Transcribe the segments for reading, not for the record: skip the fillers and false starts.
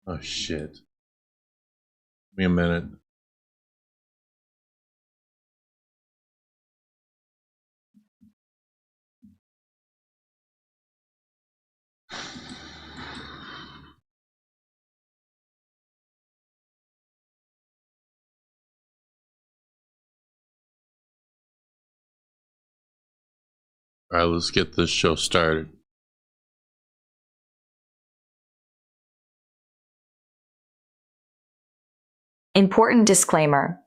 Oh shit. Give me a minute. All right, let's get this show started. Important disclaimer.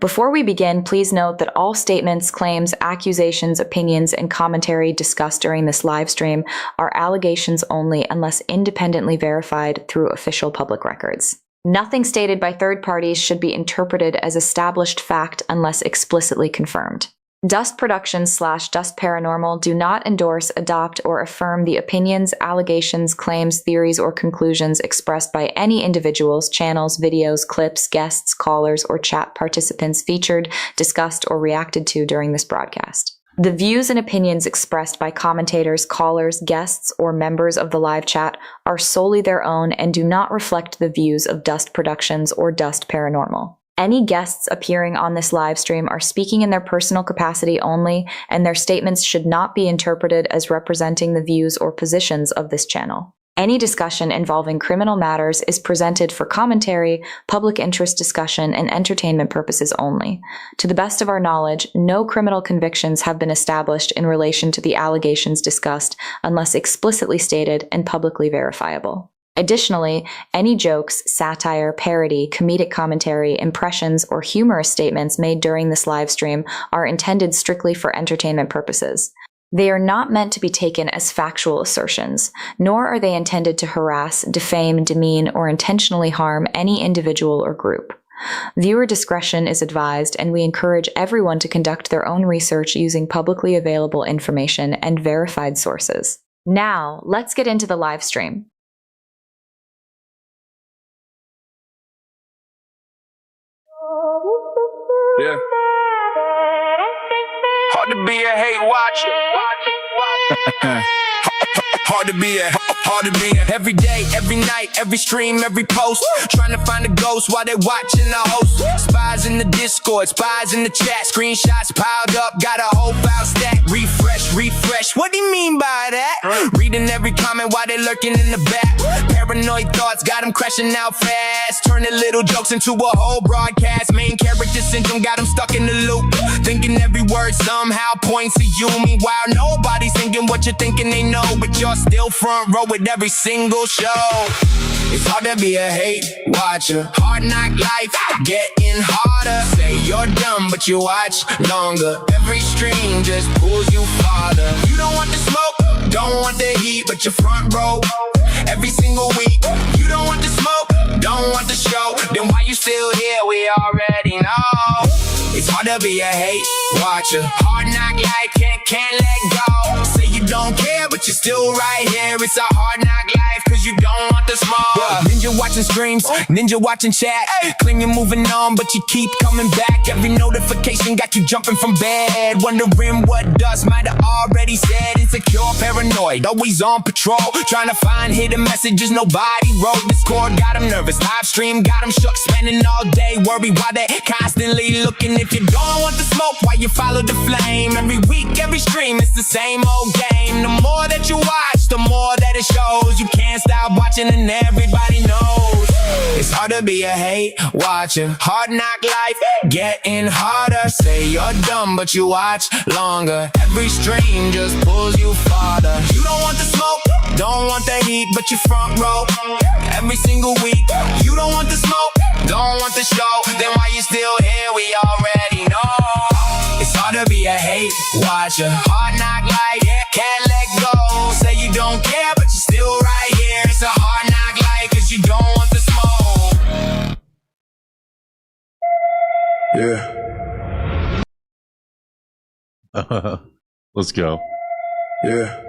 Before we begin, please note that all statements, claims, accusations, opinions, and commentary discussed during this live stream are allegations only unless independently verified through official public records. Nothing stated by third parties should be interpreted as established fact unless explicitly confirmed. Dust Productions / Dust Paranormal do not endorse, adopt, or affirm the opinions, allegations, claims, theories, or conclusions expressed by any individuals, channels, videos, clips, guests, callers, or chat participants featured, discussed, or reacted to during this broadcast. The views and opinions expressed by commentators, callers, guests, or members of the live chat are solely their own and do not reflect the views of Dust Productions or Dust Paranormal. Any guests appearing on this live stream are speaking in their personal capacity only, and their statements should not be interpreted as representing the views or positions of this channel. Any discussion involving criminal matters is presented for commentary, public interest discussion, and entertainment purposes only. To the best of our knowledge, no criminal convictions have been established in relation to the allegations discussed unless explicitly stated and publicly verifiable. Additionally, any jokes, satire, parody, comedic commentary, impressions, or humorous statements made during this live stream are intended strictly for entertainment purposes. They are not meant to be taken as factual assertions, nor are they intended to harass, defame, demean, or intentionally harm any individual or group. Viewer discretion is advised, and we encourage everyone to conduct their own research using publicly available information and verified sources. Now, let's get into the live stream. Yeah. Hard to be a hate watcher. Hard to be every day, every night, every stream, every post. Trying to find a ghost while they watching the host. Spies in the Discord, spies in the chat. Screenshots piled up, got a whole file stack. Refresh, what do you mean by that? Reading every comment while they lurking in the back. Paranoid thoughts got them crashing out fast. Turning little jokes into a whole broadcast. Main character syndrome got them stuck in the loop. Thinking every word somehow points to you. Meanwhile, nobody's thinking what you're thinking they know. But you're still front row with every single show. It's hard to be a hate watcher. Hard knock life, getting harder. Say you're dumb, but you watch longer. Every stream just pulls you farther. You don't want the smoke, don't want the heat, but you're front row every single week. You don't want the smoke, don't want the show. Then why you still here? We already know. It's hard to be a hate watcher. Hard knock life, can't let go. Say you don't care, but you're still right here. It's a hard knock life, cause you don't want the smoke. Ninja watching streams, ninja watching chat. Claim you're moving on, but you keep coming back. Every notification got you jumping from bed. Wondering what Dust might have already said. Insecure, paranoid, always on patrol. Trying to find hidden messages nobody wrote. Discord got them nervous, live stream got them shook. Spending all day worried why they constantly looking. If you don't want the smoke, why you follow the flame? Every week, every stream, it's the same old game. The more that you watch, the more that it shows. You can't stop watching and everybody knows. It's hard to be a hate watcher. Hard knock life, getting harder. Say you're dumb, but you watch longer. Every stream just pulls you farther. You don't want the smoke, don't want the heat, but you front row every single week. You don't want the smoke, don't want the show. Then why you still here? We already know. It's hard to be a hate watcher. Hard knock life, can't let go. Say you don't care, but you're still right here. It's a hard knock life, cause you don't want the smoke. Yeah. Let's go. Yeah.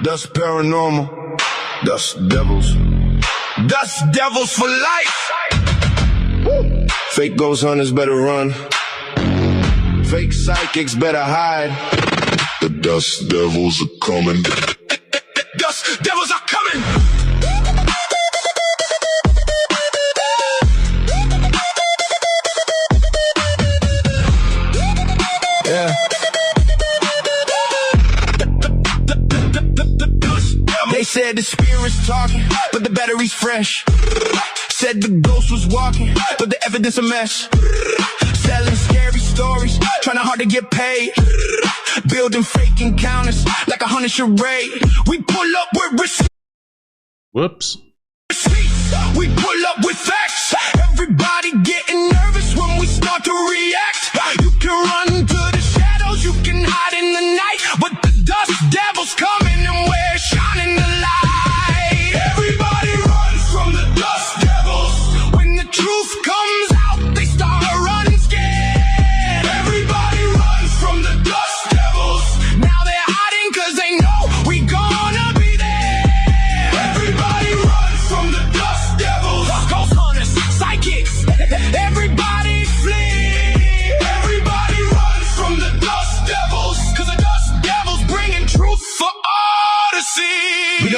Dust Paranormal. Dust Devils. Dust Devils for life. Woo. Fake ghost hunters better run. Fake psychics better hide. The Dust Devils are coming. Dust Devils are coming. was talking, but the battery's fresh. Said the ghost was walking, but the evidence a mess. Selling scary stories, trying hard to get paid. Building fake encounters like a haunted charade. We pull up with receipts. Whoops. We pull up with facts. Everybody getting nervous when we start to react. You can run to the shadows, you can hide in the night, but the dust devil's coming and we're shining the light. Everybody runs from the dust devils. When the truth comes out, they start running scared. Everybody runs from the dust devils. Now they're hiding cause they know we gonna be there. Everybody runs from the dust devils. Ghost hunters, psychics, everybody flee. Everybody runs from the dust devils, cause the dust devils bringing truth for all to see. We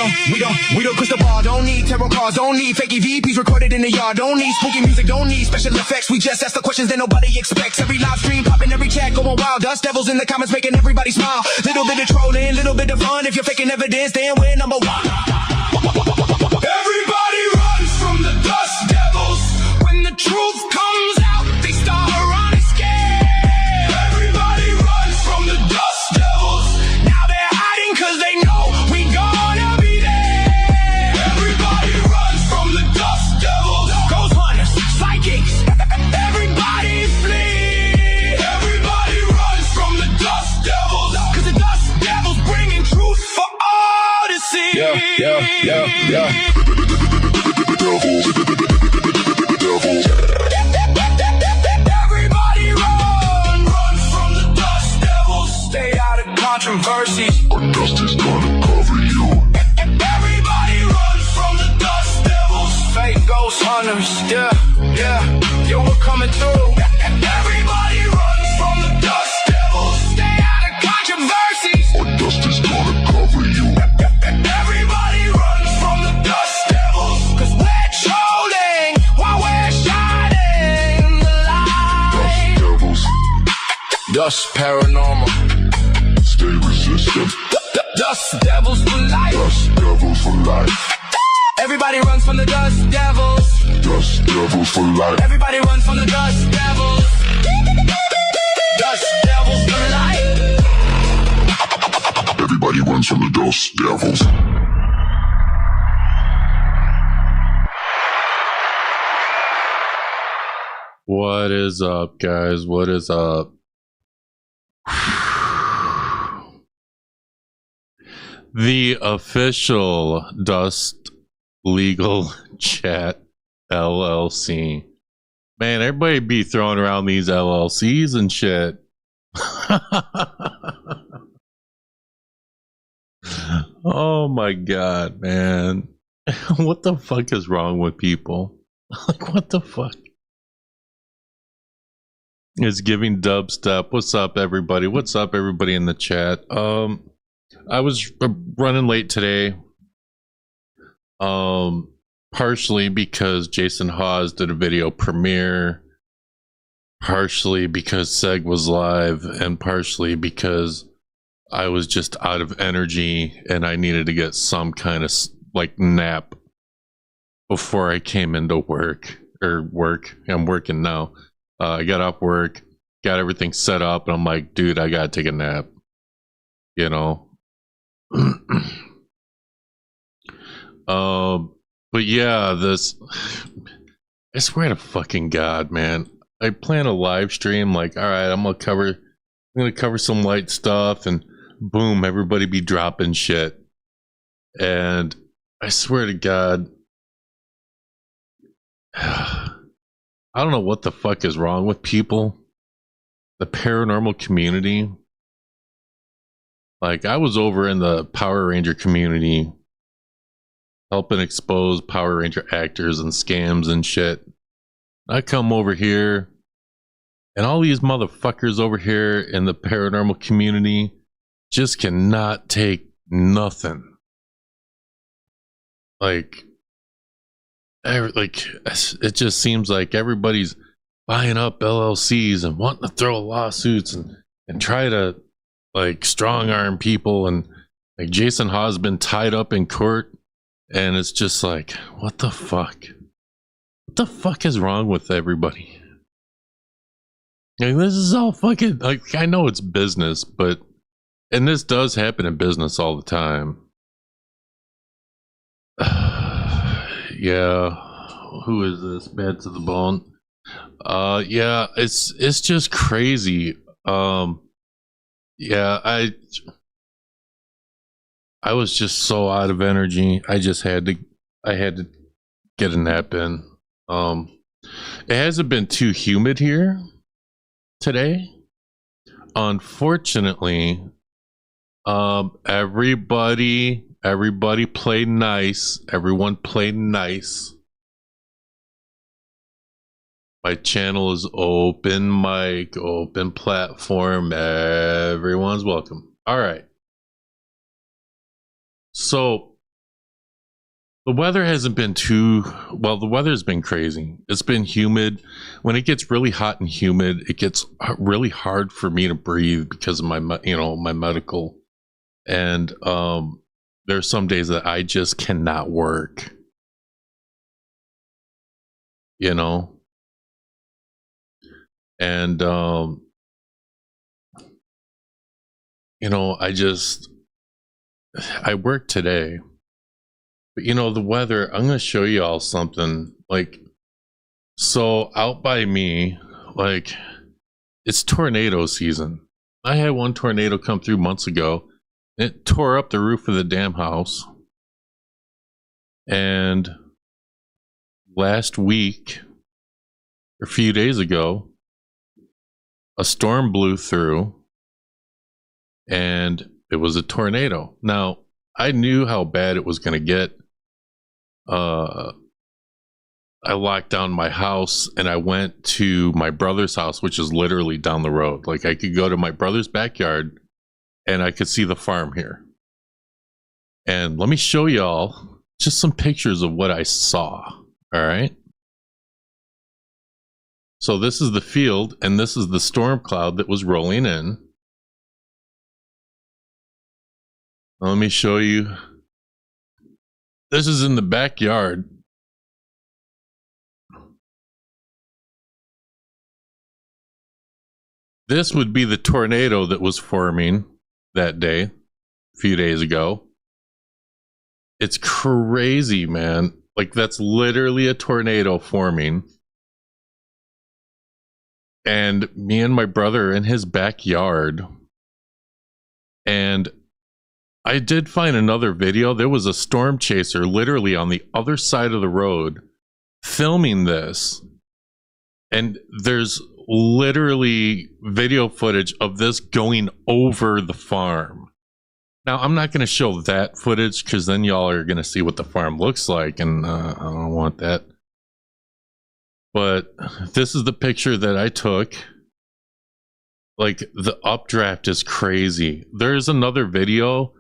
don't crystal ball, don't need tarot cards, don't need fake EVPs recorded in the yard, don't need spooky music, don't need special effects. We just ask the questions that nobody expects. Every live stream popping, every chat going wild. Dust devils in the comments making everybody smile. Little bit of trolling, little bit of fun. If you're faking evidence, then we're number one. Everybody runs from the dust devils. When the truth comes out, they start running scared. Everybody runs from the dust devils. Now they're hiding cause they know we gonna be there. Everybody runs from the dust devils. Ghost hunters, psychics, everybody flee. Everybody runs from the dust devils, cause the dust devils bringing truth for all to see. Yeah. Everybody run from the dust devils. Stay out of controversies, or dust is gonna cover you. Everybody runs from the dust devils. Fake ghost hunters, yeah, we're coming through. Everybody runs from the dust devils. Stay out of controversies, or dust is gonna cover you. Everybody runs from the dust devils, cause we're trolling while we're shining the light. Dust devils, dust paranormal, stay resistant. Dust devils for life. Dust devils for life. Everybody runs from the dust devils. Dust devils for life. Everybody runs from the dust devils. Dust devils for life. Everybody runs from the dust devils. What is up, guys? What is up? The official Dust Legal Chat LLC. Man, everybody be throwing around these LLCs and shit. Oh my god, man. What the fuck is wrong with people? Like, what the fuck? It's giving dubstep. What's up, everybody? What's up, everybody in the chat? I was running late today. Partially because Jason Hawes did a video premiere, partially because Seg was live, and partially because I was just out of energy and I needed to get some kind of like nap before I came into work. I'm working now. I got off work, got everything set up, and I'm like, dude, I gotta take a nap. You know? But yeah, I swear to fucking God, man. I plan a live stream, like, alright, I'm gonna cover some light stuff, and boom, everybody be dropping shit. And I swear to God, I don't know what the fuck is wrong with people. The paranormal community. Like, I was over in the Power Ranger community helping expose Power Ranger actors and scams and shit. I come over here, and all these motherfuckers over here in the paranormal community just cannot take nothing. Like, it just seems like everybody's buying up LLCs and wanting to throw lawsuits and try to like strong arm people, and like Jason Hawes been tied up in court And it's just like, what the fuck? What the fuck is wrong with everybody? Like, this is all fucking, like, I know it's business, but, and this does happen in business all the time. Yeah, who is this? Bad to the bone. Yeah, it's just crazy. Yeah, I was just so out of energy. I had to get a nap in. It hasn't been too humid here today. Unfortunately, everybody played nice. Everyone played nice. My channel is open mic, open platform. Everyone's welcome. All right. So the weather hasn't been too well. The weather's been crazy. It's been humid. When it gets really hot and humid, it gets really hard for me to breathe because of my medical. And there's some days that I just cannot work. You know. And I worked today, but the weather, I'm going to show you all something. Like, so out by me, like, it's tornado season. I had one tornado come through months ago. It tore up the roof of the damn house. And last week, or a few days ago, a storm blew through and it was a tornado. Now, I knew how bad it was going to get. I locked down my house and I went to my brother's house, which is literally down the road. Like, I could go to my brother's backyard and I could see the farm here. And let me show y'all just some pictures of what I saw. All right. So this is the field, and this is the storm cloud that was rolling in. Let me show you. This is in the backyard. This would be the tornado that was forming that day, a few days ago. It's crazy, man. Like, that's literally a tornado forming. And me and my brother in his backyard. And I did find another video. There was a storm chaser literally on the other side of the road filming this. And there's literally video footage of this going over the farm. Now, I'm not going to show that footage because then y'all are going to see what the farm looks like. And I don't want that. But this is the picture that I took. Like, the updraft is crazy. There's another video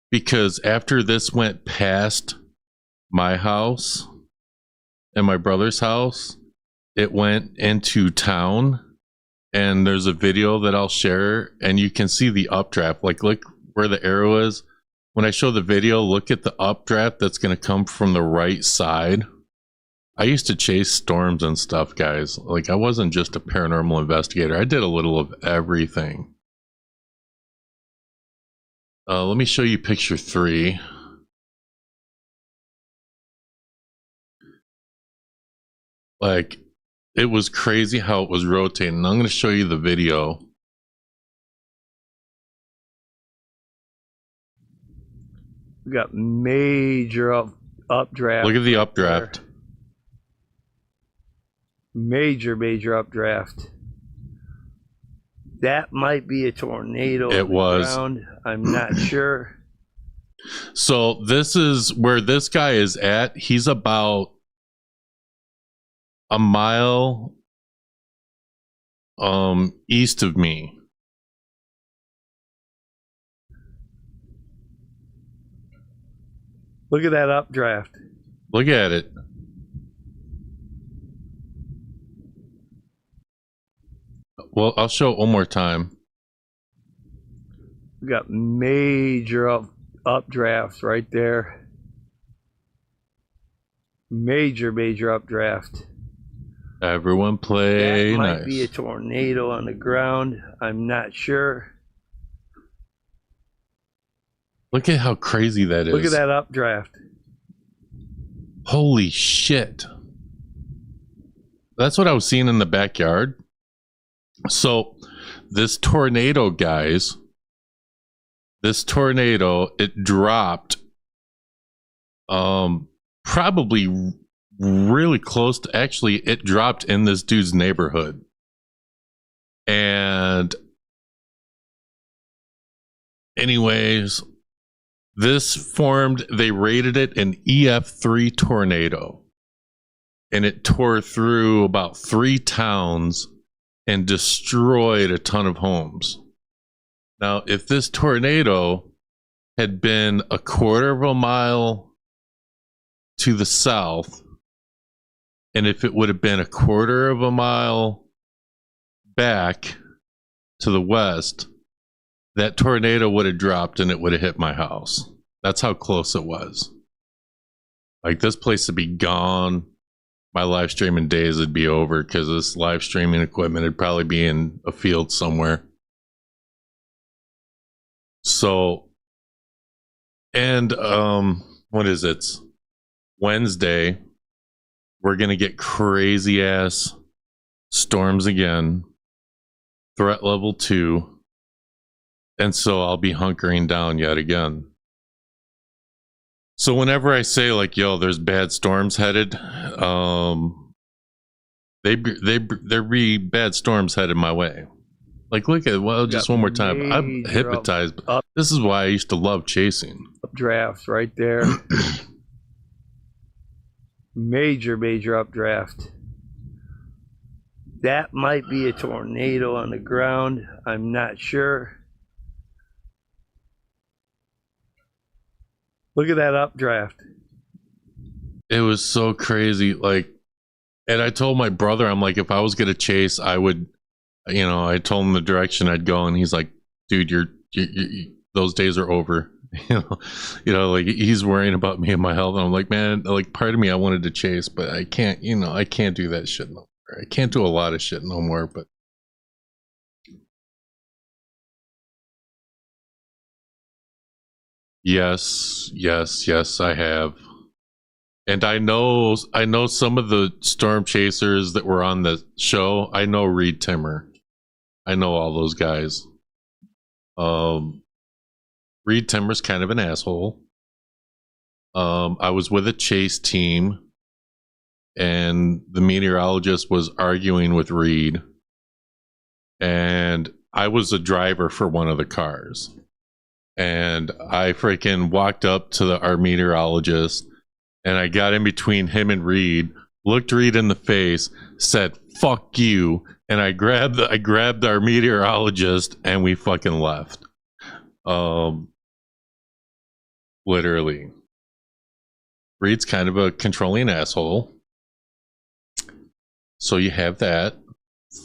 because after this went past my house and my brother's house, it went into town. And there's a video that I'll share and you can see the updraft. Like, look where the arrow is. When I show the video, look at the updraft that's going to come from the right side. I used to chase storms and stuff, guys. Like, I wasn't just a paranormal investigator. I did a little of everything. Let me show you picture 3. Like, it was crazy how it was rotating. I'm going to show you the video. We got major updraft. Look at the updraft. There. Major updraft. That might be a tornado. It was. I'm not sure. So this is where this guy is at. He's about a mile east of me. Look at that updraft. Look at it. Well, I'll show it one more time. We got major updrafts right there. Major updraft. Everyone play That might nice. be a tornado on the ground. I'm not sure. Look at how crazy that is. Look at that updraft. Holy shit. That's what I was seeing in the backyard. So this tornado, guys, it dropped probably really close to, actually it dropped in this dude's neighborhood. And anyways, this formed, they rated it an EF3 tornado, and it tore through about 3 towns and destroyed a ton of homes. Now, if this tornado had been a quarter of a mile to the south, and if it would have been a quarter of a mile back to the west, that tornado would have dropped and it would have hit my house. That's how close it was. Like, this place would be gone. My live streaming days would be over because this live streaming equipment would probably be in a field somewhere. So, and what is it? Wednesday, we're gonna get crazy ass storms again. Threat level 2. And so I'll be hunkering down yet again. So whenever I say like, yo, there's bad storms headed, there be bad storms headed my way. Like, look at, well, just one more time. I'm hypnotized. This is why I used to love chasing. Updraft right there. Major updraft. That might be a tornado on the ground. I'm not sure. Look at that updraft. It was so crazy. Like, and I told my brother, I'm like, if I was gonna chase, I would, you know, I told him the direction I'd go, and he's like, dude, you're those days are over. You know, like, he's worrying about me and my health, and I'm like, man, like, part of me I wanted to chase, but I can't, you know, I can't do that shit no more. I can't do a lot of shit no more, but yes, I have. And I know some of the storm chasers that were on the show. I know Reed Timmer. I know all those guys. Reed Timmer's kind of an asshole. I was with a chase team, and the meteorologist was arguing with Reed, and I was a driver for one of the cars. And I freaking walked up to our meteorologist, and I got in between him and Reed, looked Reed in the face, said, fuck you, and I grabbed our meteorologist, and we fucking left. Literally. Reed's kind of a controlling asshole. So you have that.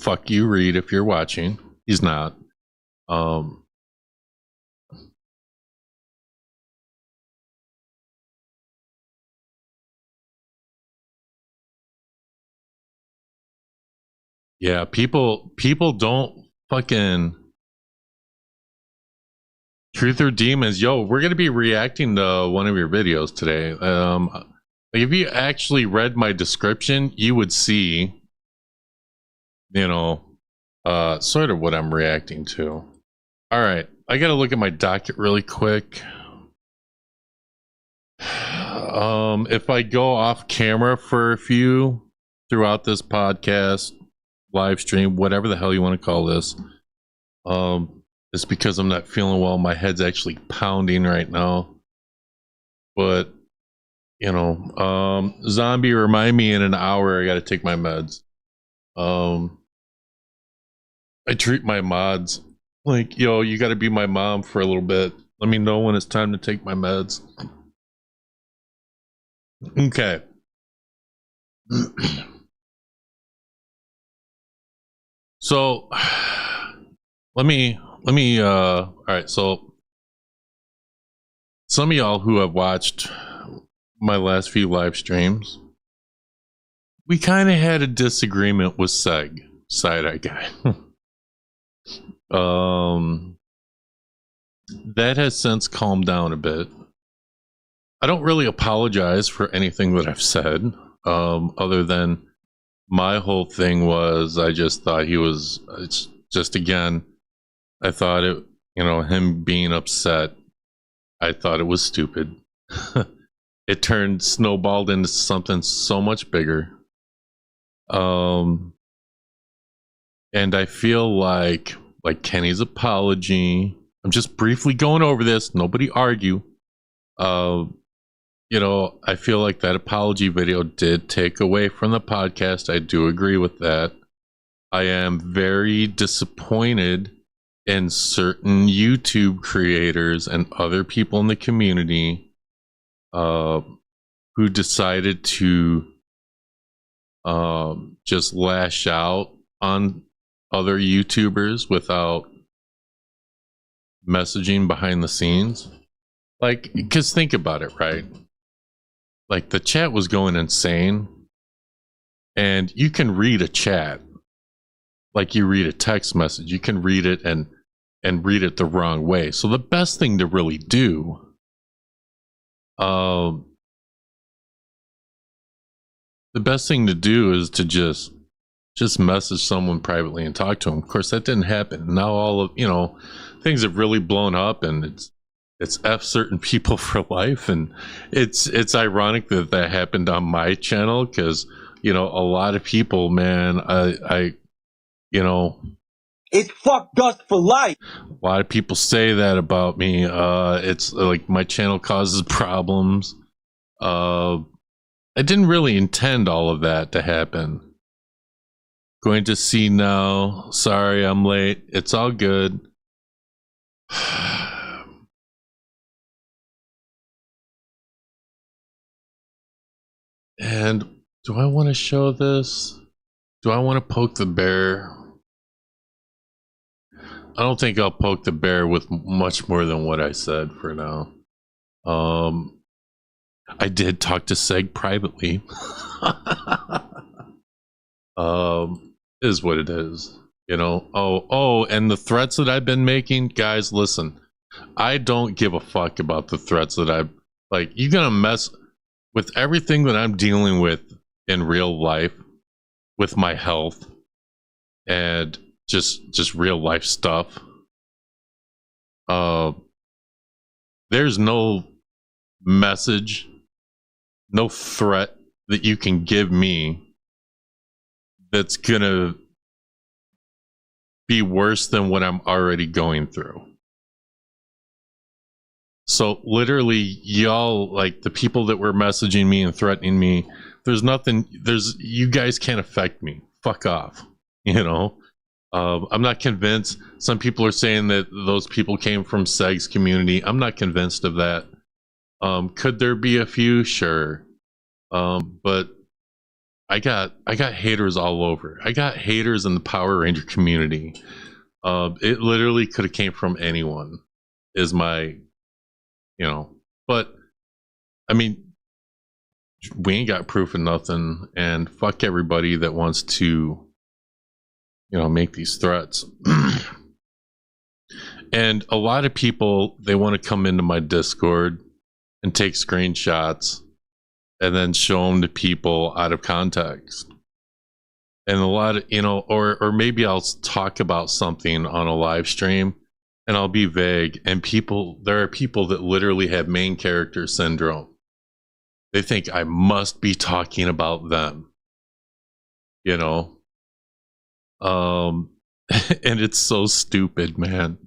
Fuck you, Reed, if you're watching. He's not. Yeah, people don't fucking Truth or Demons. Yo, we're gonna be reacting to one of your videos today. If you actually read my description, you would see, you know, sort of what I'm reacting to. All right, I gotta look at my docket really quick. If I go off camera for a few throughout this podcast, live stream, whatever the hell you want to call this, it's because I'm not feeling well. My head's actually pounding right now. But, you know, Zombie, remind me in an hour I gotta take my meds. I treat my mods like, yo, you gotta be my mom for a little bit. Let me know when it's time to take my meds. Okay. So let me all right, so some of y'all who have watched my last few live streams, we kind of had a disagreement with Seg, Side-Eye Guy. That has since calmed down a bit. I don't really apologize for anything that I've said, other than my whole thing was I just thought he was, it's just, again, I thought it, you know, him being upset, I thought it was stupid. It snowballed into something so much bigger. And I feel like Kenny's apology, I'm just briefly going over this, nobody argue. You know, I feel like that apology video did take away from the podcast. I do agree with that. I am very disappointed in certain YouTube creators and other people in the community who decided to just lash out on other YouTubers without messaging behind the scenes. Like, because think about it, right? Like, the chat was going insane, and you can read a chat like you read a text message. You can read it and read it the wrong way. So the best thing to really do, the best thing to do is to just message someone privately and talk to them. Of course, that didn't happen. Now all of, you know, things have really blown up, and it's F certain people for life. And it's ironic that that happened on my channel, because, you know, a lot of people, man, I you know, it's fucked us for life. A lot of people say that about me. It's like my channel causes problems. I didn't really intend all of that to happen. Going to see now. Sorry, I'm late. It's all good. And do I want to show this? Do I want to poke the bear? I don't think I'll poke the bear with much more than what I said for now. I did talk to Seg privately. Is what it is, you know. Oh, and the threats that I've been making, guys, listen. I don't give a fuck about the threats that I've, like, you're gonna mess with everything that I'm dealing with in real life, with my health and just real life stuff. There's no message, no threat that you can give me that's gonna be worse than what I'm already going through. So literally, y'all, like the people that were messaging me and threatening me, you guys can't affect me. Fuck off. You know, I'm not convinced. Some people are saying that those people came from Seg's community. I'm not convinced of that. Could there be a few? Sure. But I got haters all over. I got haters in the Power Ranger community. It literally could have came from anyone, is my, you know. But I mean, we ain't got proof of nothing, and fuck everybody that wants to, you know, make these threats. And a lot of people, they want to come into my Discord and take screenshots and then show them to people out of context. And a lot of, you know, or maybe I'll talk about something on a live stream and I'll be vague, and there are people that literally have main character syndrome. They think I must be talking about them, you know. And it's so stupid, man.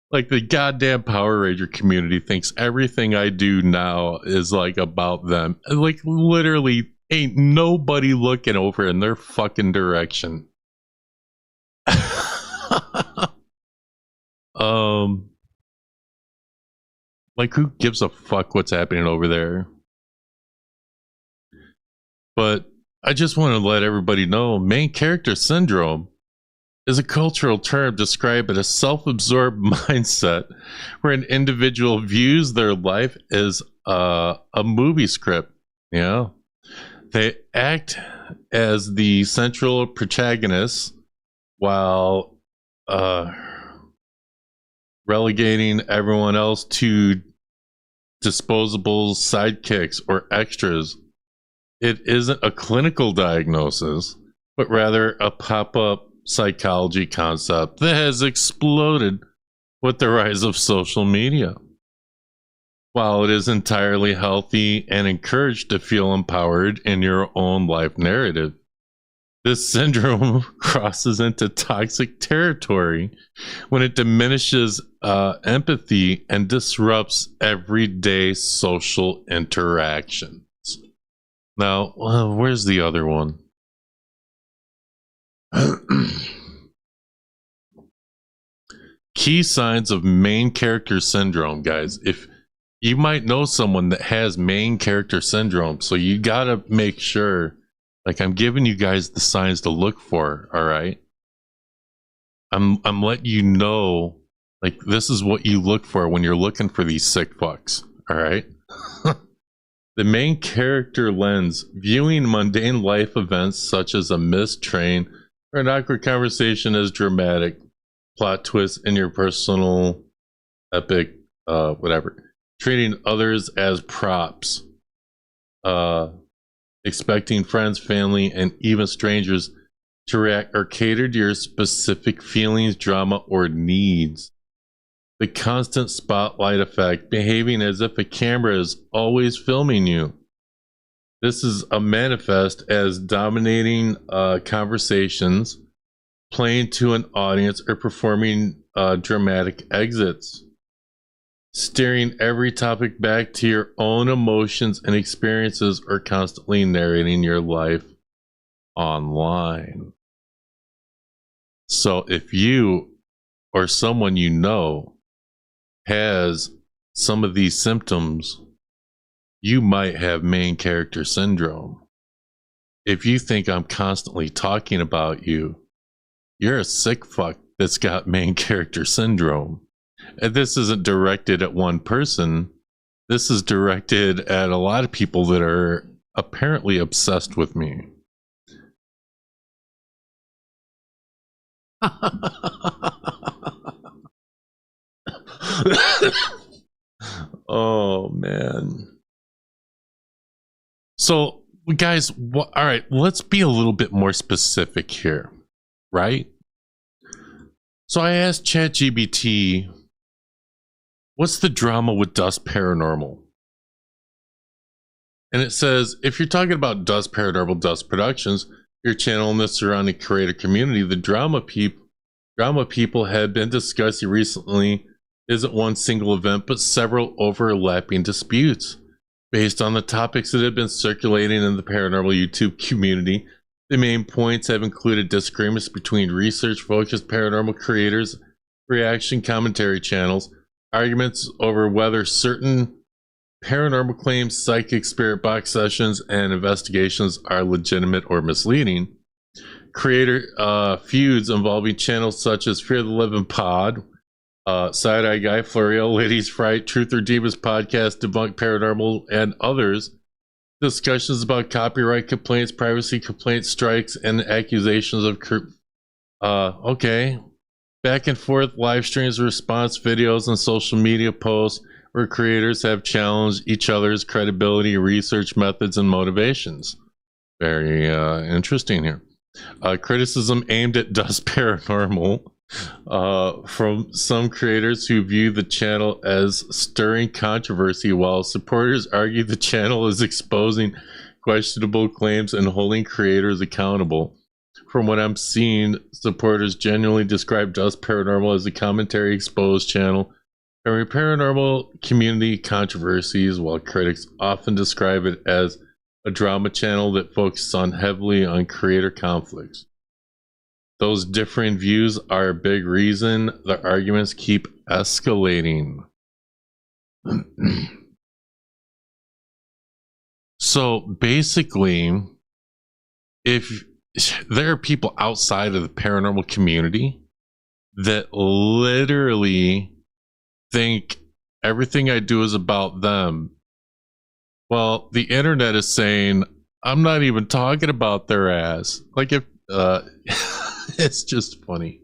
Like, the goddamn Power Ranger community thinks everything I do now is like about them. Like, literally ain't nobody looking over in their fucking direction. Like, who gives a fuck what's happening over there? But I just want to let everybody know, main character syndrome is a cultural term describing a self-absorbed mindset where an individual views their life as a movie script. Yeah, They act as the central protagonists while relegating everyone else to disposable sidekicks or extras. It isn't a clinical diagnosis, but rather a pop-up psychology concept that has exploded with the rise of social media. While it is entirely healthy and encouraged to feel empowered in your own life narrative, this syndrome crosses into toxic territory when it diminishes empathy and disrupts everyday social interactions. Now, where's the other one? Key signs of main character syndrome, guys. If you might know someone that has main character syndrome, so you gotta make sure. Like, I'm giving you guys the signs to look for, all right? I'm letting you know, like, this is what you look for when you're looking for these sick fucks, all right? The main character lens, viewing mundane life events such as a missed train or an awkward conversation as dramatic, plot twists in your personal epic, whatever. Treating others as props. Expecting friends, family, and even strangers to react or cater to your specific feelings, drama, or needs. The constant spotlight effect, behaving as if a camera is always filming you. This is a manifest as dominating conversations, playing to an audience, or performing dramatic exits. Steering every topic back to your own emotions and experiences, or constantly narrating your life online. So if you or someone you know has some of these symptoms, you might have main character syndrome. If you think I'm constantly talking about you, you're a sick fuck that's got main character syndrome. And this isn't directed at one person. This is directed at a lot of people that are apparently obsessed with me. Oh, man. So, guys, all right, let's be a little bit more specific here, right? So I asked ChatGPT, what's the drama with Dust Paranormal? And it says, if you're talking about Dust Paranormal, Dust Productions, your channel and the surrounding creator community, the drama people have been discussing recently isn't one single event, but several overlapping disputes. Based on the topics that have been circulating in the paranormal YouTube community, the main points have included disagreements between research-focused paranormal creators, reaction commentary channels, arguments over whether certain paranormal claims, psychic spirit box sessions, and investigations are legitimate or misleading. Creator feuds involving channels such as Fear the Living Pod, Side Eye Guy, Floriel, Ladies Fright, Truth or Divas Podcast, Debunk Paranormal, and others. Discussions about copyright complaints, privacy complaints, strikes, and accusations of back and forth live streams, response videos, and social media posts where creators have challenged each other's credibility, research methods, and motivations. Very interesting here. Criticism aimed at Dust Paranormal from some creators who view the channel as stirring controversy, while supporters argue the channel is exposing questionable claims and holding creators accountable. From what I'm seeing, supporters genuinely describe Dust Paranormal as a commentary exposed channel covering paranormal community controversies, while critics often describe it as a drama channel that focuses heavily on creator conflicts. Those differing views are a big reason the arguments keep escalating. So basically, if there are people outside of the paranormal community that literally think everything I do is about them, well, the internet is saying I'm not even talking about their ass. Like if it's just funny.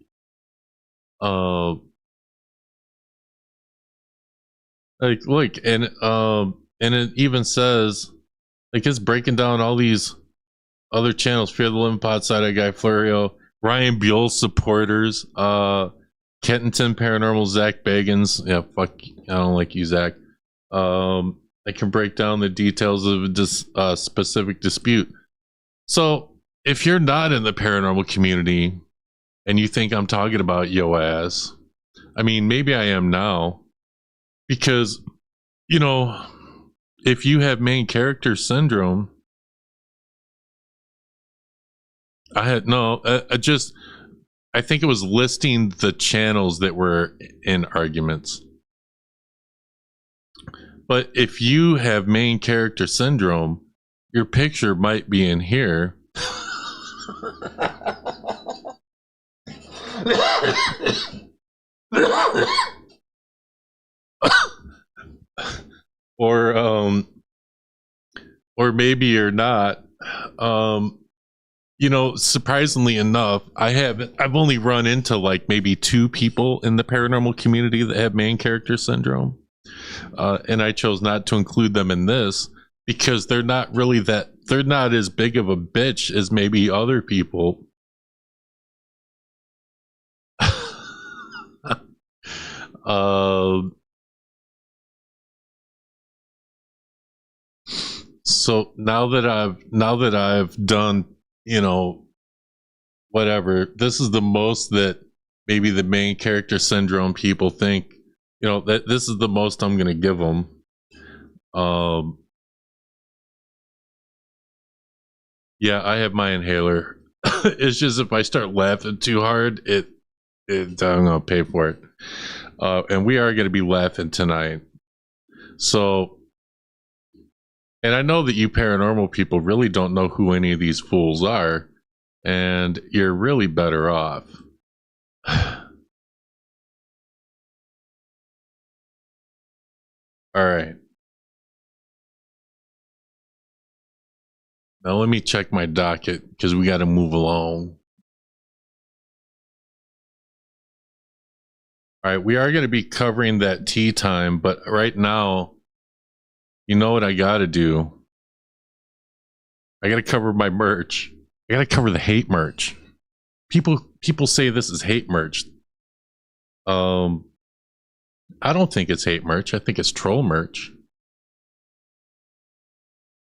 Like look, and it even says, like, it's breaking down all these other channels: Fear the Living Pod, Side Eye Guy, Florio, Ryan Buell supporters, Kyneton Paranormal, Zach Bagans. Yeah, fuck, I don't like you, Zach. I can break down the details of a specific dispute. So if you're not in the paranormal community and you think I'm talking about yo ass, I mean, maybe I am now, because, you know, if you have main character syndrome, I think it was listing the channels that were in arguments. But if you have main character syndrome, your picture might be in here. Or maybe you're not. You know, surprisingly enough, I've only run into like maybe 2 people in the paranormal community that have main character syndrome. And I chose not to include them in this because they're not as big of a bitch as maybe other people. So now that I've done, you know, whatever, this is the most that maybe the main character syndrome people think, you know, that this is the most I'm going to give them. Yeah, I have my inhaler. It's just if I start laughing too hard, I'm going to pay for it. And we are going to be laughing tonight. So, and I know that you paranormal people really don't know who any of these fools are, and you're really better off. All right. Now let me check my docket because we got to move along. All right, we are going to be covering that tea time, but right now, you know what I got to do? I got to cover my merch. I got to cover the hate merch. People say this is hate merch. I don't think it's hate merch. I think it's troll merch.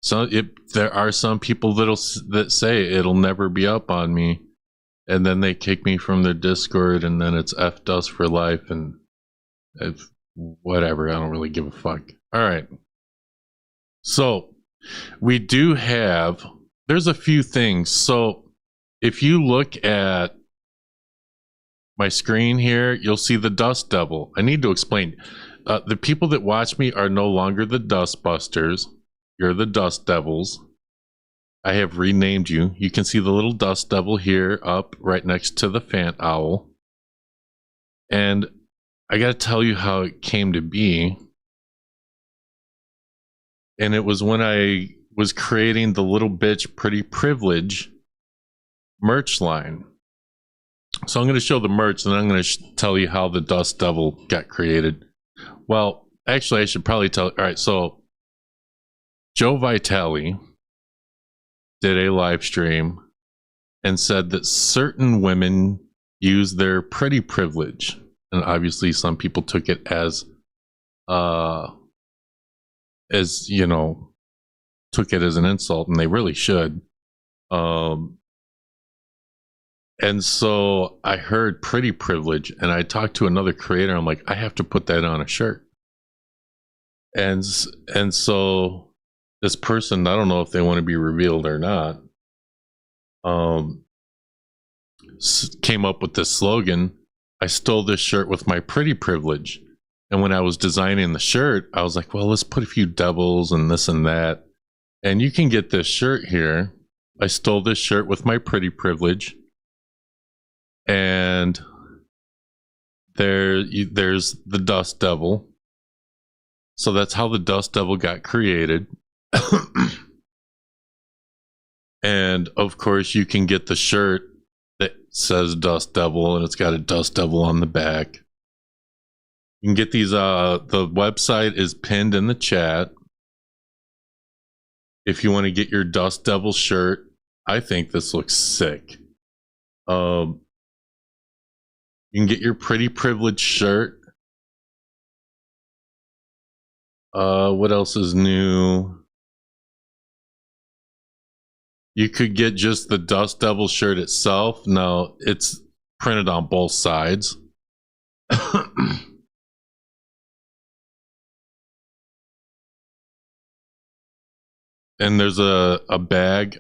So there are some people that say it'll never be up on me, and then they kick me from their Discord, and then it's F dust for life, and whatever. I don't really give a fuck. All right. So we do have. There's a few things. So if you look at my screen here, you'll see the Dust Devil. I need to explain. The people that watch me are no longer the Dust Busters. You're the Dust Devils. I have renamed you. You can see the little Dust Devil here up right next to the Fant Owl. And I got to tell you how it came to be. And it was when I was creating the Little Bitch Pretty Privilege merch line. So I'm going to show the merch, and then I'm going to tell you how the Dust Devil got created. Well, actually, I should probably tell. All right, so Joe Vitale did a live stream and said that certain women use their pretty privilege, and obviously some people took it as you know, took it as an insult, and they really should. And so I heard pretty privilege, and I talked to another creator. I'm like, I have to put that on a shirt. And so this person, I don't know if they want to be revealed or not, came up with this slogan. I stole this shirt with my pretty privilege. And when I was designing the shirt, I was like, well, let's put a few devils and this and that. And you can get this shirt here. I stole this shirt with my pretty privilege. And there's the Dust Devil. So that's how the Dust Devil got created. And of course, you can get the shirt that says Dust Devil and it's got a Dust Devil on the back. You can get these, the website is pinned in the chat. If you want to get your Dust Devil shirt, I think this looks sick. You can get your Pretty Privilege shirt. What else is new? You could get just the Dust Devil shirt itself. No, it's printed on both sides. And there's a bag.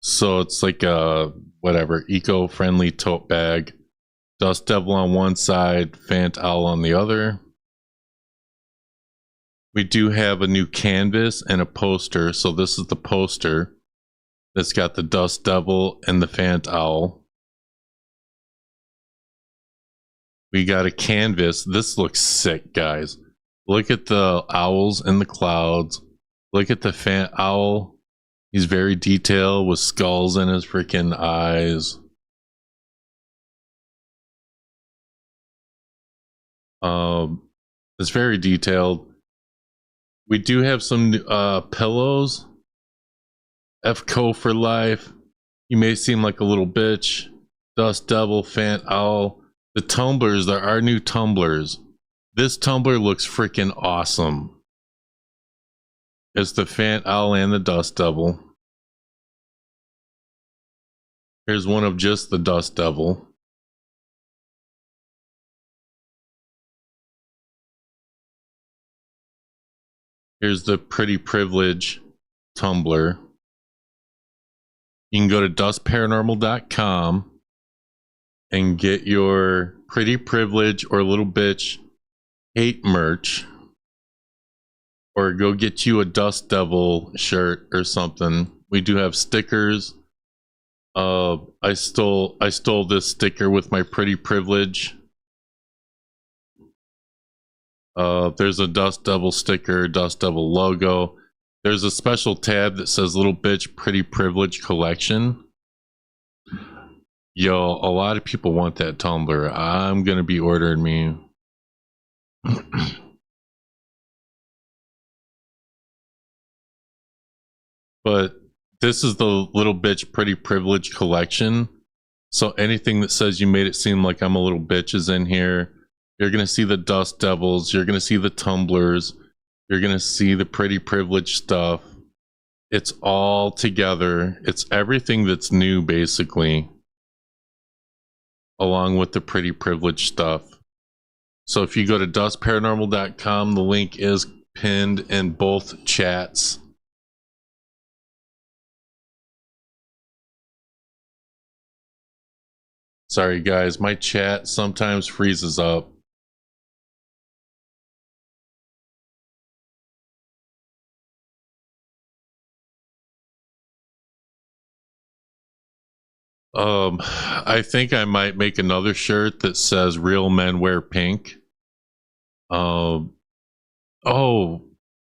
So it's like a, whatever, eco-friendly tote bag. Dust Devil on one side, Fant Owl on the other. We do have a new canvas and a poster. So this is the poster that's got the Dust Devil and the Fant Owl. We got a canvas. This looks sick, guys. Look at the owls in the clouds. Look at the Fant Owl. He's very detailed with skulls in his freaking eyes. It's very detailed. We do have some pillows. FCO for life. You may seem like a little bitch. Dust Devil, Fant Owl. The tumblers, there are new tumblers. This tumbler looks freaking awesome. It's the Fant Owl and the Dust Devil. Here's one of just the Dust Devil. Here's the Pretty Privilege tumbler. You can go to dustparanormal.com and get your Pretty Privilege or Little Bitch hate merch. Or go get you a Dust Devil shirt or something. We do have stickers. I stole this sticker with my Pretty Privilege. There's a Dust Devil sticker, Dust Devil logo. There's a special tab that says Little Bitch Pretty Privilege Collection. Yo, a lot of people want that tumbler. I'm gonna be ordering me. But this is the Little Bitch Pretty Privilege Collection. So anything that says you made it seem like I'm a little bitch is in here. You're going to see the Dust Devils. You're going to see the tumblers. You're going to see the Pretty Privilege stuff. It's all together. It's everything that's new, basically. Along with the Pretty Privilege stuff. So if you go to dustparanormal.com, the link is pinned in both chats. Sorry guys, my chat sometimes freezes up. I think I might make another shirt that says "Real Men Wear Pink." Oh,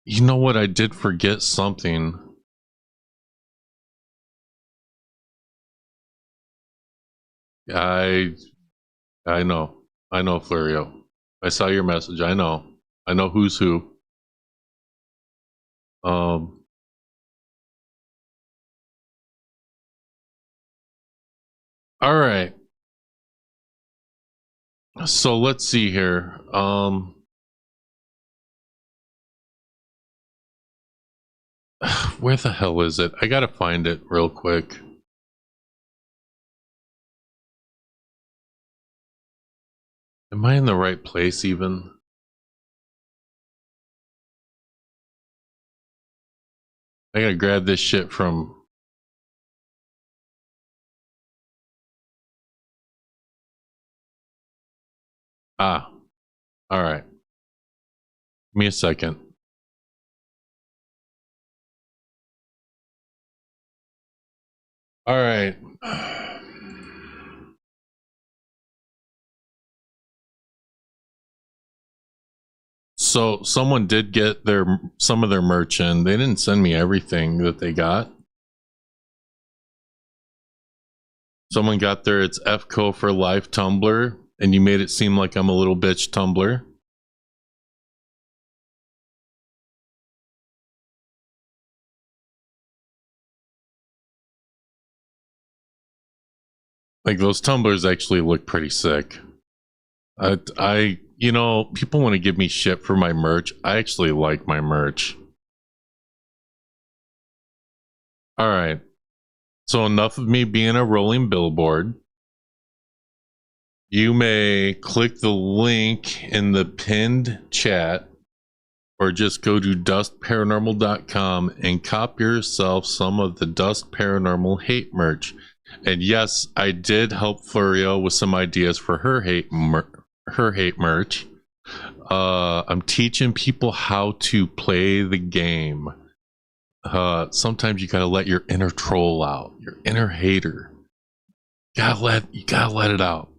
you know what? I did forget something. I know, Florio. I saw your message. I know who's who. All right. So let's see here. Where the hell is it? I gotta find it real quick. Am I in the right place even? I gotta grab this shit from... Ah, all right. Give me a second. All right. So someone did get some of their merch in. They didn't send me everything that they got. Someone got there, it's FCO for life Tumblr, and you made it seem like I'm a little bitch Tumblr. Like, those tumblers actually look pretty sick. You know, people want to give me shit for my merch. I actually like my merch. All right. So enough of me being a rolling billboard. You may click the link in the pinned chat or just go to dustparanormal.com and cop yourself some of the Dust Paranormal hate merch. And yes, I did help Florio with some ideas for her hate merch. I'm teaching people how to play the game. Sometimes you gotta let your inner troll out, your inner hater. You gotta let it out.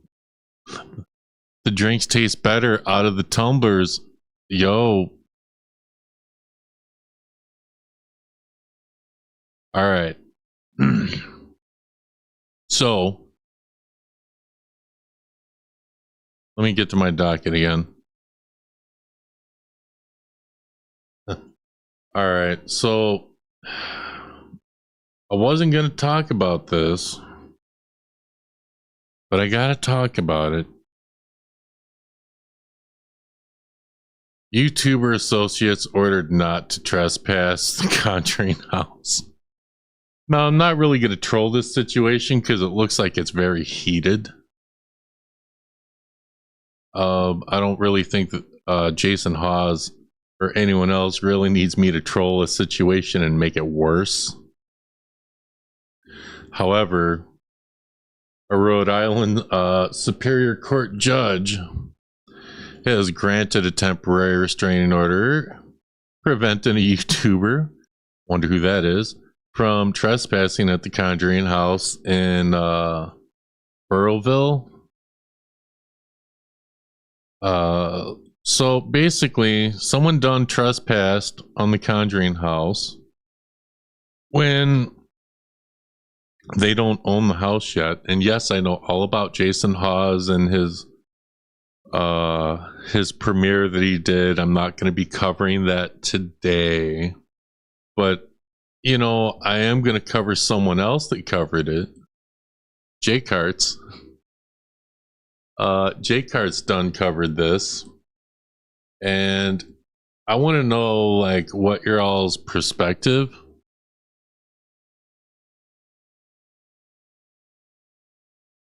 The drinks taste better out of the tumblers. Yo. All right. So, let me get to my docket again. All right, so I wasn't going to talk about this, but I got to talk about it. YouTuber associates ordered not to trespass the Conjuring house. Now, I'm not really going to troll this situation because it looks like it's very heated. I don't really think that Jason Hawes or anyone else really needs me to troll a situation and make it worse. However, a Rhode Island Superior Court judge has granted a temporary restraining order preventing a YouTuber, wonder who that is, from trespassing at the Conjuring house in Burrillville. So basically, someone done trespassed on the Conjuring house when they don't own the house yet. And yes, I know all about Jason Hawes and his premiere that he did. I'm not going to be covering that today, but you know, I am going to cover someone else that covered it. JayStation's. JayStation's done covered this. And I want to know, like, what your all's perspective.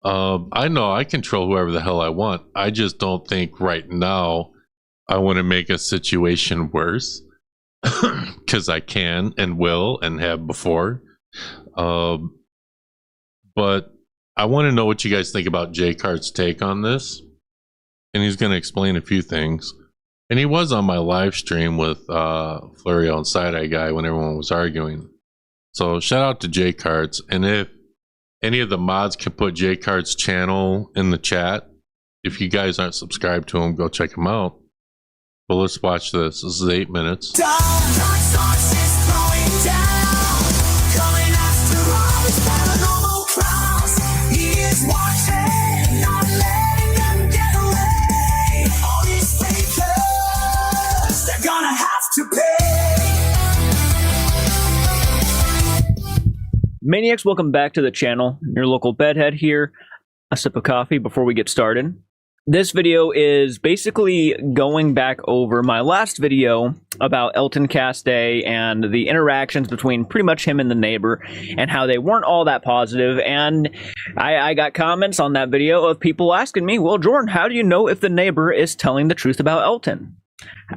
I know I control whoever the hell I want. I just don't think right now I want to make a situation worse. Because I can and will and have before. But I want to know what you guys think about JayStation's take on this. And he's going to explain a few things. And he was on my live stream with Florio and Side-Eye Guy when everyone was arguing. So shout out to JayStation's. And if any of the mods can put JayStation's channel in the chat, if you guys aren't subscribed to him, go check him out. But let's watch this. This is 8 minutes. Maniacs, welcome back to the channel. Your local bedhead here. A sip of coffee before we get started. This video is basically going back over my last video about Elton Castay and the interactions between pretty much him and the neighbor and how they weren't all that positive. And I got comments on that video of people asking me, well, Jordan, how do you know if the neighbor is telling the truth about Elton?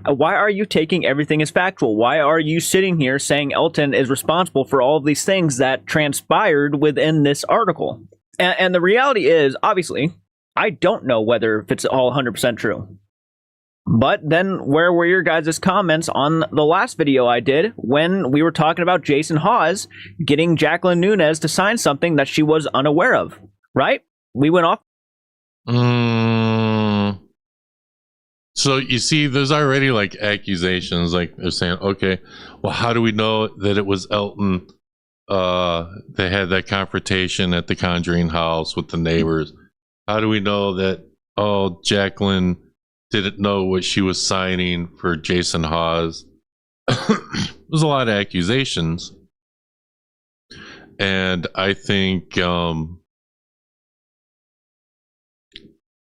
Why are you taking everything as factual? Why are you sitting here saying Elton is responsible for all of these things that transpired within this article? And the reality is, obviously, I don't know whether if it's all 100% true. But then where were your guys' comments on the last video I did when we were talking about Jason Hawes getting Jacqueline Nunez to sign something that she was unaware of, right? We went off. So you see, there's already like accusations, like they're saying, okay, well, how do we know that it was Elton they had that confrontation at the Conjuring house with the neighbors. How do we know that, oh, Jacqueline didn't know what she was signing for Jason Hawes? There's a lot of accusations. And I think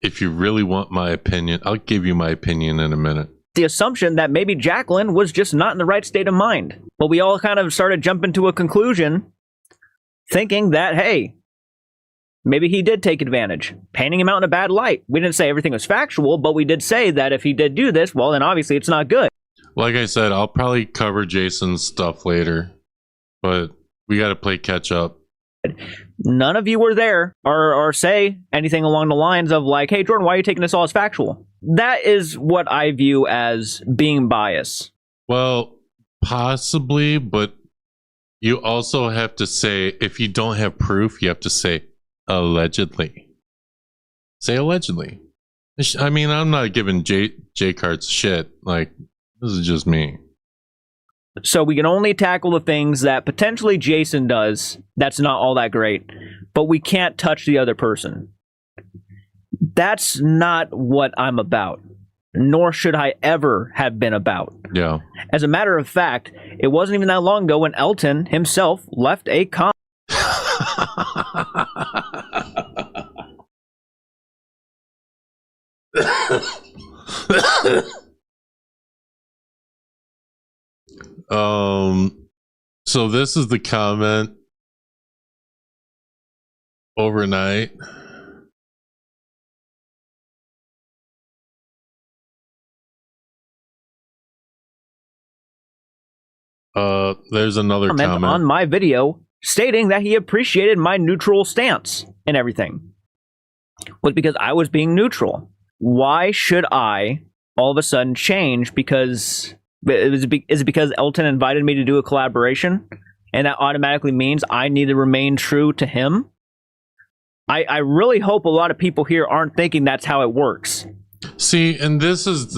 if you really want my opinion, I'll give you my opinion in a minute. The assumption that maybe Jacqueline was just not in the right state of mind. But we all kind of started jumping to a conclusion, thinking that, hey, maybe he did take advantage, painting him out in a bad light. We didn't say everything was factual, but we did say that if he did do this, well, then obviously it's not good. Like I said, I'll probably cover Jason's stuff later, but we got to play catch up. None of you were there or say anything along the lines of like, hey, Jordan, why are you taking this all as factual? That is what I view as being biased. Well, possibly, but you also have to say, if you don't have proof, you have to say allegedly. Say allegedly. I mean, I'm not giving J-Carts shit. Like, this is just me. So we can only tackle the things that potentially Jason does that's not all that great, but we can't touch the other person. That's not what I'm about, nor should I ever have been about. Yeah. As a matter of fact, it wasn't even that long ago when Elton himself left a comment. So this is the comment overnight. There's another comment on my video stating that he appreciated my neutral stance and everything. Was because I was being neutral. Why should I all of a sudden change because is it because Elton invited me to do a collaboration and that automatically means I need to remain true to him? I really hope a lot of people here aren't thinking that's how it works. See, and this is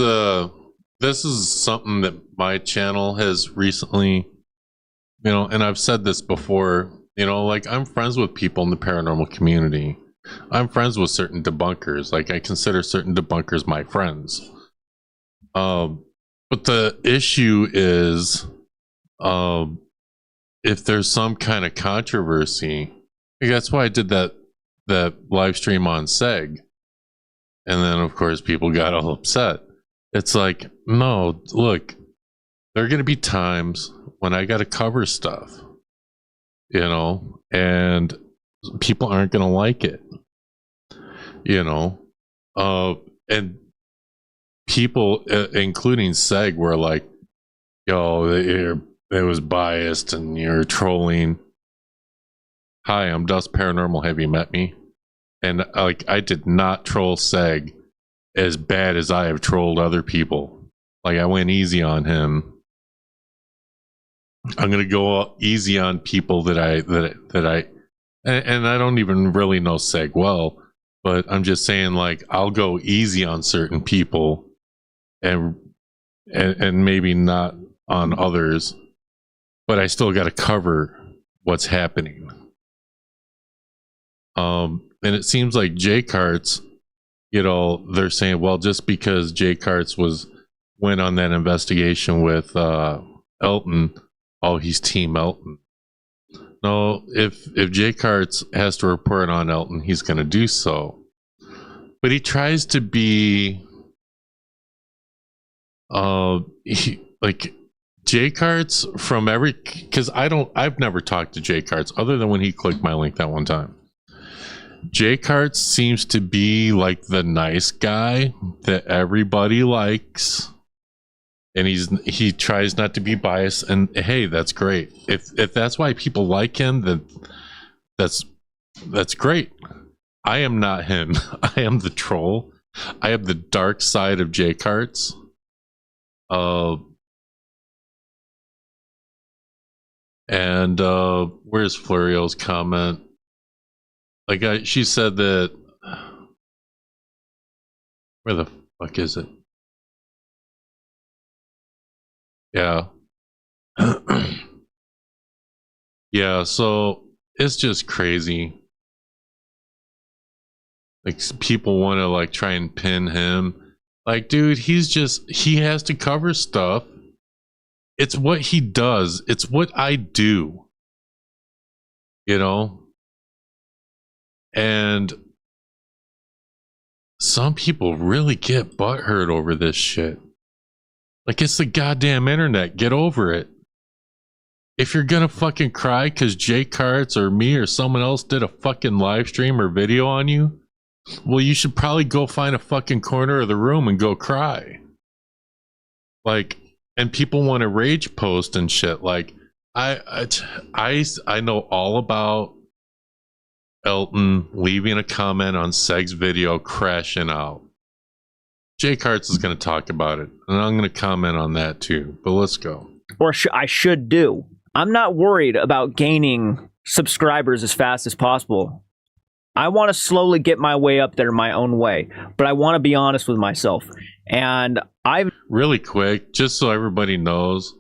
something that my channel has recently, and I've said this before, like I'm friends with people in the paranormal community. I'm friends with certain debunkers. Like I consider certain debunkers my friends. But the issue is, if there's some kind of controversy, that's why I did that live stream on SEG. And then of course people got all upset. It's like, no, look, there are going to be times when I got to cover stuff, and people aren't going to like it, and people, including Seg, were like, yo, it was biased and you're trolling. Hi, I'm Dust Paranormal. Have you met me? And I did not troll Seg as bad as I have trolled other people. Like I went easy on him. I'm gonna go easy on people that I and I don't even really know Seg well, but I'm just saying, like, I'll go easy on certain people and maybe not on others, but I still got to cover what's happening. And it seems like J-Carts, they're saying, well, just because J-Carts went on that investigation with Elton, oh, he's Team Elton. No, if J-Carts has to report on Elton, he's going to do so. But he tries to be like J-Carts from because I've never talked to J-Carts other than when he clicked my link that one time. J-Carts seems to be like the nice guy that everybody likes, and he tries not to be biased, and hey, that's great. If that's why people like him, then that's great. I am not him. I am the troll. I have the dark side of J-Carts. And where's Florio's comment? Like she said that. Where the fuck is it? Yeah. Yeah, so it's just crazy. Like, people want to like try and pin him. Like, dude, he has to cover stuff. It's what he does. It's what I do. You know? And some people really get butthurt over this shit. Like, it's the goddamn internet. Get over it. If you're gonna fucking cry because Jay Carts or me or someone else did a fucking live stream or video on you, well, you should probably go find a fucking corner of the room and go cry. Like, and people want to rage post and shit. Like, I know all about Elton leaving a comment on Seg's video crashing out. Jay Carts is going to talk about it, and I'm going to comment on that too. But let's go. Or I should do. I'm not worried about gaining subscribers as fast as possible. I want to slowly get my way up there my own way, but I want to be honest with myself. And I've really quick, just so everybody knows,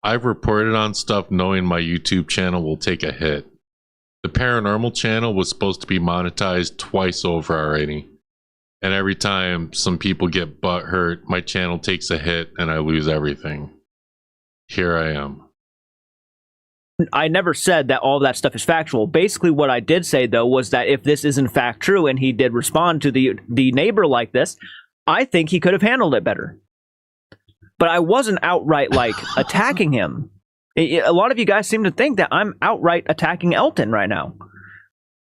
I've reported on stuff knowing my YouTube channel will take a hit. The paranormal channel was supposed to be monetized twice over already. And every time some people get butt hurt, my channel takes a hit and I lose everything. Here I am. I never said that all that stuff is factual. Basically, what I did say, though, was that if this is in fact true and he did respond to the neighbor like this, I think he could have handled it better. But I wasn't outright, like, attacking him. A lot of you guys seem to think that I'm outright attacking Elton right now.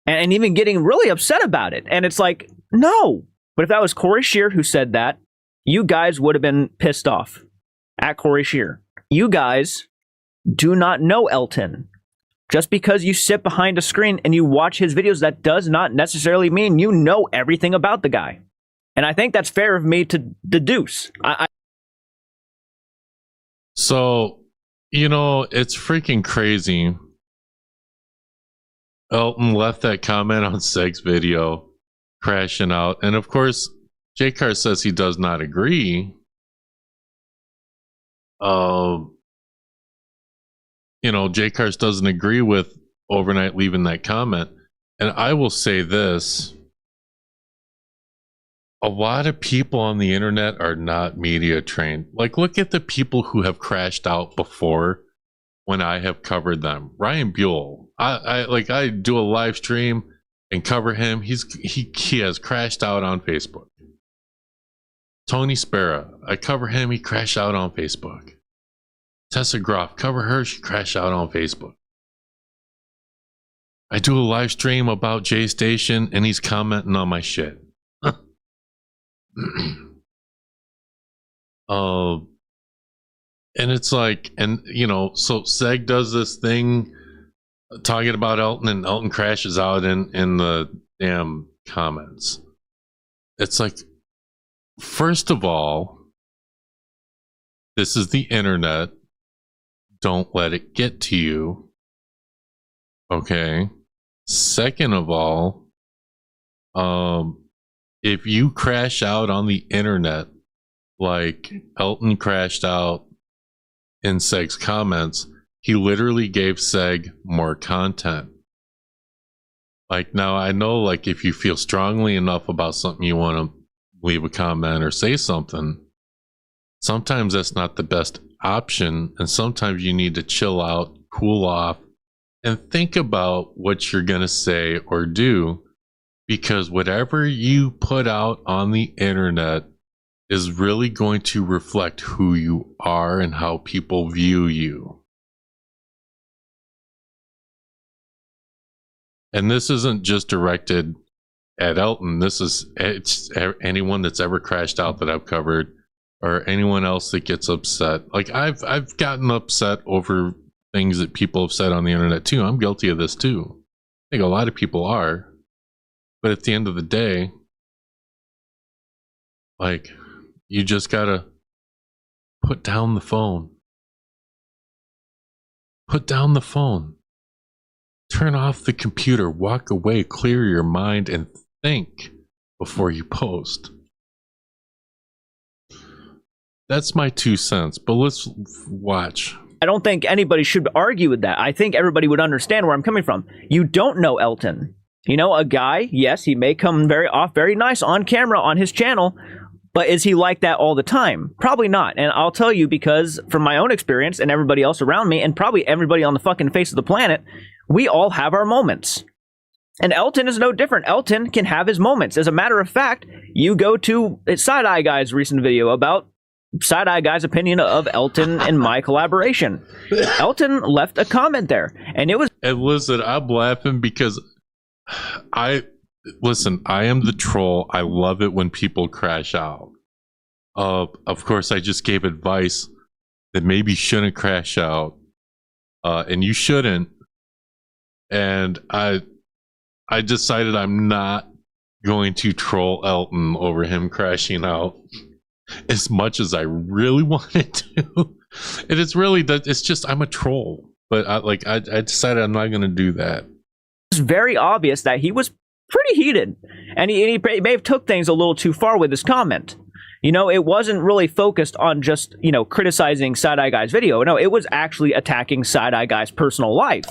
And even getting really upset about it. And it's like, no. But if that was Corey Shear who said that, you guys would have been pissed off at Corey Shear. You guys do not know Elton. Just because you sit behind a screen and you watch his videos, that does not necessarily mean you know everything about the guy. And I think that's fair of me to deduce. So, you know, it's freaking crazy. Elton left that comment on Seg's video, crashing out. And of course, Jay Carr says he does not agree. You know, Jay Cars doesn't agree with Overnight leaving that comment. And I will say this. A lot of people on the internet are not media trained. Like, look at the people who have crashed out before when I have covered them. Ryan Buell. I do a live stream and cover him. He has crashed out on Facebook. Tony Sparrow. I cover him. He crashed out on Facebook. Tessa Groff, cover her, she crashed out on Facebook. I do a live stream about JayStation and he's commenting on my shit. And it's like, and you know, so Seg does this thing talking about Elton and Elton crashes out in the damn comments. It's like, first of all, this is the internet. Don't let it get to you. Okay. Second of all, if you crash out on the internet, like Elton crashed out in Seg's comments, he literally gave Seg more content. Like, now I know, like, if you feel strongly enough about something, you want to leave a comment or say something. Sometimes that's not the best option, and sometimes you need to chill out, cool off, and think about what you're going to say or do, because whatever you put out on the internet is really going to reflect who you are and how people view you. And this isn't just directed at Elton. It's anyone that's ever crashed out that I've covered, or anyone else that gets upset. Like, I've gotten upset over things that people have said on the internet too. I'm guilty of this too. I think a lot of people are. But at the end of the day, like, you just gotta put down the phone. Put down the phone. Turn off the computer, walk away, clear your mind, and think before you post. That's my 2 cents, but let's watch. I don't think anybody should argue with that. I think everybody would understand where I'm coming from. You don't know Elton. You know, a guy, yes, he may come very nice on camera on his channel, but is he like that all the time? Probably not. And I'll tell you, because from my own experience and everybody else around me, and probably everybody on the fucking face of the planet, we all have our moments. And Elton is no different. Elton can have his moments. As a matter of fact, you go to Side-Eye Guy's recent video about Side-Eye Guy's opinion of Elton and my collaboration. Elton left a comment there, and it was... And listen, I'm laughing because I am the troll. I love it when people crash out. Of course, I just gave advice that maybe shouldn't crash out, and you shouldn't. And I decided I'm not going to troll Elton over him crashing out as much as I really wanted to. And it's really that it's just I'm a troll, but I decided I'm not going to do that. It's very obvious that he was pretty heated, and he may have took things a little too far with his comment. You know, it wasn't really focused on just, you know, criticizing Side-Eye Guy's video. No, it was actually attacking Side-Eye Guy's personal life.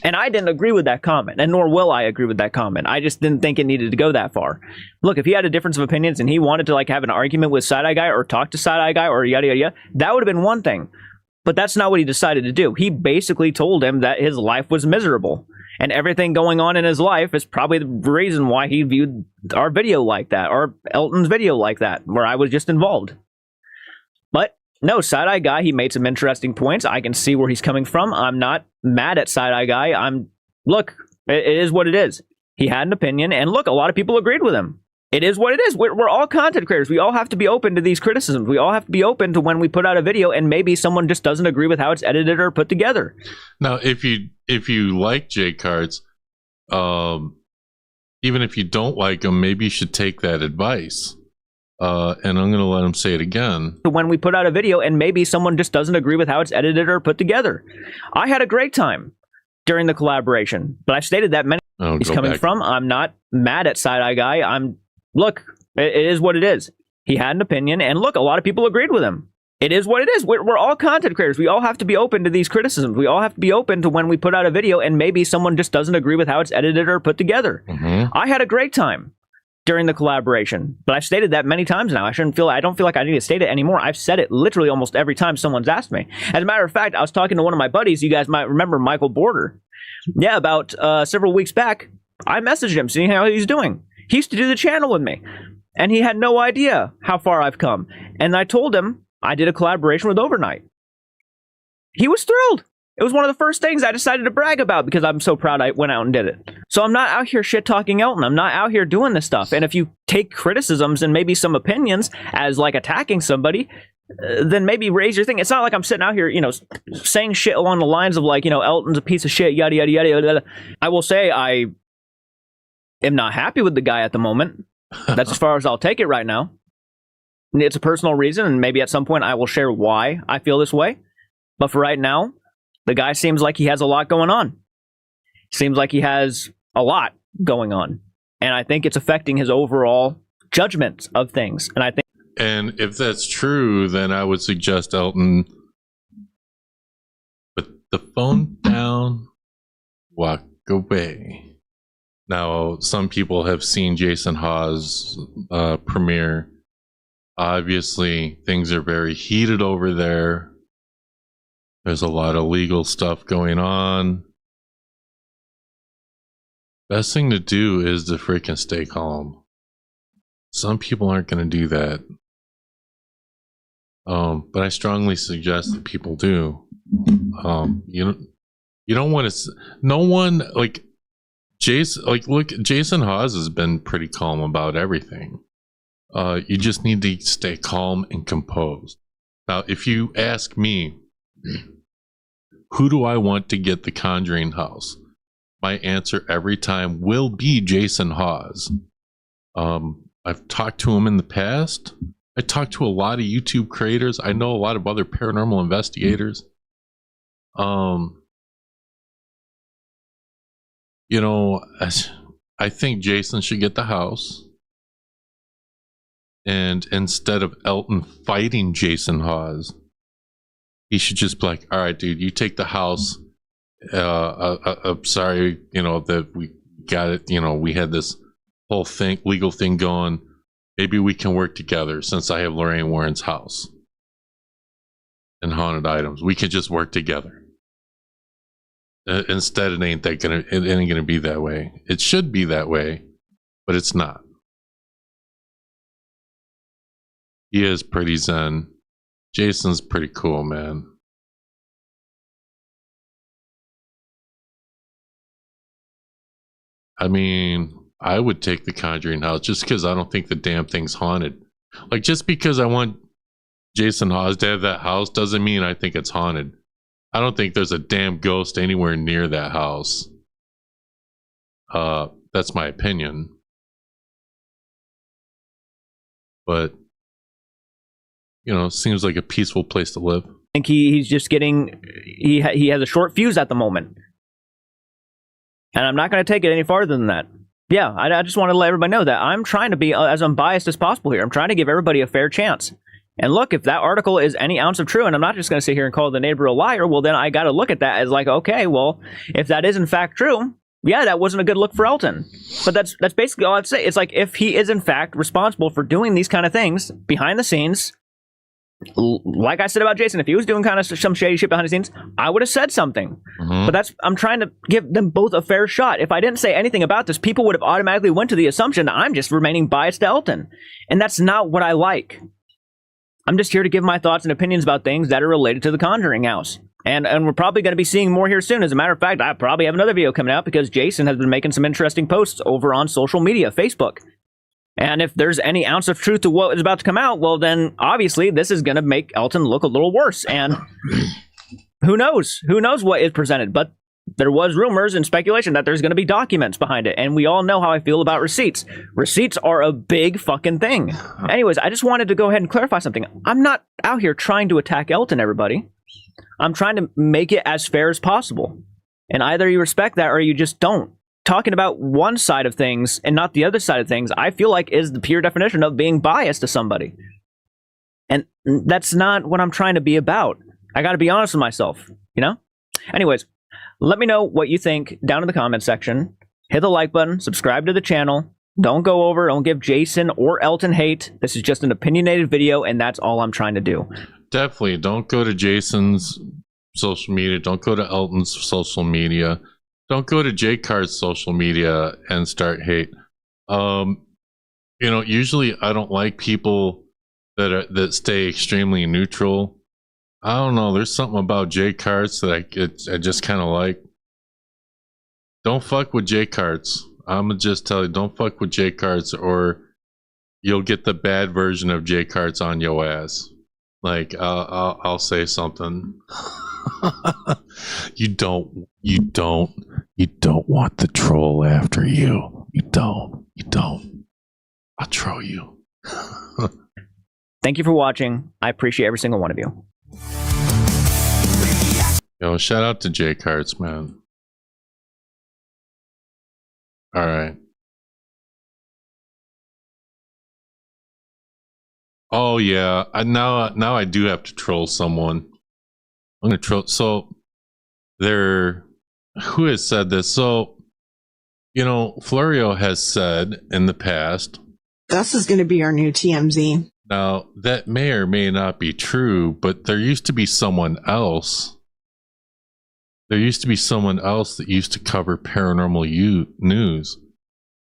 And I didn't agree with that comment, and nor will I agree with that comment. I just didn't think it needed to go that far. Look, if he had a difference of opinions and he wanted to like have an argument with Side-Eye Guy or talk to Side-Eye Guy or yada yada yada, that would have been one thing. But that's not what he decided to do. He basically told him that his life was miserable, and everything going on in his life is probably the reason why he viewed our video like that, or Elton's video like that, where I was just involved. But no, Side-Eye Guy, he made some interesting points. I can see where he's coming from. I'm not mad at Side-Eye Guy. Look, it is what it is. He had an opinion, and look, a lot of people agreed with him. It is what it is. We're all content creators. We all have to be open to these criticisms. We all have to be open to when we put out a video and maybe someone just doesn't agree with how it's edited or put together. Now, if you like J Cards, even if you don't like him, maybe you should take that advice. And I'm going to let him say it again. When we put out a video and maybe someone just doesn't agree with how it's edited or put together. I had a great time during the collaboration, but I stated that many he's coming from. I'm not mad at Side-Eye Guy. Look, it is what it is. He had an opinion, and look, a lot of people agreed with him. It is what it is. We're all content creators. We all have to be open to these criticisms. We all have to be open to when we put out a video and maybe someone just doesn't agree with how it's edited or put together. I had a great time during the collaboration, but I've stated that many times now. I don't feel like I need to state it anymore. I've said it literally almost every time someone's asked me. As a matter of fact, I was talking to one of my buddies. You guys might remember Michael Border. Yeah, about several weeks back, I messaged him, seeing how he's doing. He used to do the channel with me, and he had no idea how far I've come. And I told him I did a collaboration with Overnight. He was thrilled. It was one of the first things I decided to brag about because I'm so proud I went out and did it. So I'm not out here shit-talking Elton. I'm not out here doing this stuff. And if you take criticisms and maybe some opinions as like attacking somebody, then maybe raise your thing. It's not like I'm sitting out here, you know, saying shit along the lines of like, you know, Elton's a piece of shit, yada, yada, yada, yada. I will say I am not happy with the guy at the moment. That's as far as I'll take it right now. It's a personal reason, and maybe at some point I will share why I feel this way. But for right now, the guy seems like he has a lot going on. Seems like he has a lot going on. And I think it's affecting his overall judgment of things. And if that's true, then I would suggest Elton put the phone down, walk away. Now, some people have seen Jason Hawes' premiere. Obviously, things are very heated over there. There's a lot of legal stuff going on. Best thing to do is to freaking stay calm. Some people aren't going to do that. But I strongly suggest that people do. You don't want to. No one like Jason. Like, look, Jason Hawes has been pretty calm about everything. You just need to stay calm and composed. Now, if you ask me, who do I want to get the Conjuring house? My answer every time will be Jason Hawes. I've talked to him in the past. I talked to a lot of YouTube creators. I know a lot of other paranormal investigators. You know, I think Jason should get the house. And instead of Elton fighting Jason Hawes, he should just be like, all right, dude, you take the house. I'm sorry, that we got it. We had this whole legal thing going. Maybe we can work together since I have Lorraine Warren's house and haunted items. We could just work together. Instead, it ain't gonna be that way. It should be that way, but it's not. He is pretty zen. Jason's pretty cool, man. I mean, I would take the Conjuring house just because I don't think the damn thing's haunted. Like, just because I want Jason Hawes to have that house doesn't mean I think it's haunted. I don't think there's a damn ghost anywhere near that house. That's my opinion. But, seems like a peaceful place to live. I think he's just getting... He has a short fuse at the moment. And I'm not going to take it any farther than that. Yeah, I just want to let everybody know that I'm trying to be as unbiased as possible here. I'm trying to give everybody a fair chance. And look, if that article is any ounce of true, and I'm not just going to sit here and call the neighbor a liar, well, then I got to look at that as like, okay, well, if that is in fact true, yeah, that wasn't a good look for Elton. But that's basically all I'd say. It's like, if he is in fact responsible for doing these kind of things behind the scenes, like I said about Jason, if he was doing kind of some shady shit behind the scenes, I would have said something. But I'm trying to give them both a fair shot. If I didn't say anything about this, people would have automatically went to the assumption that I'm just remaining biased to Elton. And that's not what I like. I'm just here to give my thoughts and opinions about things that are related to the Conjuring house. And we're probably going to be seeing more here soon. As a matter of fact, I probably have another video coming out because Jason has been making some interesting posts over on social media, Facebook. And if there's any ounce of truth to what is about to come out, well, then obviously this is going to make Elton look a little worse. And who knows? Who knows what is presented? But there was rumors and speculation that there's going to be documents behind it. And we all know how I feel about receipts. Receipts are a big fucking thing. Anyways, I just wanted to go ahead and clarify something. I'm not out here trying to attack Elton, everybody. I'm trying to make it as fair as possible. And either you respect that or you just don't. Talking about one side of things and not the other side of things, I feel like is the pure definition of being biased to somebody. And that's not what I'm trying to be about. I got to be honest with myself, Anyways, let me know what you think down in the comment section. Hit the like button, subscribe to the channel. Don't give Jason or Elton hate. This is just an opinionated video, and that's all I'm trying to do. Definitely don't go to Jason's social media. Don't go to Elton's social media. Don't go to J-Card's social media and start hate. Usually I don't like people that stay extremely neutral. I don't know. There's something about J-Cards that I just kind of like. Don't fuck with J-Cards. I'm gonna just tell you, don't fuck with J-Cards, or you'll get the bad version of J-Cards on your ass. Like I'll say something. You don't want the troll after you. You don't. I'll troll you. Thank you for watching. I appreciate every single one of you. Shout out to J-Cards, man. All right. Oh yeah. Now I do have to troll someone. I'm gonna troll. So who has said this? So Florio has said in the past, this is going to be our new TMZ. Now that may or may not be true, but there used to be someone else. There used to be someone else that used to cover paranormal news,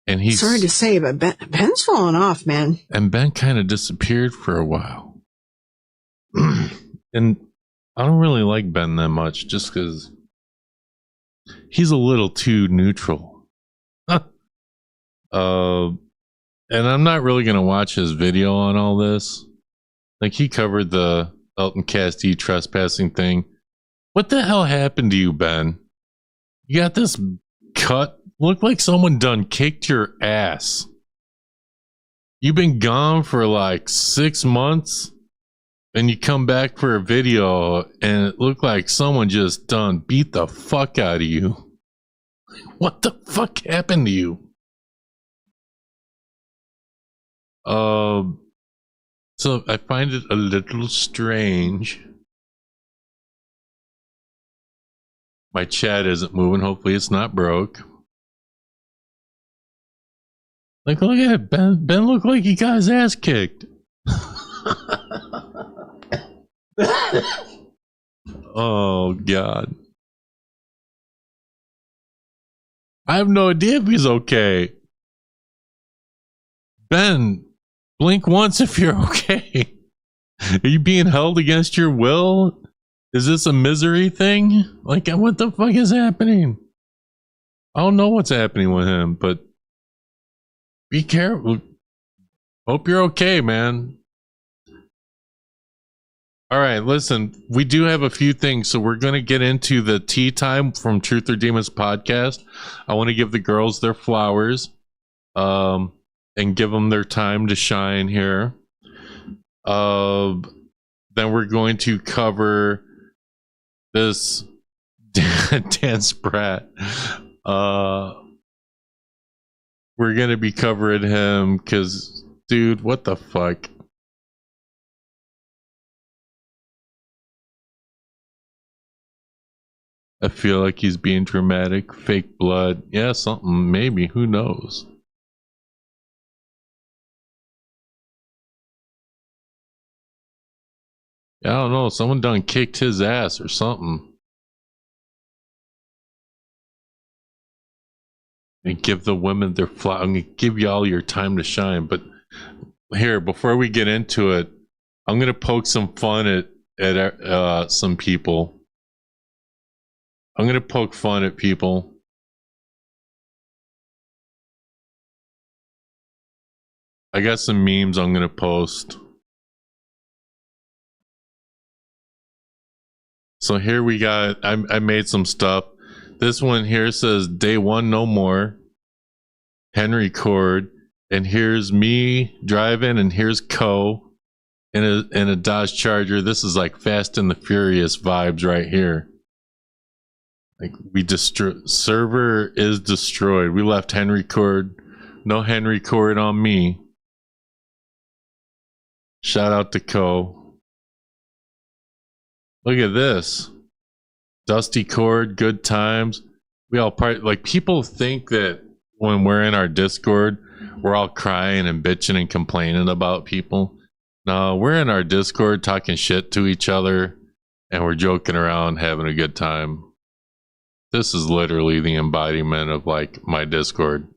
and he's sorry to say, but Ben's fallen off, man. And Ben kind of disappeared for a while, and I don't really like Ben that much, just because he's a little too neutral. And I'm not really gonna watch his video on all this. Like, he covered the Elton Castee trespassing thing. What the hell happened to you, Ben? You got this cut. Looked like someone done kicked your ass. You've been gone for like 6 months, and you come back for a video, and it looked like someone just done beat the fuck out of you. What the fuck happened to you? So I find it a little strange My chat isn't moving. Hopefully it's not broke. Like, look at it. Ben looked like he got his ass kicked. Oh, God. I have no idea if he's okay. Ben, blink once if you're okay. Are you being held against your will? Is this a misery thing? Like, what the fuck is happening? I don't know what's happening with him, but be careful. Hope you're okay, man. All right, listen, we do have a few things, so we're going to get into the tea time from Truth or Demons podcast. I want to give the girls their flowers and give them their time to shine here. Then we're going to cover this Dan Spratt. We're going to be covering him because, dude, what the fuck? I feel like he's being dramatic. Fake blood. Yeah, something. Maybe. Who knows? I don't know. Someone done kicked his ass or something. And give the women their flower. I'm going to give you all your time to shine. But here, before we get into it, I'm going to poke some fun at some people. I'm going to poke fun at people. I got some memes I'm going to post. So here we got, I made some stuff. This one here says, day one, no more. Henry Cord. And here's me driving, and here's Co in a Dodge Charger. This is like Fast and the Furious vibes right here. Like, server is destroyed. We left Henry Cord. No Henry Cord on me. Shout out to Co. Look at this. Dusty Cord, good times. We all like, people think that when we're in our Discord, we're all crying and bitching and complaining about people. No, we're in our Discord talking shit to each other, and we're joking around, having a good time. This is literally the embodiment of, like, my Discord.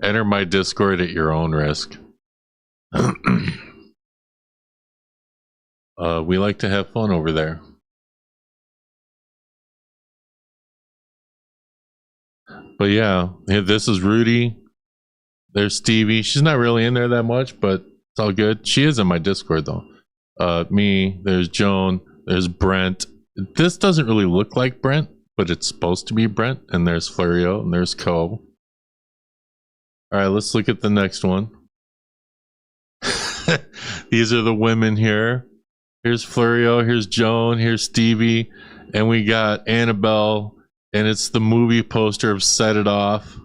Enter my Discord at your own risk. We like to have fun over there. But yeah, this is Rudy. There's Stevie. She's not really in there that much, but it's all good. She is in my Discord, though. Me, there's Joan, there's Brent. This doesn't really look like Brent, but it's supposed to be Brent. And there's Florio, and there's Co. All right, let's look at the next one. These are the women here. Here's Florio, here's Joan, here's Stevie, and we got Annabelle, and it's the movie poster of Set It Off.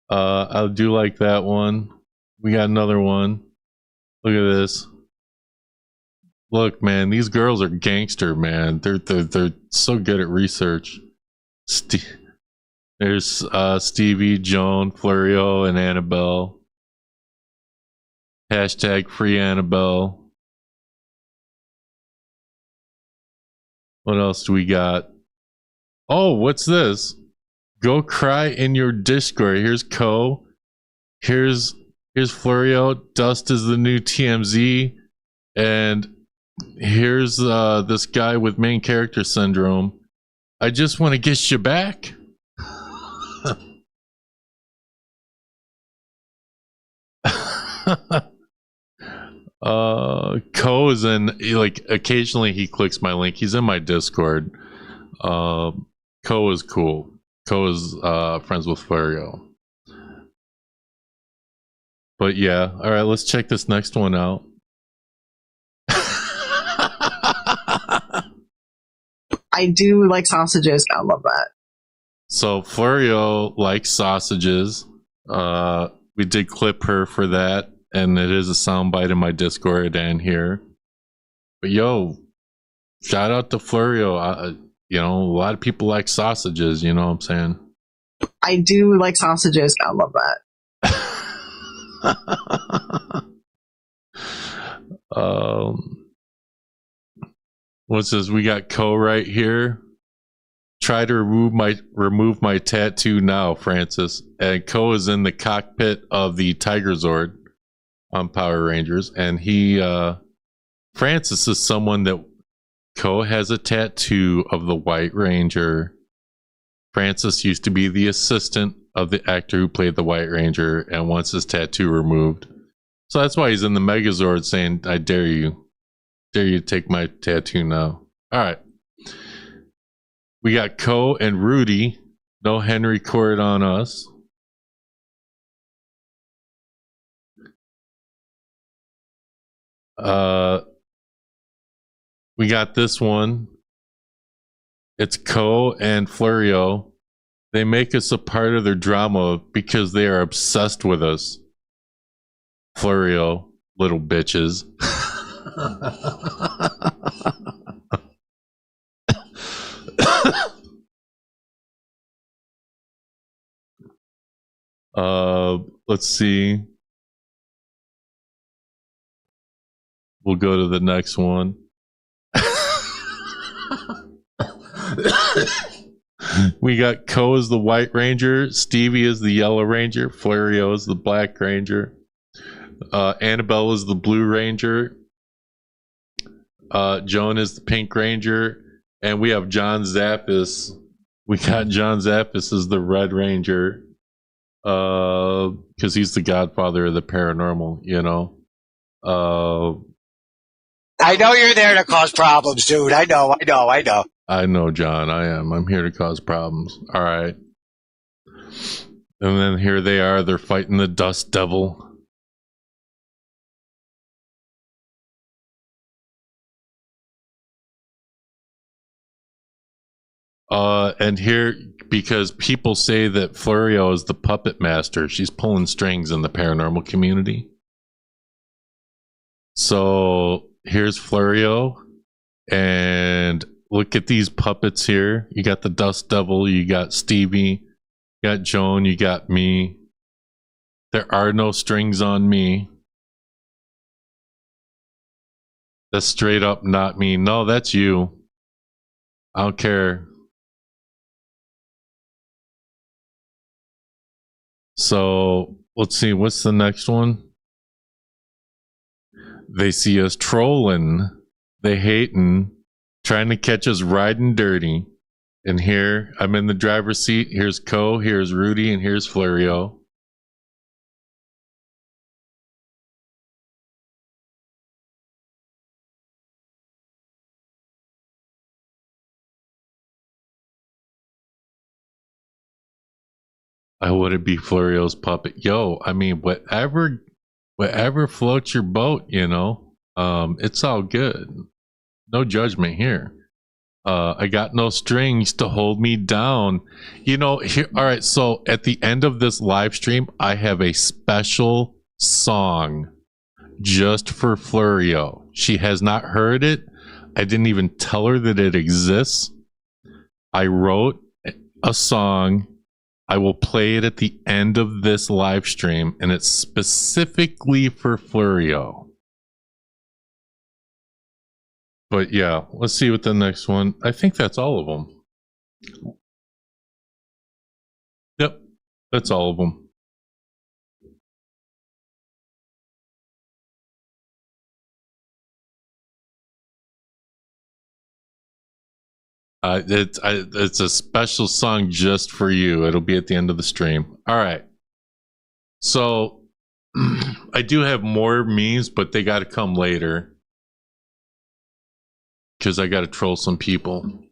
I do like that one. We got another one. Look at this. Look, man, these girls are gangster, man. They're so good at research. There's Stevie, Joan, Florio, and Annabelle. Hashtag free Annabelle. What else do we got? Oh, what's this? Go cry in your Discord. Here's Co. Here's Florio. Dust is the new TMZ. And here's this guy with main character syndrome. I just want to get you back. Co is in, like, occasionally he clicks my link. He's in my Discord. Co is cool. Co is friends with Florio. But yeah, all right, let's check this next one out. I do like sausages. I love that. So Florio likes sausages. We did clip her for that. and it is a soundbite in my Discord and here. But yo, shout out to Florio. You know, a lot of people like sausages, you know what I'm saying? I do like sausages. I love that. What's this? We got Co right here. Try to remove my tattoo now, Francis. And Co is in the cockpit of the Tiger Zord on Power Rangers, and Francis is someone that Co has a tattoo of the White Ranger. Francis used to be the assistant of the actor who played the White Ranger and wants his tattoo removed. So that's why he's in the Megazord saying, I dare you. Dare you to take my tattoo now. All right. We got Co and Rudy. No Henry Court on us. We got this one. It's Co and Florio. They make us a part of their drama because they are obsessed with us. Florio, little bitches. Let's see. We'll go to the next one. We got Co as the White Ranger, Stevie is the Yellow Ranger, Florio is the Black Ranger, Annabelle is the Blue Ranger, Joan is the Pink Ranger, and we have John Zappis. We got John Zappis as the Red Ranger, because he's the godfather of the paranormal, you know. I know you're there to cause problems, dude. I know. I know, John. I am. I'm here to cause problems. All right. And then here they are. They're fighting the Dust Devil. And here, because people say that Florio is the puppet master, she's pulling strings in the paranormal community. So here's Florio, and look at these puppets here. You got the Dust Devil, you got Stevie, you got Joan, you got me. There are no strings on me. That's straight up not me. No, that's you. I don't care. So let's see, what's the next one? They see us trolling, they hating, trying to catch us riding dirty. And here, I'm in the driver's seat. Here's Co, here's Rudy, and here's Florio. I wouldn't be Florio's puppet. Yo, I mean, whatever floats your boat, you know. It's all good. No judgment here. I got no strings to hold me down. You know, here, all right, so at the end of this live stream, I have a special song just for Florio. She has not heard it. I didn't even tell her that it exists. I wrote a song. I will play it at the end of this live stream, and it's specifically for Florio. But yeah, let's see what the next one. I think that's all of them. Yep, that's all of them. It's a special song just for you. It'll be at the end of the stream. All right. So I do have more memes, but they got to come later because I got to troll some people.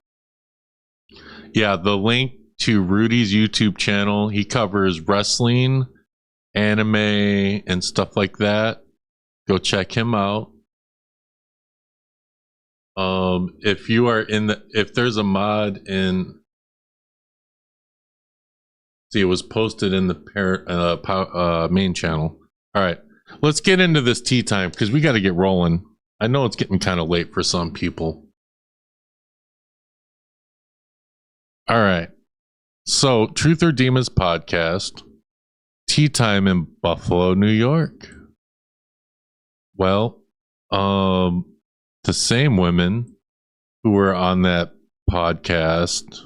Yeah, the link to Rudy's YouTube channel. He covers wrestling, anime, and stuff like that. Go check him out. If you are if there's a mod in, see, it was posted in the main channel. All right. let's get into this tea time because we got to get rolling. I know it's getting kind of late for some people. All right. So, Truth or Demons podcast, tea time in Buffalo, New York. Well, the same women who were on that podcast,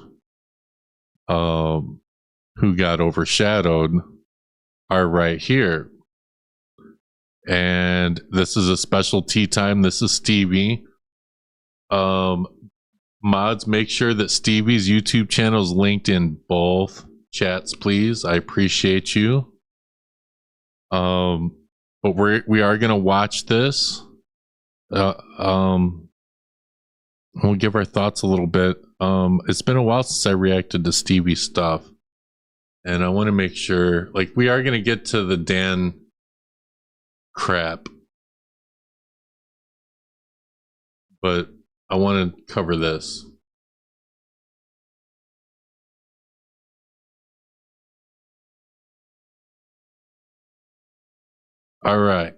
who got overshadowed, are right here. And this is a special tea time. This is Stevie. Mods, make sure that Stevie's YouTube channel is linked in both chats, please. I appreciate you. But we are gonna watch this. We'll give our thoughts a little bit. It's been a while since I reacted to Stevie's stuff, and I want to make sure, like, we are gonna get to the Dan crap, but I want to cover this. All right.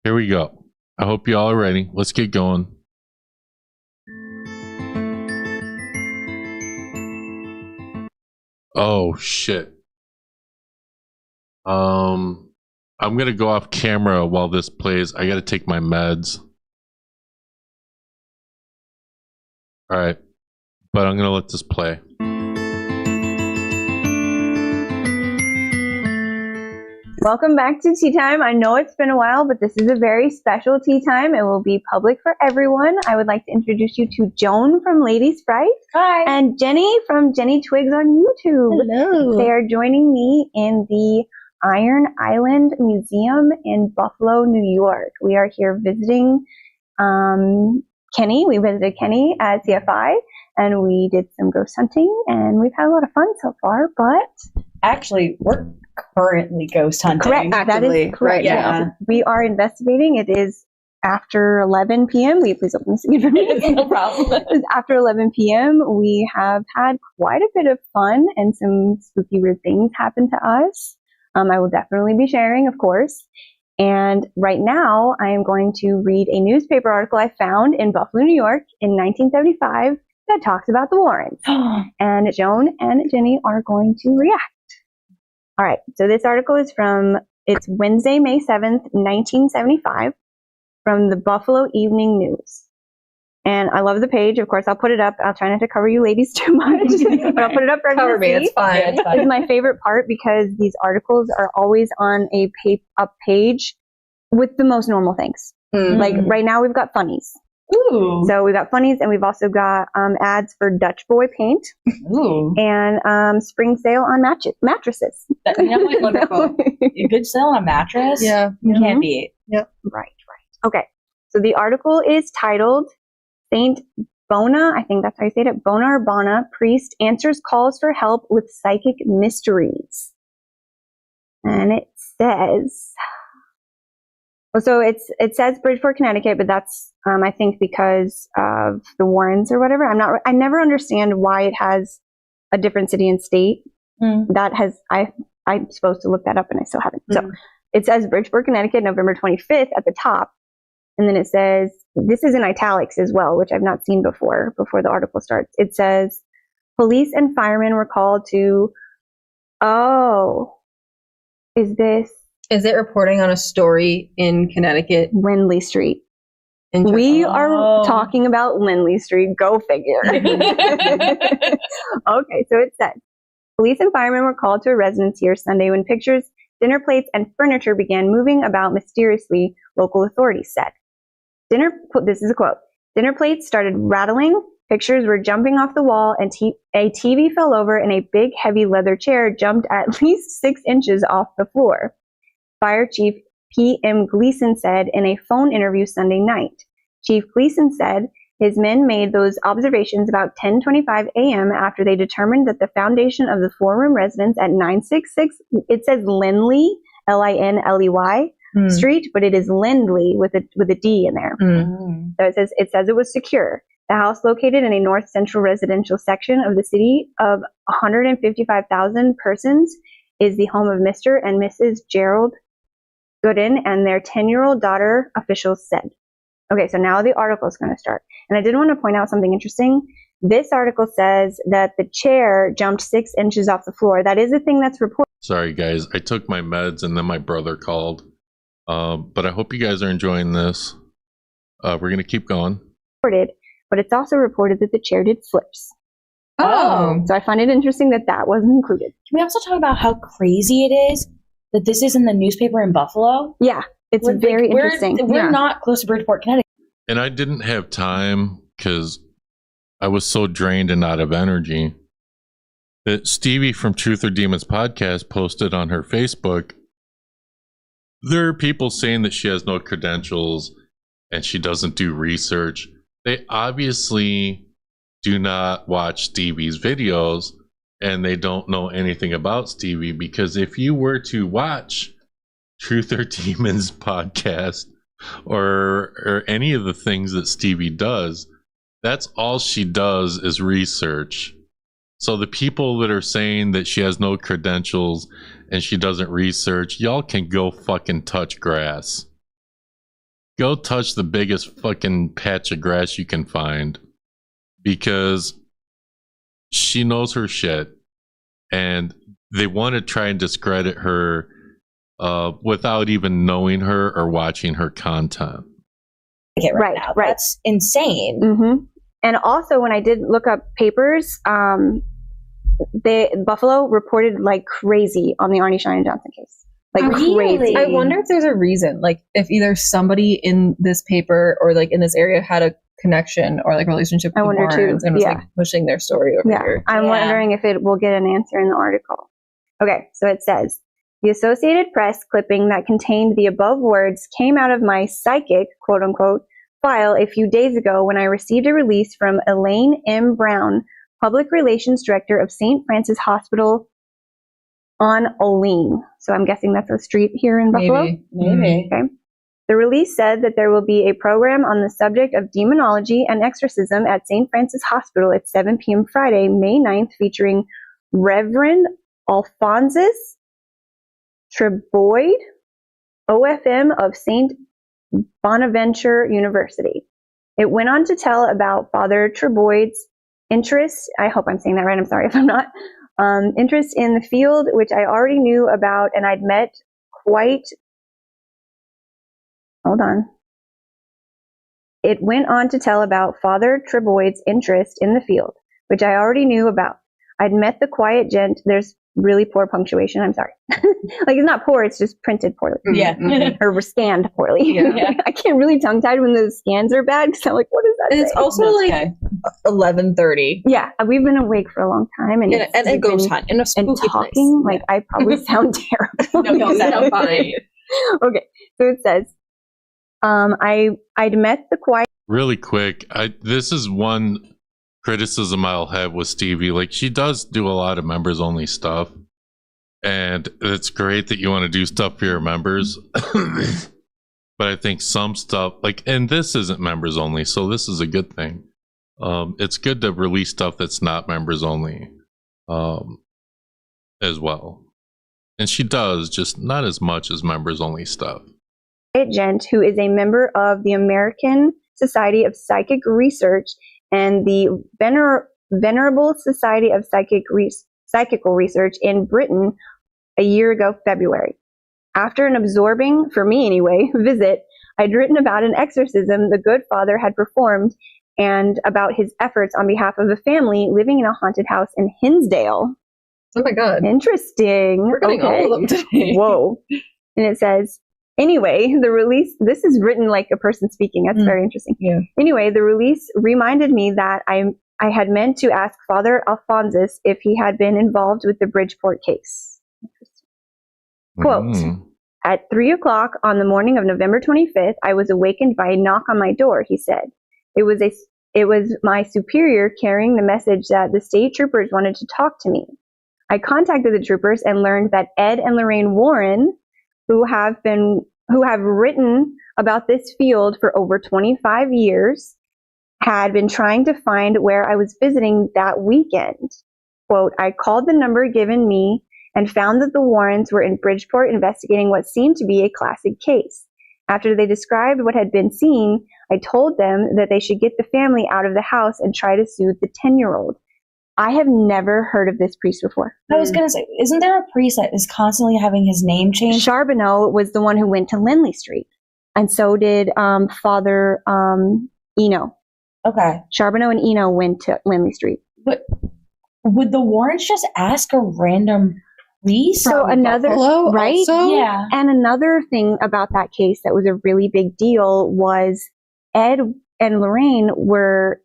Here we go. I hope you all are ready. Let's get going. Oh, shit. I'm going to go off camera while this plays. I got to take my meds. All right. But I'm going to let this play. Welcome back to Tea Time. I know it's been a while, but this is a very special tea time. It will be public for everyone. I would like to introduce you to Joan from Lady Sprite. Hi. And Jenny from Jenny Twigs on YouTube. Hello. They are joining me in the Iron Island Museum in Buffalo, New York. We are here visiting Kenny. We visited Kenny at CFI, and we did some ghost hunting, and we've had a lot of fun so far, but... Actually, we're currently ghost hunting. Correct. That is correct. Right, yeah. We are investigating. It is after 11 p.m. Will you please open this again for me? No problem. It's after 11 p.m. We have had quite a bit of fun and some spooky weird things happen to us. I will definitely be sharing, of course. And right now, I am going to read a newspaper article I found in Buffalo, New York in 1975 that talks about the Warrens. And Joan and Jenny are going to react. All right, so this article is it's Wednesday, May 7th, 1975, from the Buffalo Evening News. And I love the page. Of course, I'll put it up. I'll try not to cover you ladies too much, but I'll put it up for everyone to see. It's fine. Yeah, it's fine. This is my favorite part because these articles are always on a page with the most normal things. Mm-hmm. Like right now, we've got funnies. Ooh. So we've got funnies, and we've also got ads for Dutch Boy paint. Ooh. And spring sale on mattresses. Wonderful. A good sale on a mattress? Yeah. You can't beat. Yep. Right. Okay. So the article is titled Saint Bona, I think that's how you say it, Bona Urbana, priest answers calls for help with psychic mysteries. And it says... So it says Bridgeport, Connecticut, but that's I think because of the Warrens or whatever. I never understand why it has a different city and state. I'm supposed to look that up and I still haven't. So it says Bridgeport, Connecticut, November 25th at the top, and then it says, this is in italics as well, which I've not seen before the article starts. It says police and firemen were called to. Is it reporting on a story in Connecticut? Lindley Street. We are talking about Lindley Street. Go figure. Okay, so it says, police and firemen were called to a residence here Sunday when pictures, dinner plates, and furniture began moving about mysteriously, local authorities said. This is a quote. Dinner plates started rattling, pictures were jumping off the wall, and a TV fell over, and a big, heavy leather chair jumped at least 6 inches off the floor. Fire Chief P.M. Gleason said in a phone interview Sunday night. Chief Gleason said his men made those observations about 10:25 a.m. after they determined that the foundation of the 4-room residence at 966, it says Lindley, Linley, Street, but it is Lindley with a D in there. So it says it was secure. The house, located in a north central residential section of the city of 155,000 persons, is the home of Mr. and Mrs. Gerald Gooden and their 10-year-old daughter, officials said. Okay, so now the article is going to start. And I did want to point out something interesting. This article says that the chair jumped 6 inches off the floor. That is a thing that's reported. Sorry, guys. I took my meds and then my brother called. But I hope you guys are enjoying this. We're going to keep going. But it's also reported that the chair did flips. Oh. So I find it interesting that that wasn't included. Can we also talk about how crazy it is that this is in the newspaper in Buffalo? Yeah, it's very interesting. We're not close to Bridgeport, Connecticut. And I didn't have time because I was so drained and out of energy. That Stevie from Truth or Demons podcast posted on her Facebook, there are people saying that she has no credentials and she doesn't do research. They obviously do not watch Stevie's videos and they don't know anything about Stevie, because if you were to watch Truth or Demons podcast or any of the things that Stevie does, that's all she does is research. So the people that are saying that she has no credentials and she doesn't research, y'all can go fucking touch grass. Go touch the biggest fucking patch of grass you can find, because she knows her shit and they want to try and discredit her without even knowing her or watching her content. Right. That's insane. Mm-hmm. And also, when I did look up papers, Buffalo reported like crazy on the Arnie Shannon Johnson case. Like crazy. I wonder if there's a reason, like if either somebody in this paper or like in this area had a connection or like relationship with Barnes and was like pushing their story over here. I'm wondering if it will get an answer in the article. Okay, so it says, the Associated Press clipping that contained the above words came out of my psychic, quote unquote, file a few days ago when I received a release from Elaine M. Brown, Public Relations Director of St. Francis Hospital on Olean. So I'm guessing that's a street here in Buffalo? Maybe. Okay. The release said that there will be a program on the subject of demonology and exorcism at St. Francis Hospital at 7 p.m. Friday, May 9th, featuring Reverend Alphonsus Treboyd, OFM of St. Bonaventure University. It went on to tell about Father Treboyd's interest, I hope I'm saying that right, I'm sorry if I'm not, interest in the field, which I already knew about, and I'd met It went on to tell about Father Treboyd's interest in the field, which I already knew about. I'd met the quiet gent. There's really poor punctuation. I'm sorry. Like, it's not poor, it's just printed poorly. Yeah. Or scanned poorly. Yeah. I can't really tongue-tied when the scans are bad, because I'm like, what does that And it's say? also like 11:30. Yeah, we've been awake for a long time, and it goes hot in a spooky and talking place. like I probably sound terrible. No, you sound fine. Okay, so it says, I'd met the quiet. Really quick, this is one criticism I'll have with Stevie. Like, she does do a lot of members only stuff, and it's great that you want to do stuff for your members. But I think some stuff, like, and this isn't members only, so this is a good thing. It's good to release stuff that's not members only as well. And she does, just not as much as members only stuff. Gent, who is a member of the American Society of Psychic Research and the Venerable Society of Psychical Research in Britain a year ago, February. After an absorbing, for me anyway, visit, I'd written about an exorcism the good father had performed and about his efforts on behalf of a family living in a haunted house in Hinsdale. Oh my God. Interesting. We're getting all of them today. Whoa. And it says, anyway, the release, this is written like a person speaking. That's very interesting. Yeah. Anyway, the release reminded me that I had meant to ask Father Alphonsus if he had been involved with the Bridgeport case. Quote, at 3 o'clock on the morning of November 25th, I was awakened by a knock on my door, he said. It was my superior carrying the message that the state troopers wanted to talk to me. I contacted the troopers and learned that Ed and Lorraine Warren, who have written about this field for over 25 years, had been trying to find where I was visiting that weekend. Quote, I called the number given me and found that the Warrens were in Bridgeport investigating what seemed to be a classic case. After they described what had been seen, I told them that they should get the family out of the house and try to soothe the 10-year-old. I have never heard of this priest before. I was going to say, isn't there a priest that is constantly having his name changed? Charbonneau was the one who went to Lindley Street. And so did Father Eno. Okay. Charbonneau and Eno went to Lindley Street. But would the Warrens just ask a random priest? So another, Buffalo right? also? Yeah. And another thing about that case that was a really big deal was Ed and Lorraine were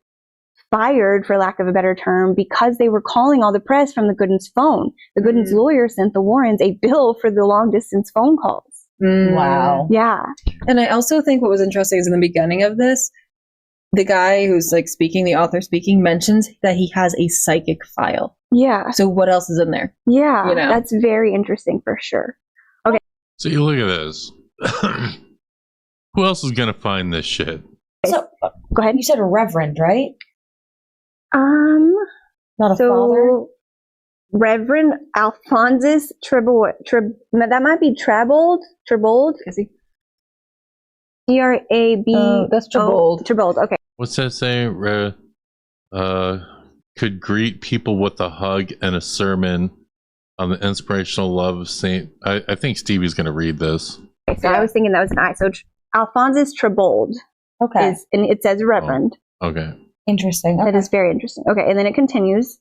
fired, for lack of a better term, because they were calling all the press from the Goodens phone. The Goodens lawyer sent the Warrens a bill for the long distance phone calls. Wow. Yeah. And I also think what was interesting is in the beginning of this, the guy who's like speaking, the author speaking, mentions that he has a psychic file. Yeah. So what else is in there? Yeah. You know? That's very interesting for sure. Okay. So you look at this. Who else is gonna find this shit? So, go ahead. You said a reverend, right? Not a father? Reverend Alphonsus that might be Trebold. Is he? Trab. That's Trebold. Trebold. Okay. What's that say? Could greet people with a hug and a sermon on the inspirational love of Saint. I think Stevie's going to read this. Okay, so I was thinking that was an I. So Alphonsus Trebold. Okay. And it says Reverend. Oh, okay. Interesting. Okay. That is very interesting. Okay, and then it continues.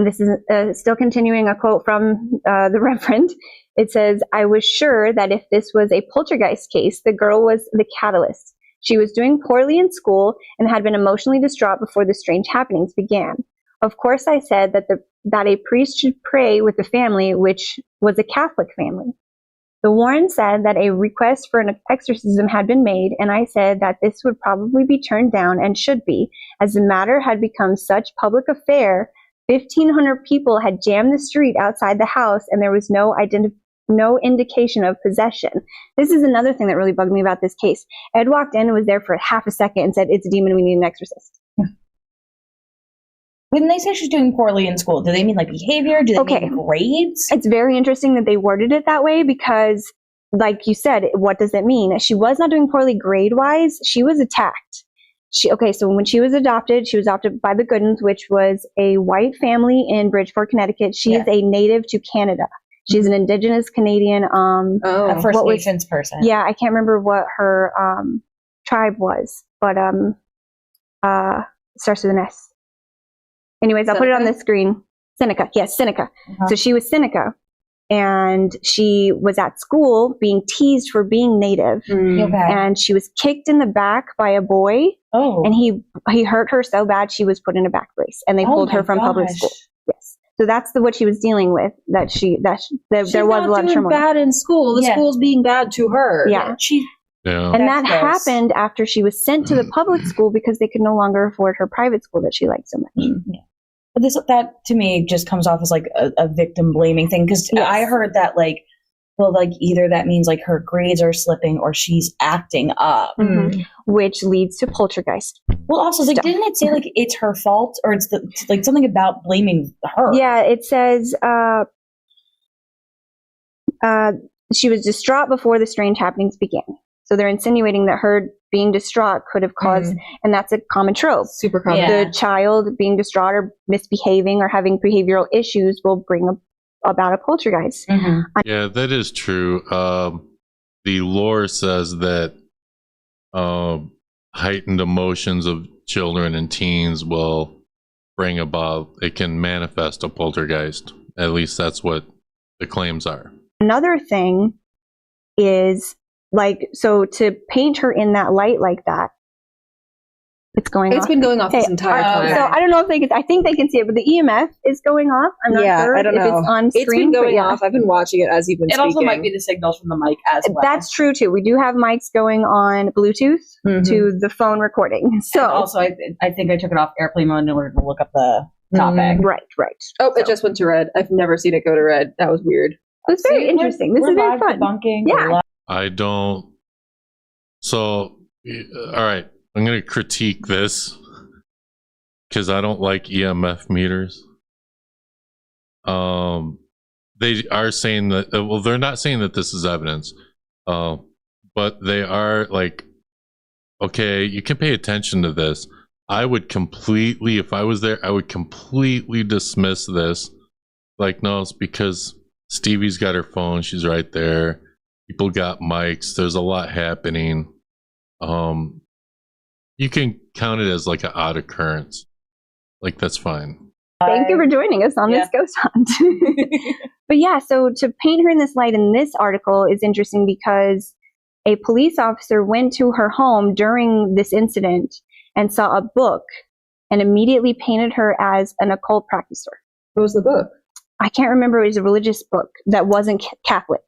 This is still continuing a quote from the Reverend. It says, I was sure that if this was a poltergeist case, the girl was the catalyst. She was doing poorly in school and had been emotionally distraught before the strange happenings began. Of course, I said that a priest should pray with the family, which was a Catholic family. The Warren said that a request for an exorcism had been made, and I said that this would probably be turned down and should be, as the matter had become such public affair. 1,500 people had jammed the street outside the house, and there was no indication of possession. This is another thing that really bugged me about this case. Ed walked in and was there for half a second and said, it's a demon, we need an exorcist. When they say she's doing poorly in school, do they mean like behavior? Do they mean grades? It's very interesting that they worded it that way because, like you said, what does it mean? She was not doing poorly grade-wise. She was attacked. So when she was adopted by the Goodens, which was a white family in Bridgeport, Connecticut. She is a native to Canada. She's an indigenous Canadian. A First Nations person. Yeah, I can't remember what her tribe was, but starts with an S. Anyways, I'll put it on the screen. Seneca. Yes, Seneca. So she was Seneca. And she was at school being teased for being native. And she was kicked in the back by a boy. And he hurt her so bad she was put in a back brace. And they pulled her from public school. Yes. So that's what she was dealing with. There was a lot of turmoil. Bad in school. The school's being bad to her. Yeah. Yeah. And that happened after she was sent to the public school because they could no longer afford her private school that she liked so much. But that to me just comes off as like a victim blaming thing because I heard that either that means like her grades are slipping or she's acting up, which leads to poltergeist. Well, also like didn't it say like it's her fault or it's like something about blaming her? Yeah, it says she was distraught before the strange happenings began. So they're insinuating that her being distraught could have caused, and that's a common trope. Super common. The child being distraught or misbehaving or having behavioral issues will bring about a poltergeist. Yeah, that is true. The lore says that heightened emotions of children and teens will bring about, it can manifest a poltergeist. At least that's what the claims are. Another thing is, so to paint her in that light like that, it's going off. It's been going off this entire time. So I don't know if they can, I think they can see it, but the EMF is going off. I'm not sure I don't know. if it's on screen. It's been going off. I've been watching it as you've been speaking. It also might be the signals from the mic as well. That's true too. We do have mics going on Bluetooth to the phone recording. So and also, I think I took it off airplane mode in order to look up the topic. Right. Oh, it just went to red. I've never seen it go to red. That was weird. It's very interesting. This is very fun. Debunking. Yeah. I don't. So, all right. I'm going to critique this because I don't like EMF meters. they are saying that, well, they're not saying that this is evidence, but they are like, okay, you can pay attention to this. I would completely, if I was there, I would completely dismiss this. Like, no, it's because Stevie's got her phone. She's right there. People got mics. There's a lot happening. You can count it as like an odd occurrence. Like, that's fine. Thank you for joining us on this ghost hunt. But yeah, so to paint her in this light in this article is interesting because a police officer went to her home during this incident and saw a book and immediately painted her as an occult practitioner. What was the book? I can't remember. It was a religious book that wasn't Catholic.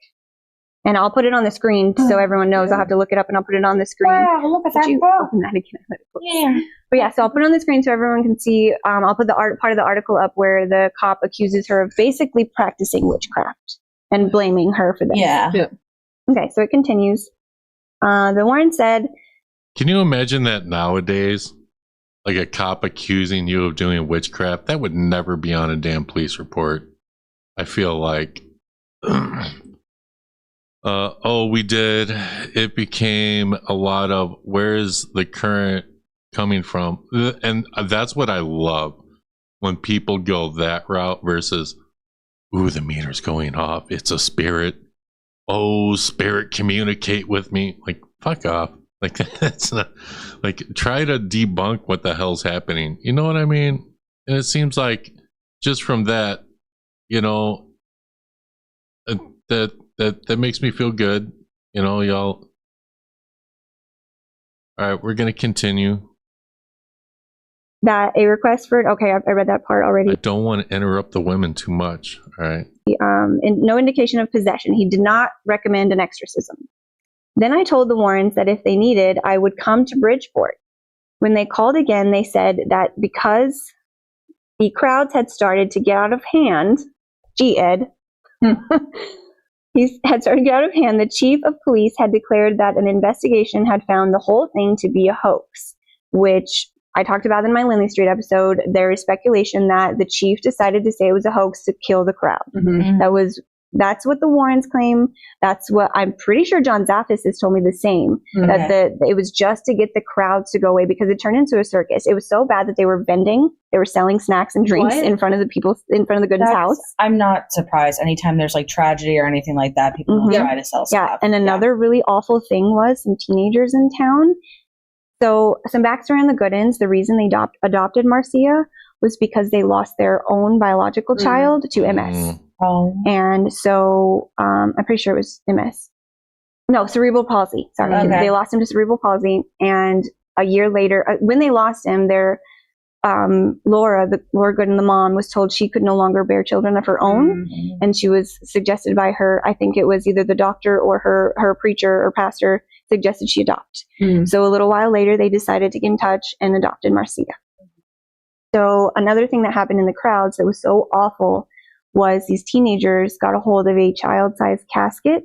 And I'll put it on the screen so everyone knows. I'll have to look it up and I'll put it on the screen. Wow, look at that book. Open that again. Yeah. But yeah, so I'll put it on the screen so everyone can see. I'll put the part of the article up where the cop accuses her of basically practicing witchcraft and blaming her for this. Yeah. Okay, so it continues. The Warren said, can you imagine that nowadays? Like a cop accusing you of doing witchcraft? That would never be on a damn police report. I feel like, oh, we did. It became a lot of, where is the current coming from? And that's what I love, when people go that route versus, ooh, the meter's going off. It's a spirit. Oh, spirit, communicate with me. Like, fuck off. Like, that's not, like, try to debunk what the hell's happening. You know what I mean? And it seems like just from that, you know, that makes me feel good. You know, y'all. All right, we're going to continue. That a request for, okay, I read that part already. I don't want to interrupt the women too much. All right. And no indication of possession. He did not recommend an exorcism. Then I told the Warrens that if they needed, I would come to Bridgeport. When they called again, they said that because the crowds had started to get out of hand, gee, Ed, he had started to get out of hand, the chief of police had declared that an investigation had found the whole thing to be a hoax, which I talked about in my Lindley Street episode. There is speculation that the chief decided to say it was a hoax to kill the crowd. Mm-hmm. That's what the Warrens claim. That's what I'm pretty sure John Zaffis has told me the same. Okay. That it was just to get the crowds to go away because it turned into a circus. It was so bad that they were selling snacks and drinks in front of the people, in front of the Gooden's house. I'm not surprised. Anytime there's like tragedy or anything like that, people will try to sell stuff. Yeah, and another really awful thing was some teenagers in town. So some backstory on the Goodens. The reason they adopted Marcia was because they lost their own biological child to MS. Oh. And so I'm pretty sure it was MS. No, cerebral palsy. Sorry. Okay. They lost him to cerebral palsy. And a year later, when they lost him, Laura Gooden, the mom, was told she could no longer bear children of her own. Mm-hmm. And she was suggested by her, I think it was either the doctor or her preacher or pastor, suggested she adopt. Mm-hmm. So a little while later, they decided to get in touch and adopted Marcia. So another thing that happened in the crowds that was so awful was these teenagers got a hold of a child-sized casket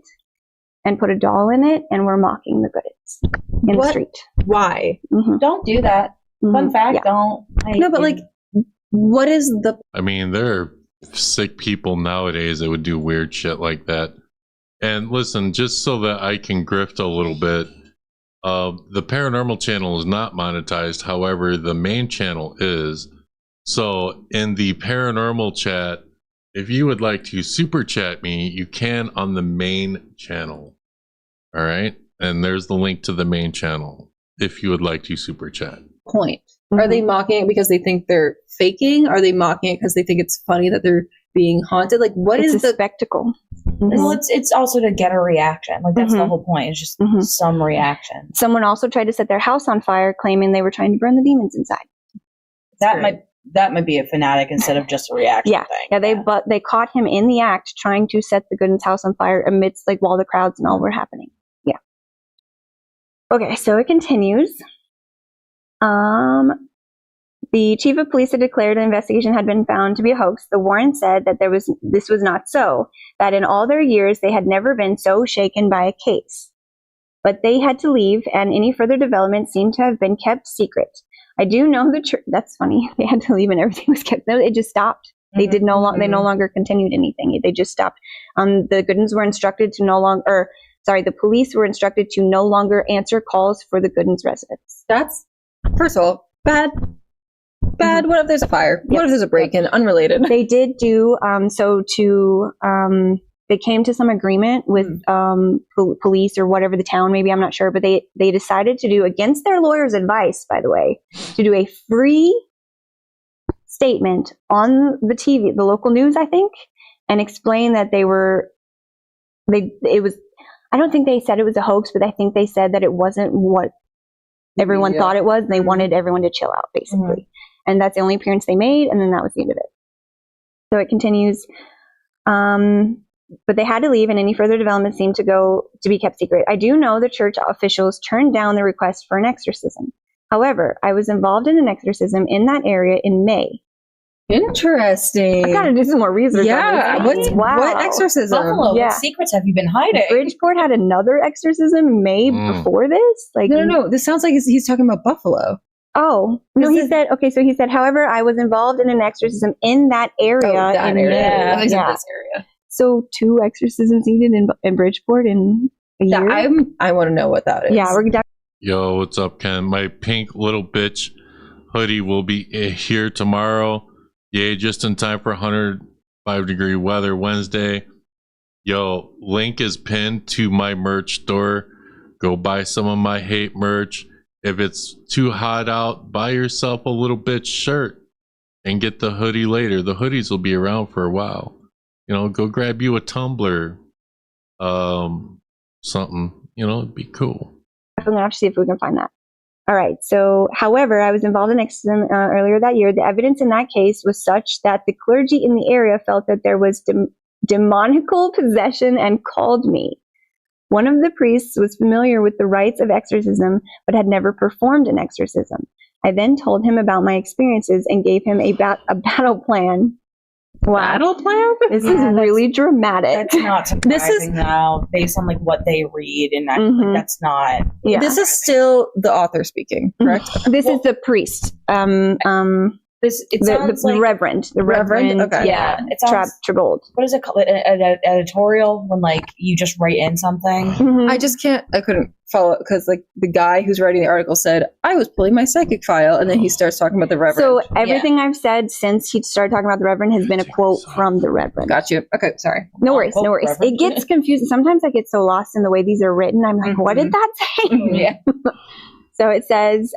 and put a doll in it and were mocking the Goodens in the street. Why? Mm-hmm. Don't do that. Fun fact, don't. No, but like, what is the... I mean, there are sick people nowadays that would do weird shit like that. And listen, just so that I can grift a little bit, the Paranormal channel is not monetized. However, the main channel is. So in the Paranormal chat, if you would like to super chat me, you can on the main channel. All right. And there's the link to the main channel if you would like to super chat. Point. Mm-hmm. Are they mocking it because they think they're faking? Are they mocking it because they think it's funny that they're being haunted? Like, what is the spectacle? Mm-hmm. Well, it's also to get a reaction. Like, that's the whole point. It's just some reaction. Someone also tried to set their house on fire, claiming they were trying to burn the demons inside. That might be a fanatic instead of just a reaction thing. But they caught him in the act trying to set the Gooden's house on fire amidst while the crowds and all were happening. Yeah. Okay, so it continues. The chief of police had declared an investigation had been found to be a hoax. The Warrens said that this was not so, that in all their years they had never been so shaken by a case. But they had to leave, and any further development seemed to have been kept secret. I do know that's funny. They had to leave and everything was kept. No, it just stopped. They did no longer continued anything. They just stopped. The Goodens were instructed to the police were instructed to no longer answer calls for the Goodens residents. That's, first of all, bad. What if there's a fire? What if there's a break-in? Unrelated. They did do they came to some agreement with police or whatever the town, maybe, I'm not sure, but they decided to do, against their lawyer's advice, by the way, to do a free statement on the TV, the local news, I think, and explain that I don't think they said it was a hoax, but I think they said that it wasn't what everyone thought it was, and they wanted everyone to chill out, basically. And that's the only appearance they made, and then that was the end of it. So it continues. But they had to leave, and any further development seemed to be kept secret. I do know the church officials turned down the request for an exorcism. However, I was involved in an exorcism in that area in May. Interesting. I gotta do some more research. Yeah. What exorcism? Buffalo, what secrets have you been hiding? Bridgeport had another exorcism May before this. No. This sounds like he's talking about Buffalo. Oh, no, he said, however, I was involved in an exorcism in that area. This area. So 2 exorcisms needed in Bridgeport in a year? I want to know what that is. Yeah, Yo, what's up, Ken? My pink little bitch hoodie will be here tomorrow. Yay, just in time for 105-degree weather Wednesday. Yo, link is pinned to my merch store. Go buy some of my hate merch. If it's too hot out, buy yourself a little bitch shirt and get the hoodie later. The hoodies will be around for a while. Go grab you a tumbler, something, it'd be cool. I'm going to have to see if we can find that. All right. So, however, I was involved in exorcism earlier that year. The evidence in that case was such that the clergy in the area felt that there was demonical possession and called me. One of the priests was familiar with the rites of exorcism, but had never performed an exorcism. I then told him about my experiences and gave him a battle plan. Wow. Battle plan? This is really dramatic. That's not surprising now, based on what they read, and that's not. Yeah. This is still the author speaking, correct? This is the priest. It sounds the reverend. The reverend. Okay. Yeah. It sounds. Tragold. What is it called? An editorial when you just write in something. I couldn't follow it because the guy who's writing the article said, I was pulling my psychic file, and then he starts talking about the reverend. So everything I've said since he started talking about the reverend has been a quote from the reverend. Got you. Okay, sorry. No worries. It gets confusing. Sometimes I get so lost in the way these are written. I'm like, what did that say? Yeah. So it says,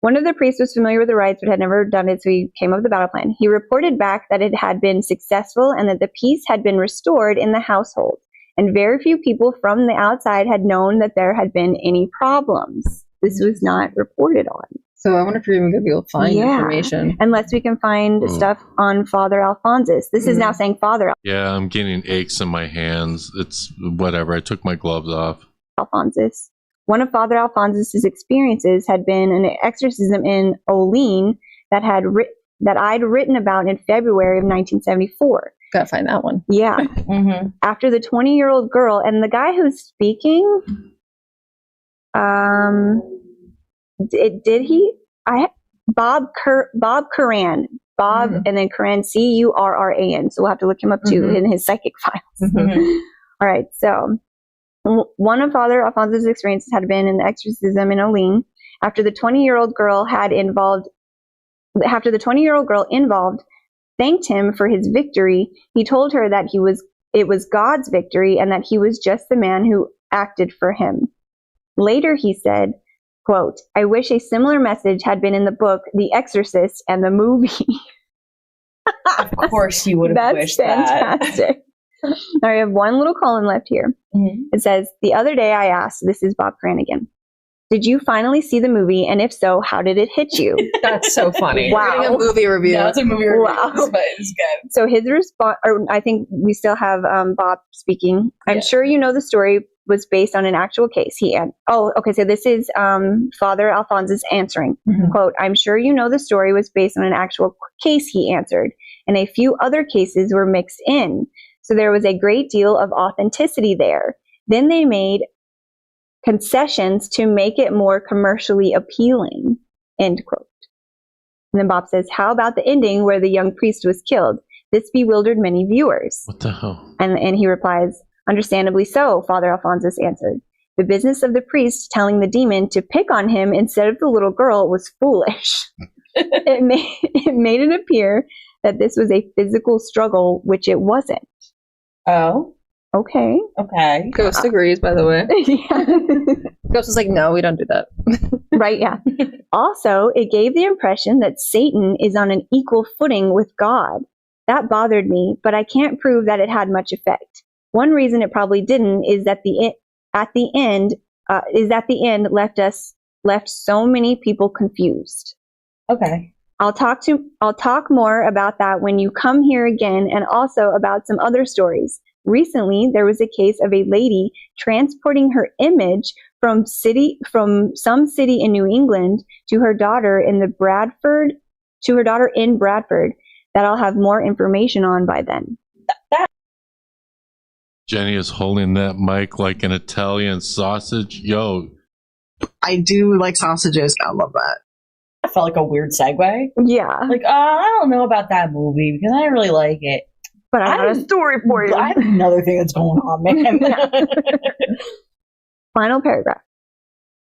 one of the priests was familiar with the rites but had never done it, so he came up with the battle plan. He reported back that it had been successful and that the peace had been restored in the household. And very few people from the outside had known that there had been any problems. This was not reported on. So I wonder if you're even going to be able to find information. Unless we can find stuff on Father Alphonsus. This is now saying Father Yeah, I'm getting aches in my hands. It's whatever. I took my gloves off. Alphonsus. One of Father Alphonsus's experiences had been an exorcism in Olean that I'd written about in February of 1974. Gotta find that one. Yeah. After the 20-year-old girl, and the guy who's speaking, Bob Curran, and then Curran, Curran. So we'll have to look him up too in his psychic files. All right. So one of Father Alphonsus' experiences had been an exorcism in Olean. After the 20-year-old girl involved thanked him for his victory, he told her that it was God's victory and that he was just the man who acted for him. Later he said, quote, I wish a similar message had been in the book The Exorcist and the movie. Of course you would have wished that. That's fantastic. Now I have one little column left here. It says, the other day I asked, this is Bob Cran again, did you finally see the movie? And if so, how did it hit you? That's so funny. Wow. Reading a movie review. No, it's a movie review. Wow. But it's good. So his response, or I think we still have Bob speaking. I'm sure you know the story was based on an actual case. So this is Father Alphonsus answering. Quote, I'm sure you know the story was based on an actual case, he answered, and a few other cases were mixed in. So there was a great deal of authenticity there. Then they made concessions to make it more commercially appealing, end quote. And then Bob says, how about the ending where the young priest was killed? This bewildered many viewers. What the hell? And he replies, understandably so, Father Alphonsus answered. The business of the priest telling the demon to pick on him instead of the little girl was foolish. It made it appear that this was a physical struggle, which it wasn't. Oh. Okay. Okay. Ghost agrees, by the way. Yeah. Ghost is like, no, we don't do that. Right, yeah. Also, it gave the impression that Satan is on an equal footing with God. That bothered me, but I can't prove that it had much effect. One reason it probably didn't is that the end left so many people confused. Okay. I'll talk more about that when you come here again, and also about some other stories. Recently, there was a case of a lady transporting her image from some city in New England to her daughter in Bradford that I'll have more information on by then. Jenny is holding that mic like an Italian sausage. Yo. I do like sausages. I love that. I felt like a weird segue. Yeah. Like, I don't know about that movie because I didn't really like it. But I have a story for you. I have another thing that's going on, man. Final paragraph.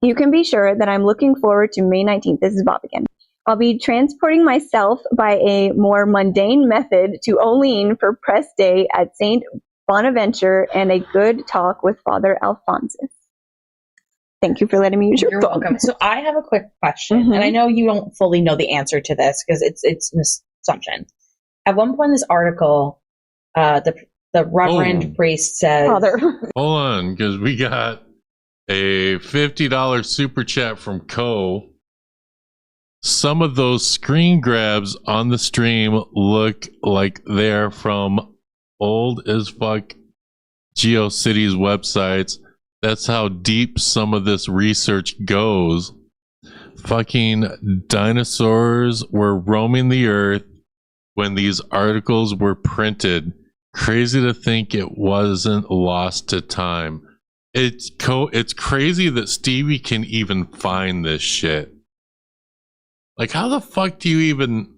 You can be sure that I'm looking forward to May 19th. This is Bob again. I'll be transporting myself by a more mundane method to Olean for press day at St. Bonaventure and a good talk with Father Alphonsus. Thank you for letting me use your You're phone. welcome. So I have a quick question, and I know you don't fully know the answer to this because it's an assumption. At one point in this article, the Reverend priest says, Father. Hold on, because we got a $50 super chat from Co. Some of those screen grabs on the stream look like they're from old as fuck GeoCities websites. That's how deep some of this research goes. Fucking dinosaurs were roaming the earth when these articles were printed. Crazy to think it wasn't lost to time. It's crazy that Stevie can even find this shit. Like, how the fuck do you even,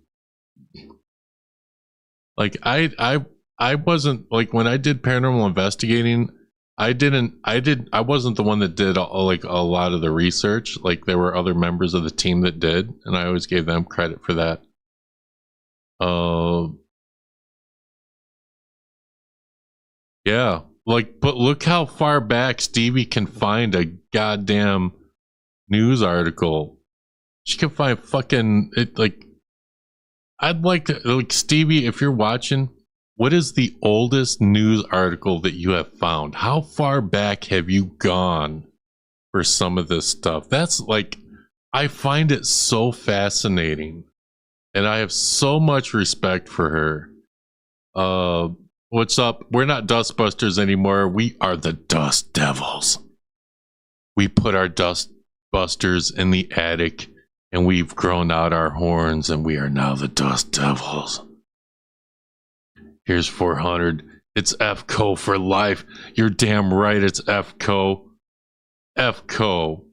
like, I wasn't, like, when I did paranormal investigating, I wasn't the one that did a lot of the research. Like, there were other members of the team that did, and I always gave them credit for that. Yeah, like, but look how far back Stevie can find a goddamn news article. She can find fucking it. Like, I'd like to, like, Stevie, if you're watching, what is the oldest news article that you have found? How far back have you gone for some of this stuff? That's like, I find it so fascinating, and I have so much respect for her. What's up? We're not Dustbusters anymore. We are the Dust Devils. We put our Dustbusters in the attic, and we've grown out our horns, and we are now the Dust Devils. Here's 400. It's FCO for life. You're damn right, it's FCO. FCO.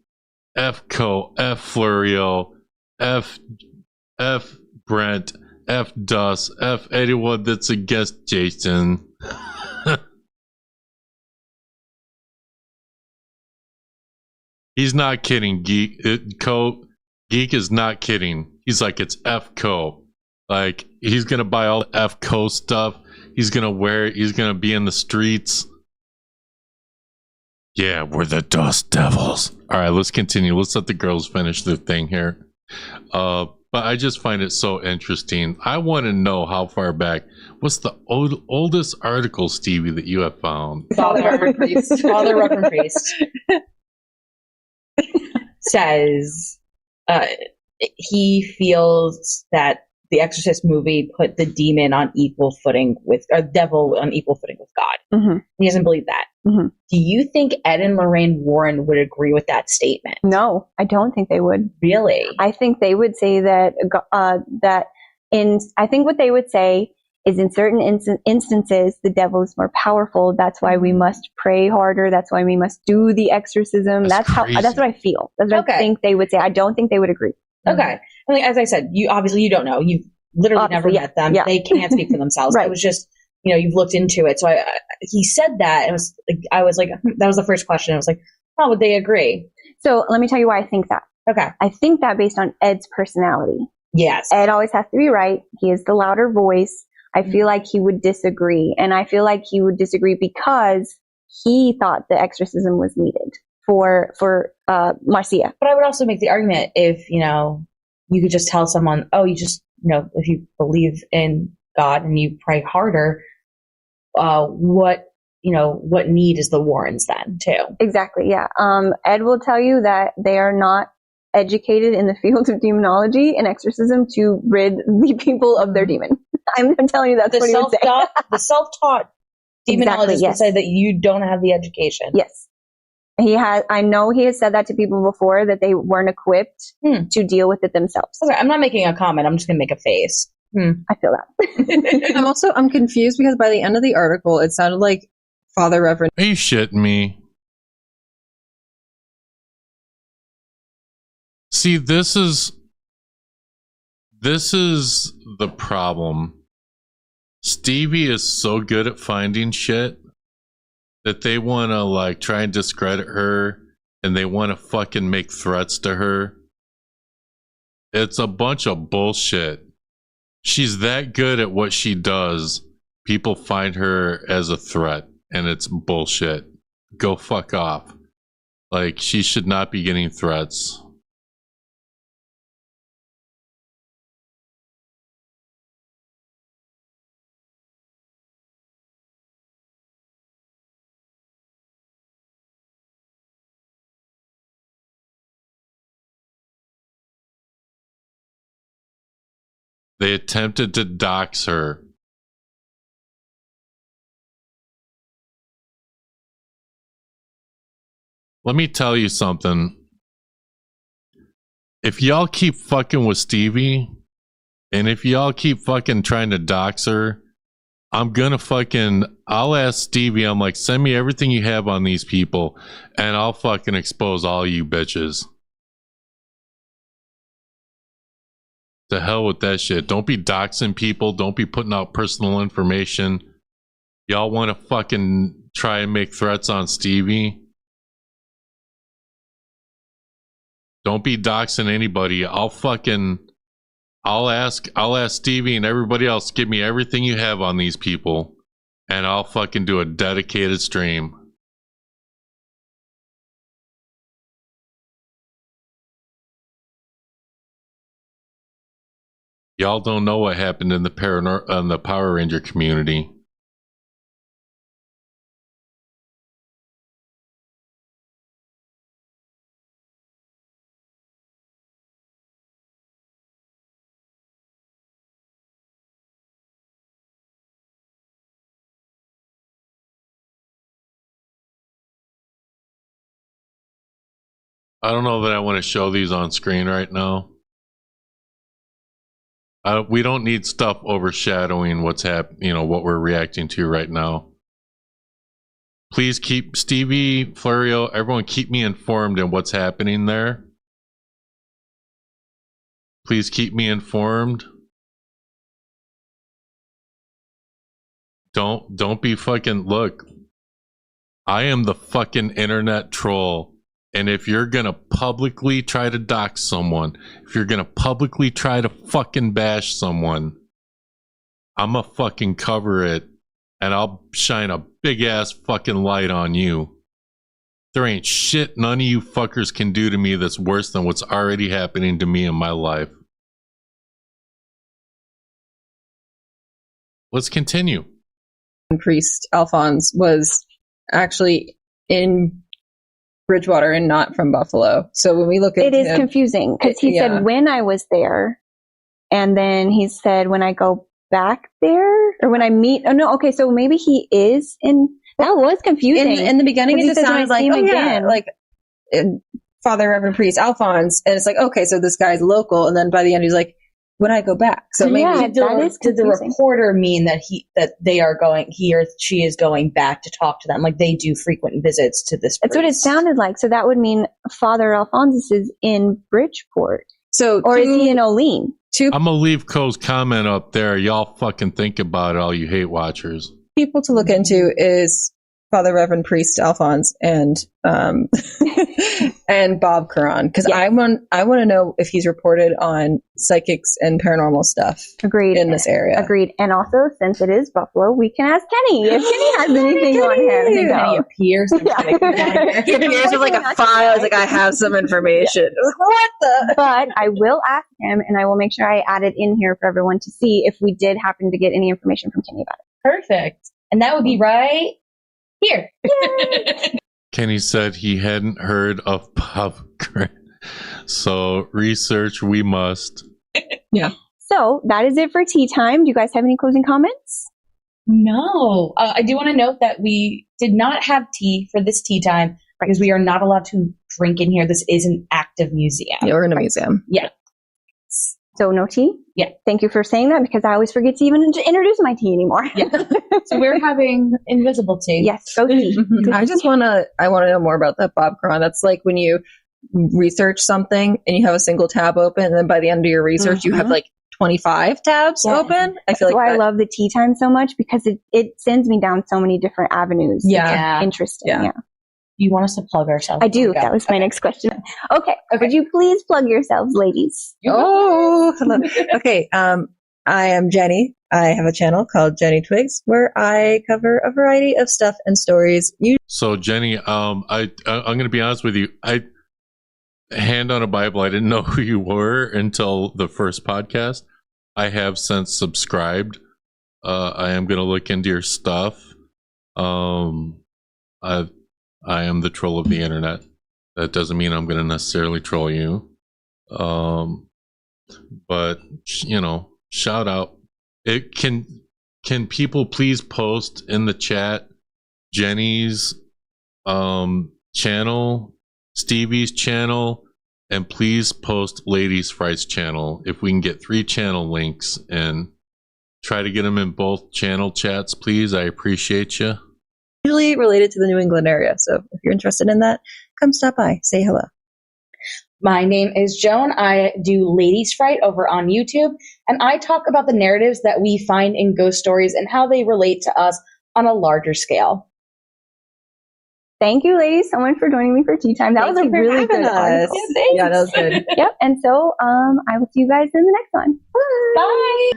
FCO. F Florio. F Brent. F Dust. F anyone that's against Jason. He's not kidding, Geek. Geek is not kidding. He's like, it's FCO. Like, he's gonna buy all the FCO stuff. He's gonna wear it. He's gonna be in the streets. Yeah, we're the Dust Devils. All right, let's continue. Let's let the girls finish their thing here. But I just find it so interesting. I want to know how far back. What's the oldest article, Stevie, that you have found? Father Reverend Priest. Father Reverend Priest says he feels that the Exorcist movie put the demon on equal footing with, or devil on equal footing with God. Mm-hmm. He doesn't believe that. Mm-hmm. Do you think Ed and Lorraine Warren would agree with that statement? No, I don't think they would. Really? I think they would say that I think what they would say is in certain instances, the devil is more powerful. That's why we must pray harder. That's why we must do the exorcism. That's what I feel. That's what I think they would say. I don't think they would agree. Okay. And like, as I said, you don't know. You've literally never met them. Yeah. They can't speak for themselves. Right. It was just, you've looked into it. So he said that. I was like, that was the first question. I was like, oh, would they agree? So let me tell you why I think that. Okay. I think that based on Ed's personality. Yes. Ed always has to be right. He is the louder voice. I feel like he would disagree. And I feel like he would disagree because he thought the exorcism was needed for Marcia. But I would also make the argument if, you could just tell someone, oh, you just, if you believe in God and you pray harder, what need is the Warrens then too? Exactly. Yeah. Ed will tell you that they are not educated in the field of demonology and exorcism to rid the people of their demon. I'm telling you that's what he would say. The self-taught demonologist would say that you don't have the education. Yes. I know he has said that to people before, that they weren't equipped to deal with it themselves. Okay, I'm not making a comment. I'm just going to make a face. I feel that. I'm confused because by the end of the article, it sounded like Father Reverend. Are you shitting me? See, this is the problem. Stevie is so good at finding shit that they want to try and discredit her, and they want to fucking make threats to her. It's a bunch of bullshit. She's that good at what she does. People find her as a threat, and it's bullshit. Go fuck off. She should not be getting threats. They attempted to dox her. Let me tell you something. If y'all keep fucking with Stevie, and if y'all keep fucking trying to dox her, I'll ask Stevie, I'm like, send me everything you have on these people, and I'll fucking expose all you bitches. To hell with that shit. Don't be doxing people. Don't be putting out personal information. Y'all want to fucking try and make threats on Stevie? Don't be doxing anybody. I'll ask Stevie and everybody else, give me everything you have on these people, and I'll fucking do a dedicated stream. Y'all don't know what happened in the Power Ranger community. I don't know that I want to show these on screen right now. We don't need stuff overshadowing what's happening, what we're reacting to right now. Please keep Stevie, Florio, everyone keep me informed in what's happening there. Please keep me informed. Don't be fucking, look, I am the fucking internet troll. And if you're gonna publicly try to dox someone, if you're gonna publicly try to fucking bash someone, I'ma fucking cover it, and I'll shine a big ass fucking light on you. There ain't shit none of you fuckers can do to me that's worse than what's already happening to me in my life. Let's continue. Priest Alphonse was actually in Bridgewater and not from Buffalo. So when we look at it is confusing because he said when I was there, and then he said when I go back there, or when I meet. Oh no, okay, so maybe he is in. That was confusing. In the beginning, it just sounded like Father Reverend Priest Alphonse, and it's like, okay, so this guy's local, and then by the end he's like, when I go back. So maybe did the reporter mean that he or she is going back to talk to them? Like they do frequent visits to this priest. That's what it sounded like. So that would mean Father Alphonsus is in Bridgeport. So, or is he an Olean? I'm gonna leave Co's comment up there. Y'all fucking think about it, all you hate watchers. People to look into is Father Reverend Priest Alphonse and and Bob Curran, because I want to know if he's reported on psychics and paranormal stuff. Agreed. In this area. Agreed. And also, since it is Buffalo, we can ask Kenny if Kenny has anything on him. Kenny appears. He appears with like a file. It's like, I have some information. What the? But I will ask him, and I will make sure I add it in here for everyone to see if we did happen to get any information from Kenny about it. Perfect. And that would be right here. Kenny said he hadn't heard of Bob Grant. So research we must. Yeah. So that is it for tea time. Do you guys have any closing comments? No. I do want to note that we did not have tea for this tea time because we are not allowed to drink in here. This is an active museum. Yeah, we're in a museum. Yeah. So no tea? Yeah. Thank you for saying that, because I always forget to even introduce my tea anymore. Yeah. So we're having invisible tea. Yes, go tea. I want to know more about that Bob Curran. That's like when you research something and you have a single tab open, and then by the end of your research, you have like 25 tabs open. I feel That's why I love the tea time so much, because it sends me down so many different avenues. Yeah. It's interesting. Yeah. You want us to plug ourselves? I do. That was my next question. Okay. Would you please plug yourselves, ladies? Oh, hello. Okay. I am Jenny. I have a channel called Jenny Twigs where I cover a variety of stuff and stories. So Jenny, I'm going to be honest with you. Hand on a Bible, I didn't know who you were until the first podcast. I have since subscribed. I am going to look into your stuff. I am the troll of the internet. That doesn't mean I'm going to necessarily troll you. But you know, shout out. It can people please post in the chat Jenny's channel, Stevie's channel, and please post Ladies Fright's channel. If we can get 3 channel links and try to get them in both channel chats, please. I appreciate you. Usually related to the New England area. So if you're interested in that, come stop by, say hello. My name is Joan. I do Ladies Fright over on YouTube, and I talk about the narratives that we find in ghost stories and how they relate to us on a larger scale. Thank you, ladies, so much for joining me for tea time. That was a really good one. Yeah, that was good. Yep. And so I will see you guys in the next one. Bye.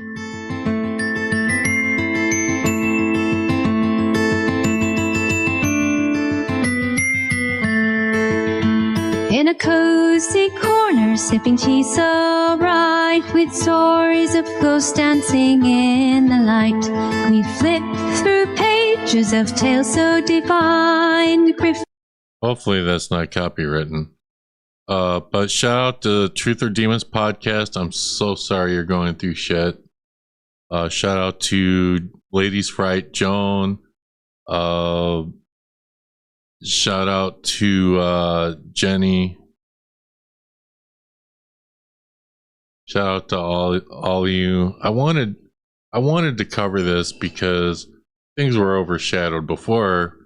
In a cozy corner, sipping tea so bright, with stories of ghosts dancing in the light, we flip through pages of tales so divine. Hopefully that's not copywritten. But shout out to Truth or Demons podcast. I'm so sorry you're going through shit. Shout out to Ladies Fright Joan. Shout out to Jenny. Shout out to all you. I wanted to cover this because things were overshadowed before,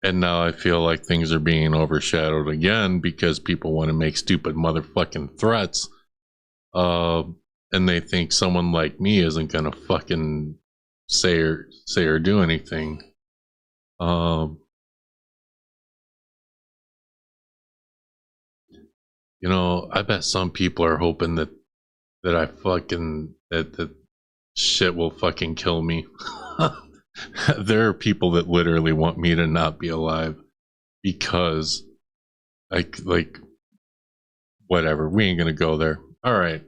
and now I feel like things are being overshadowed again because people want to make stupid motherfucking threats. And they think someone like me isn't gonna fucking say or do anything. You know, I bet some people are hoping that that shit will fucking kill me. There are people that literally want me to not be alive because like whatever, we ain't gonna go there. All right.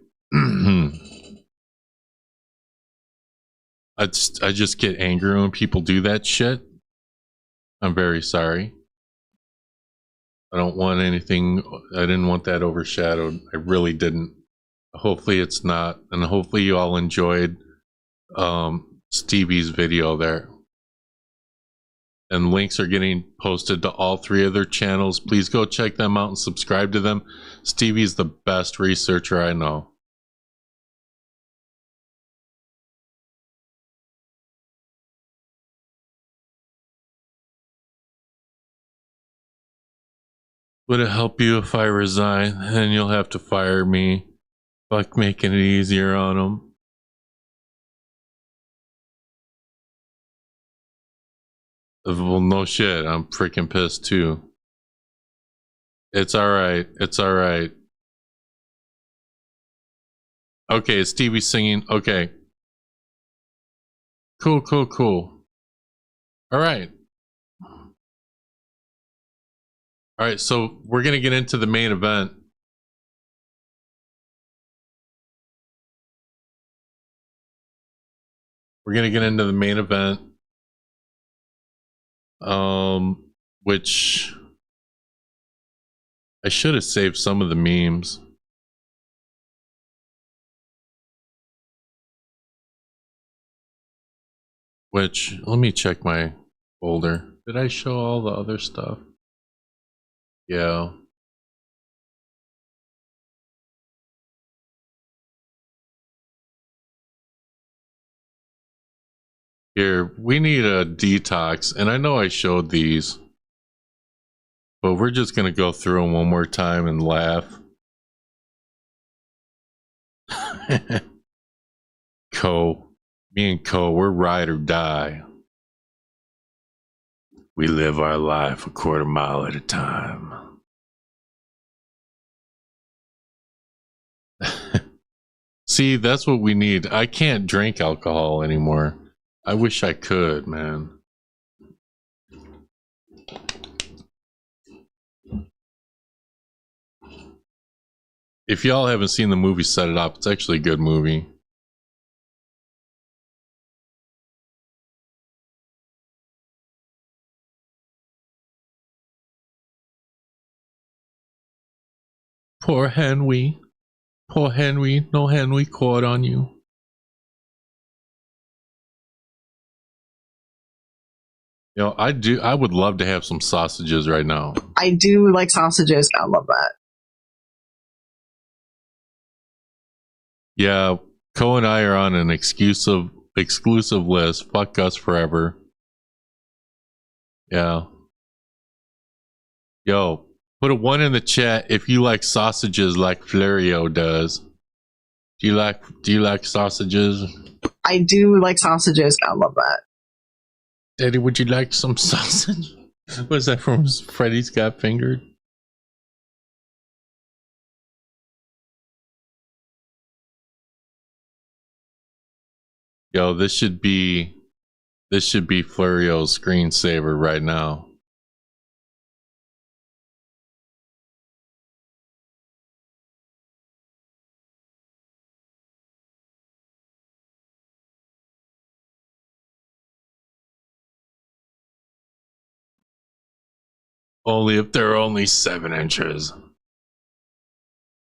I just get angry when people do that shit. I'm very sorry. I don't want anything. I didn't want that overshadowed. I really didn't. Hopefully it's not. And hopefully you all enjoyed Stevie's video there. And links are getting posted to all 3 of their channels. Please go check them out and subscribe to them. Stevie's the best researcher I know. Would it help you if I resign? Then you'll have to fire me. Fuck making it easier on them. Well, no shit. I'm freaking pissed too. It's alright. It's alright. Okay, it's Stevie singing. Okay. Cool, cool, cool. Alright. Alright, so we're gonna get into the main event. We're gonna get into the main event. Which I should have saved some of the memes. Which, let me check my folder. Did I show all the other stuff? Yeah. Here, we need a detox, and I know I showed these, but we're just gonna go through them one more time and laugh. Me and Co, we're ride or die. We live our life a quarter mile at a time. See, that's what we need. I can't drink alcohol anymore. I wish I could, man. If y'all haven't seen the movie Set It Up, it's actually a good movie. Poor Henry. Poor Henry. No Henry caught on you. You know, I would love to have some sausages right now. I do like sausages. I love that. Yeah, Co and I are on an exclusive list. Fuck us forever. Yeah. Yo, put a 1 in the chat if you like sausages like Florio does. Do you like sausages? I do like sausages. I love that. Daddy, would you like some sausage? Was that from Freddy's Got Fingered? Yo, this should be Florio's screensaver right now. Only if they're only 7 inches.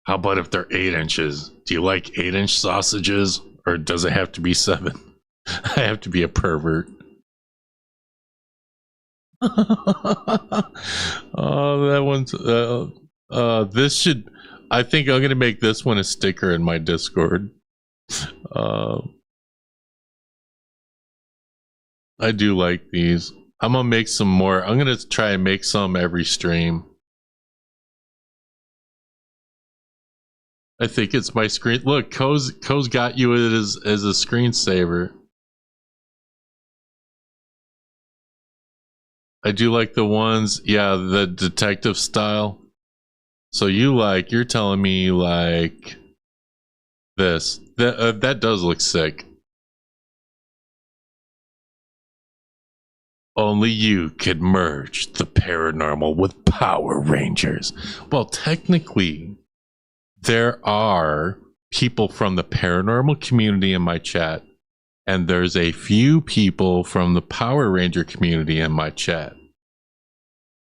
How about if they're 8 inches? Do you like 8-inch sausages? Or does it have to be 7? I have to be a pervert. Oh, that one's this should, I think I'm gonna make this one a sticker in my Discord. I do like these. I'm gonna make some more. I'm gonna try and make some every stream. I think it's my screen. Look, Co's got you as a screensaver. I do like the ones, yeah, the detective style. So you're telling me you like this. That does look sick. Only you could merge the paranormal with Power Rangers. Well, technically, there are people from the paranormal community in my chat, and there's a few people from the Power Ranger community in my chat.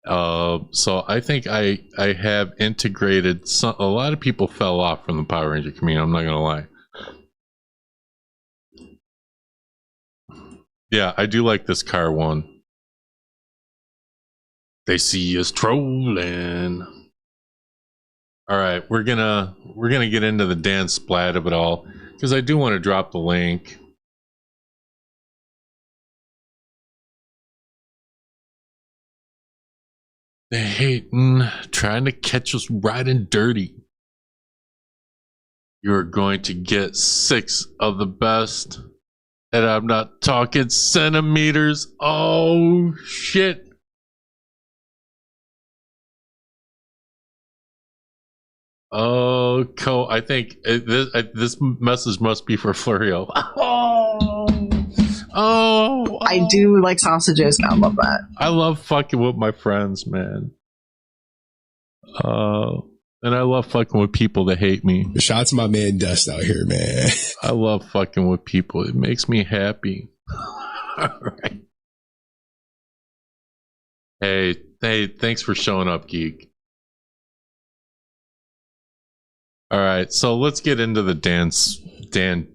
So I think I have integrated a lot of people fell off from the Power Ranger community, I'm not gonna lie. Yeah, I do like this car one. They see us trolling. All right, we're gonna get into the Dan Splat of it all, because I do want to drop the link. They hating, trying to catch us riding dirty. you're going to get 6 of the best. And I'm not talking centimeters. Oh, shit. Oh, I think this message must be for Florio. Oh, I do like sausages. I love that. I love fucking with my friends, man. And I love fucking with people that hate me. Shout out to my man Dust out here, man. I love fucking with people. It makes me happy. All right. Hey, thanks for showing up, Geek. All right, so let's get into the Dan Spratt,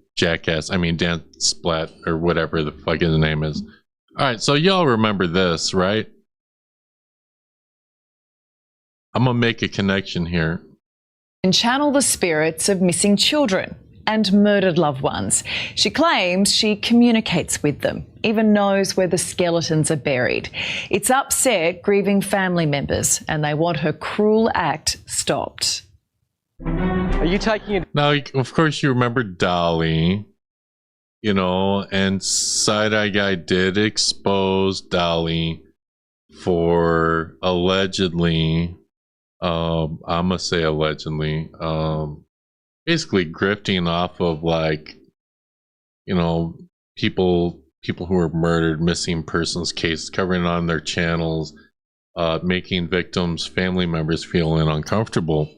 or whatever the fuck his name is. All right, so y'all remember this, right? I'm gonna make a connection here. And channel the spirits of missing children and murdered loved ones. She claims she communicates with them, even knows where the skeletons are buried. It's upset grieving family members, and they want her cruel act stopped. Are you taking it? Now, of course, you remember Dolly, you know, and Side Eye Guy did expose Dolly for allegedly, I'm gonna say allegedly, basically grifting off of, like, you know, people who were murdered, missing persons cases, covering it on their channels, making victims' family members feeling uncomfortable.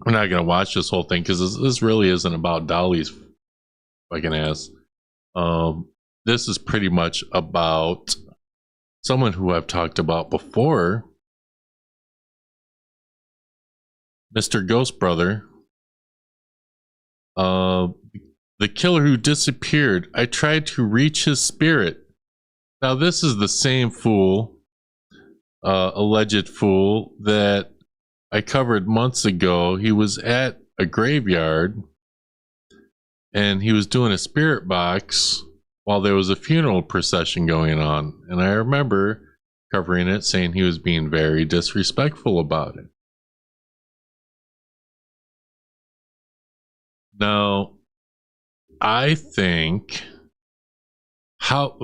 We're not gonna watch this whole thing because this really isn't about Dolly's fucking ass. This is pretty much about someone who I've talked about before, Mr. Ghost Brother, the killer who disappeared. I tried to reach his spirit. Now this is the same fool, alleged fool, that I covered months ago. He was at a graveyard and he was doing a spirit box while there was a funeral procession going on. And I remember covering it, saying he was being very disrespectful about it. Now, I think how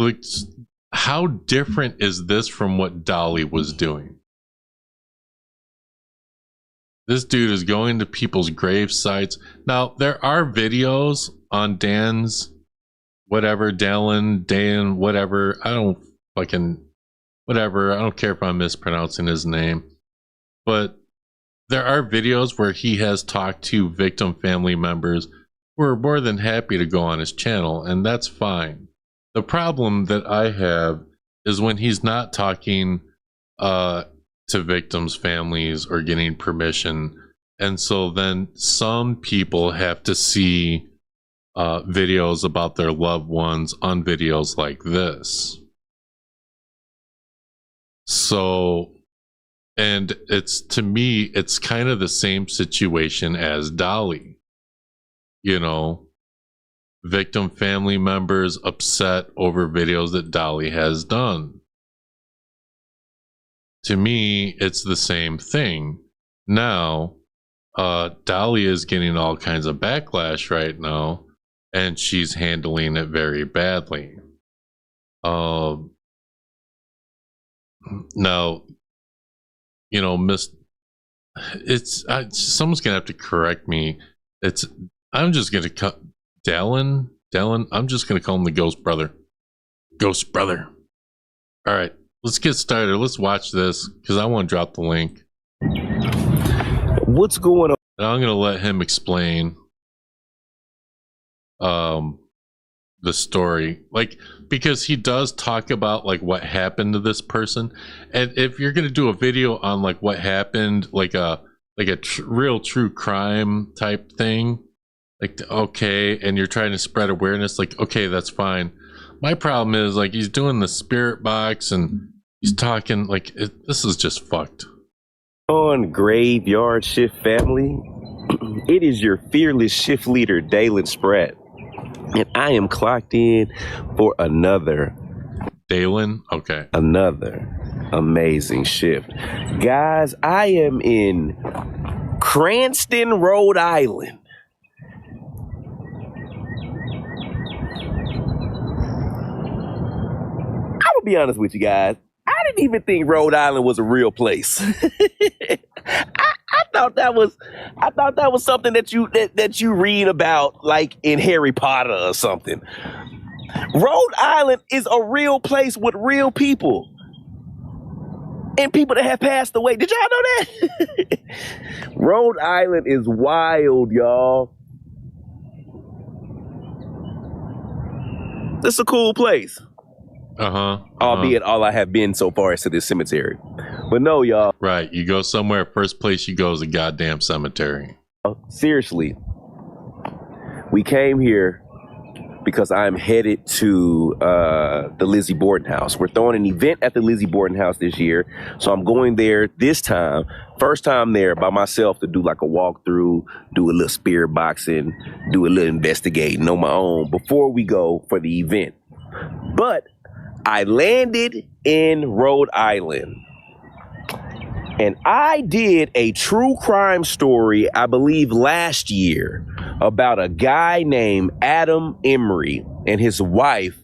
different is this from what Dolly was doing? This dude is going to people's grave sites. Now, there are videos on Dan's whatever, Dalen, whatever. I don't care if I'm mispronouncing his name. But there are videos where he has talked to victim family members who are more than happy to go on his channel, and that's fine. The problem that I have is when he's not talking to victims' families or getting permission, and so then some people have to see videos about their loved ones on videos like this. So, and it's, to me, it's kind of the same situation as Dolly. You know, victim family members upset over videos that Dolly has done. To me, it's the same thing. Now, Dolly is getting all kinds of backlash right now, and she's handling it very badly. Now, you know, someone's gonna have to correct me. I'm just gonna cut Dalen. I'm just gonna call him the Ghost Brother. Ghost Brother. All right. Let's get started. Let's watch this because I want to drop the link. What's going on? And I'm going to let him explain the story, like, because he does talk about like what happened to this person. And if you're going to do a video on like what happened, like a real true crime type thing, like, okay, and you're trying to spread awareness, like, okay, that's fine. My problem is, like, he's doing the spirit box and he's talking like this is just fucked. On Graveyard Shift family, it is your fearless shift leader, Dalen Spratt, and I am clocked in for another amazing shift. Guys, I am in Cranston, Rhode Island. I'm gonna be honest with you guys. I didn't even think Rhode Island was a real place. I thought that was something that you read about like in Harry Potter or something. Rhode Island is a real place with real people. And people that have passed away. Did y'all know that? Rhode Island is wild, y'all. It's a cool place. Albeit all I have been so far is to this cemetery. But no, y'all. Right. You go somewhere, first place you go is a goddamn cemetery. Seriously. We came here because I'm headed to the Lizzie Borden house. We're throwing an event at the Lizzie Borden house this year. So I'm going there this time. First time there by myself to do like a walkthrough, do a little spirit boxing, do a little investigating on my own before we go for the event. But I landed in Rhode Island. And I did a true crime story, I believe last year, about a guy named Adam Emery and his wife,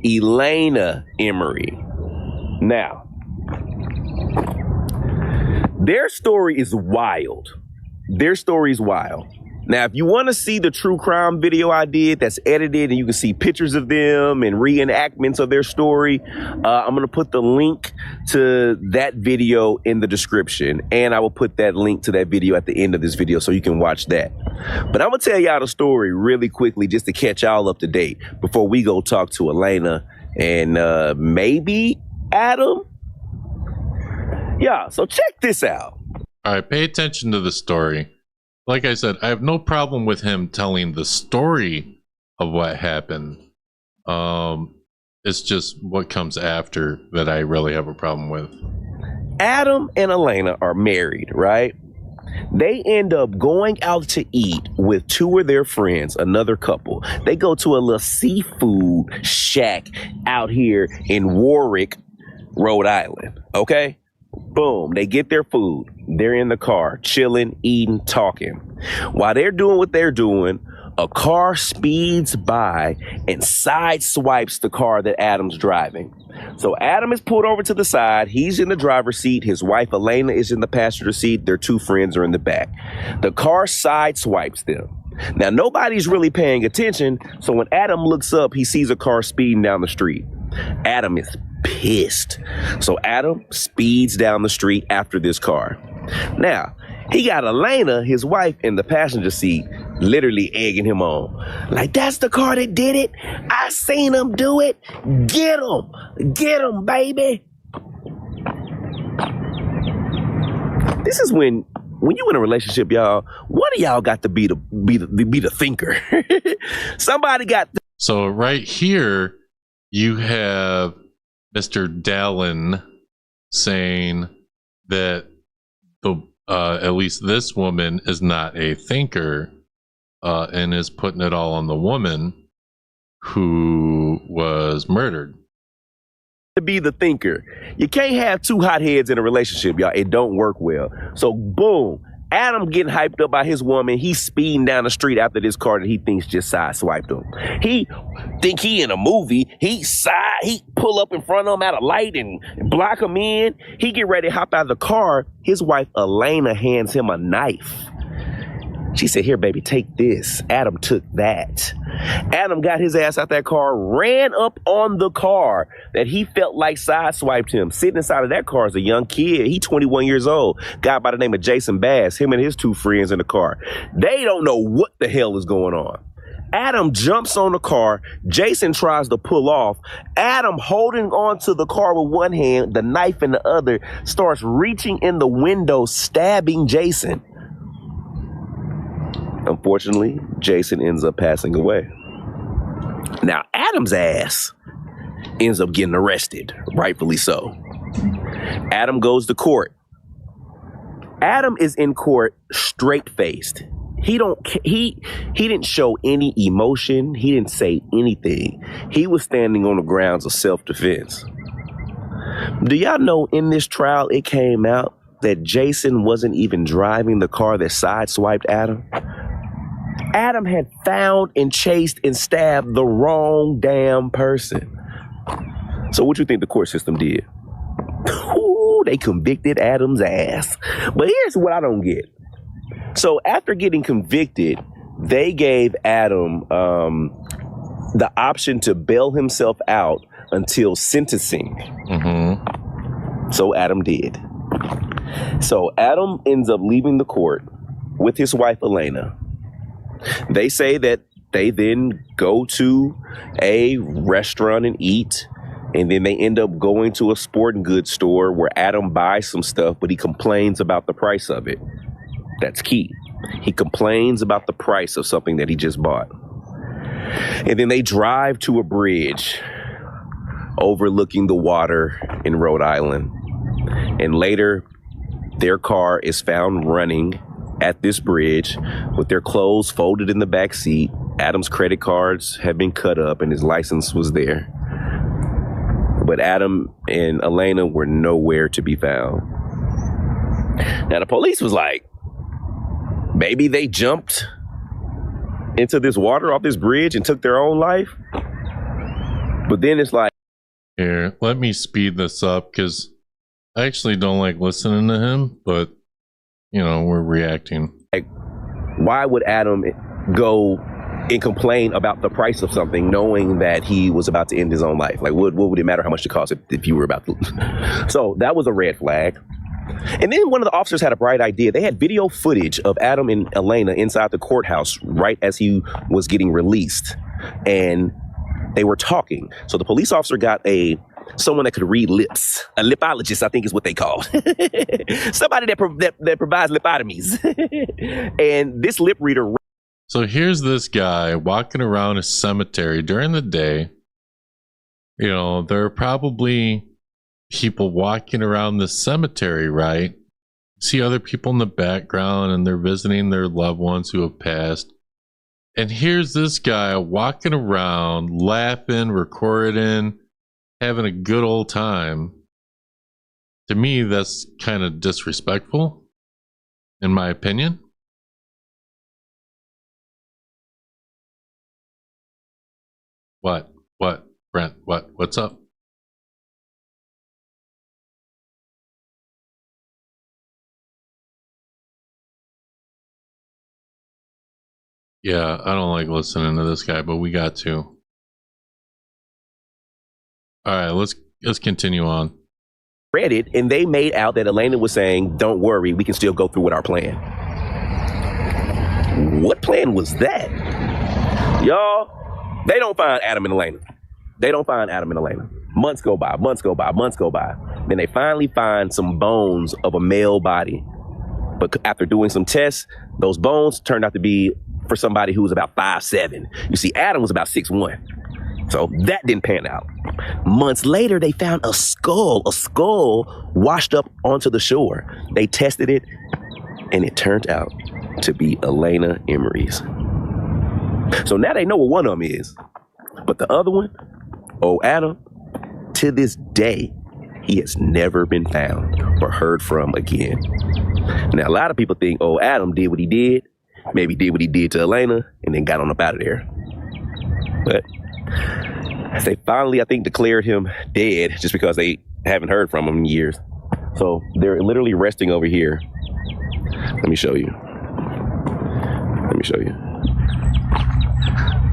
Elena Emery. Now, their story is wild. Their story is wild. Now, if you want to see the true crime video I did that's edited and you can see pictures of them and reenactments of their story, I'm going to put the link to that video in the description. And I will put that link to that video at the end of this video so you can watch that. But I'm going to tell y'all the story really quickly just to catch y'all up to date before we go talk to Elena and maybe Adam. Yeah, so check this out. All right, pay attention to the story. Like I said, I have no problem with him telling the story of what happened. It's just what comes after that I really have a problem with. Adam and Elena are married, right? They end up going out to eat with two of their friends, another couple. They go to a little seafood shack out here in Warwick, Rhode Island, okay? Boom, they get their food. They're in the car, chilling, eating, talking. While they're doing what they're doing, a car speeds by and sideswipes the car that Adam's driving. So Adam is pulled over to the side. He's in the driver's seat. His wife, Elena, is in the passenger seat. Their two friends are in the back. The car sideswipes them. Now, nobody's really paying attention. So when Adam looks up, he sees a car speeding down the street. Adam is pissed. So Adam speeds down the street after this car. Now, he got Elena, his wife, in the passenger seat, literally egging him on. Like, that's the car that did it. I seen him do it. Get him. Get him, baby. This is when you in a relationship, y'all, one of y'all got to be the thinker. Somebody got. So right here, you have Mr. Dalen saying that at least this woman is not a thinker and is putting it all on the woman who was murdered. To be the thinker. You can't have two hotheads in a relationship, y'all. It don't work well. So boom, Adam getting hyped up by his woman. He's speeding down the street after this car that he thinks just sideswiped him. He think he in a movie. He pull up in front of him at a light and block him in. He get ready to hop out of the car. His wife Elena hands him a knife. She said, here, baby, take this. Adam took that. Adam got his ass out that car, ran up on the car that he felt like sideswiped him. Sitting inside of that car is a young kid. He 21 years old. Guy by the name of Jason Bass, him and his two friends in the car. They don't know what the hell is going on. Adam jumps on the car. Jason tries to pull off. Adam, holding on to the car with one hand, the knife in the other, starts reaching in the window, stabbing Jason. Unfortunately, Jason ends up passing away. Now, Adam's ass ends up getting arrested, rightfully so. Adam goes to court. Adam is in court straight-faced. He didn't show any emotion. He didn't say anything. He was standing on the grounds of self-defense. Do y'all know in this trial it came out that Jason wasn't even driving the car that sideswiped Adam? Adam had found and chased and stabbed the wrong damn person. So what you think the court system did? Ooh, they convicted Adam's ass. But here's what I don't get. So after getting convicted, they gave Adam the option to bail himself out until sentencing. So Adam did. So Adam ends up leaving the court with his wife, Elena. They say that they then go to a restaurant and eat, and then they end up going to a sporting goods store where Adam buys some stuff, but he complains about the price of it. That's key. He complains about the price of something that he just bought. And then they drive to a bridge overlooking the water in Rhode Island. And later, their car is found running at this bridge with their clothes folded in the back seat. Adam's credit cards had been cut up and his license was there. But Adam and Elena were nowhere to be found. Now the police was like, maybe they jumped into this water off this bridge and took their own life. But then it's like, here, let me speed this up because I actually don't like listening to him, but you know, we're reacting. Like, why would Adam go and complain about the price of something knowing that he was about to end his own life? Like, what would it matter how much it cost if you were about to? So that was a red flag. And then one of the officers had a bright idea. They had video footage of Adam and Elena inside the courthouse right as he was getting released. And they were talking. So the police officer got someone that could read lips. A lipologist, I think is what they call. Somebody that provides lipotomies. And this lip reader. So here's this guy walking around a cemetery during the day. You know, there are probably people walking around the cemetery, right? See other people in the background and they're visiting their loved ones who have passed. And here's this guy walking around, laughing, recording, having a good old time. To me, that's kind of disrespectful, in my opinion. What, Brent, what's up? Yeah, I don't like listening to this guy, but we got to. All right, let's continue on. Read it, and they made out that Elena was saying, don't worry, we can still go through with our plan. What plan was that? Y'all, they don't find Adam and Elena. Months go by. Then they finally find some bones of a male body. But after doing some tests, those bones turned out to be for somebody who was about 5'7". You see, Adam was about 6'1". So that didn't pan out. Months later, they found a skull washed up onto the shore. They tested it, and it turned out to be Elena Emery's. So now they know what one of them is. But the other one, Adam, to this day, he has never been found or heard from again. Now, a lot of people think, Adam did what he did, maybe did what he did to Elena, and then got on up out of there. But they finally, I think, declared him dead just because they haven't heard from him in years. So they're literally resting over here. Let me show you.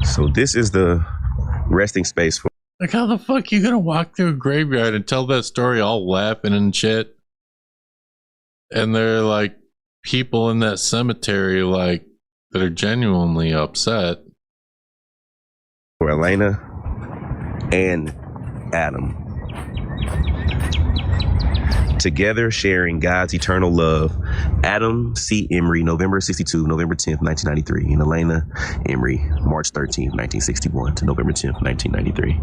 So this is the resting space for. Like, how the fuck you gonna walk through a graveyard and tell that story all laughing and shit? And they're like people in that cemetery like that are genuinely upset. For Elena and Adam. Together sharing God's eternal love. Adam C. Emery, November 62, November 10th, 1993. And Elena Emery, March 13th, 1961 to November 10th, 1993.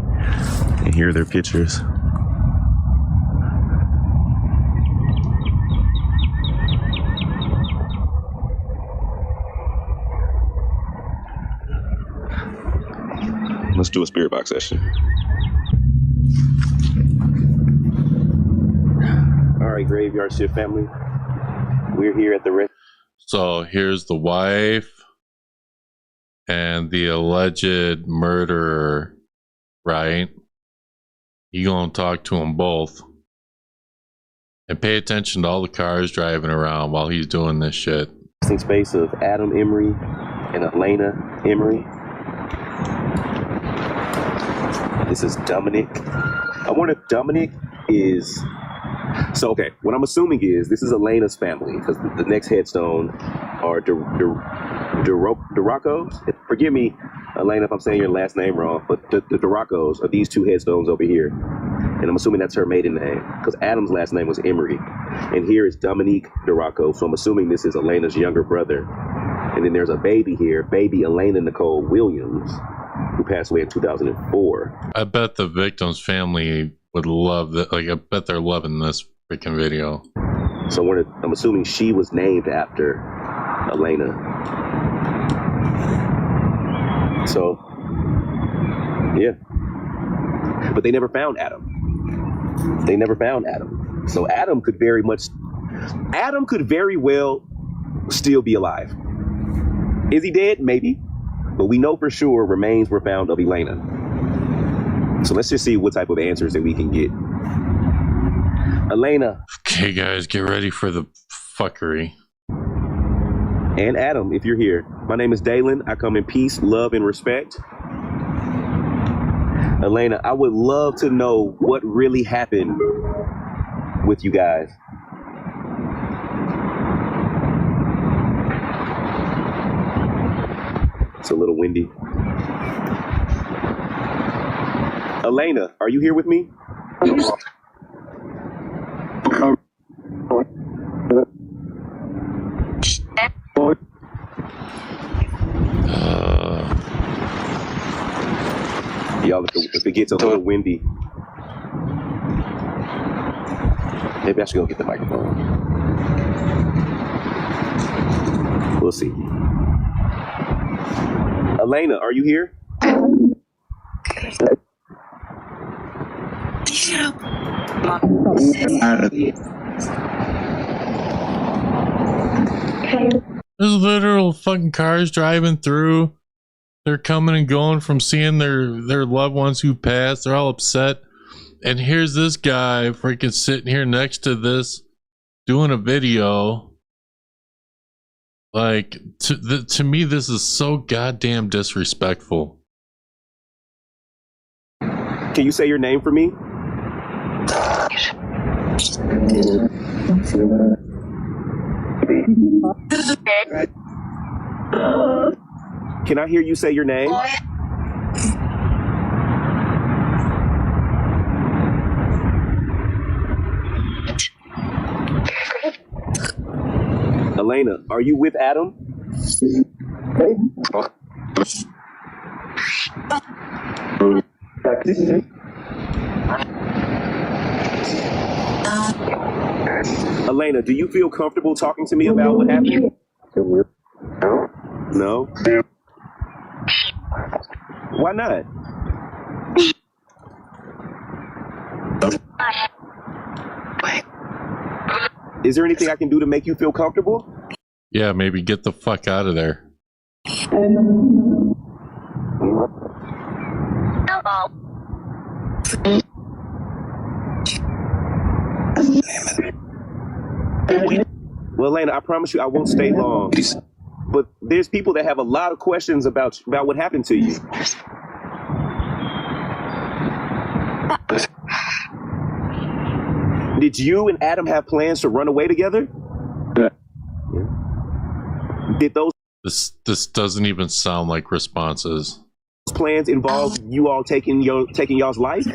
And here are their pictures. Let's do a spirit box session. All right, Graveyard Shift family. We're here at the rest. So here's the wife and the alleged murderer, right? You gonna talk to them both. And pay attention to all the cars driving around while he's doing this shit. Space of Adam Emery and Elena Emery. This is Dominic. I wonder if Dominic is... So, okay, what I'm assuming is this is Elena's family, because the next headstone are Duracos. Forgive me, Elena, if I'm saying your last name wrong, but the Duracos are these two headstones over here. And I'm assuming that's her maiden name, because Adam's last name was Emery. And here is Dominique Duraco, so I'm assuming this is Elena's younger brother. And then there's a baby here, baby Elena Nicole Williams, who passed away in 2004. I bet the victim's family would love that. Like, I bet they're loving this freaking video. So I'm assuming she was named after Elena. So, yeah. But they never found Adam. They never found Adam. So Adam could very well still be alive. Is he dead? Maybe. But we know for sure remains were found of Elena. So let's just see what type of answers that we can get. Elena. Okay, guys, get ready for the fuckery. And Adam, if you're here. My name is Dalen. I come in peace, love, and respect. Elena, I would love to know what really happened with you guys. It's a little windy. Elena, are you here with me? Y'all, if it gets a little windy, maybe I should go get the microphone. We'll see. Elena, are you here? There's literal fucking cars driving through. They're coming and going from seeing their loved ones who passed. They're all upset. And here's this guy freaking sitting here next to this doing a video. Like, to me, this is so goddamn disrespectful. Can you say your name for me? Can I hear you say your name? Elena, are you with Adam? Elena, do you feel comfortable talking to me about what happened? No? Why not? Is there anything I can do to make you feel comfortable? Yeah, maybe get the fuck out of there. Well, Elena, I promise you I won't stay long. But there's people that have a lot of questions about what happened to you. Did you and Adam have plans to run away together? Yeah. Did those This doesn't even sound like responses. plans involve you all taking y'all's life?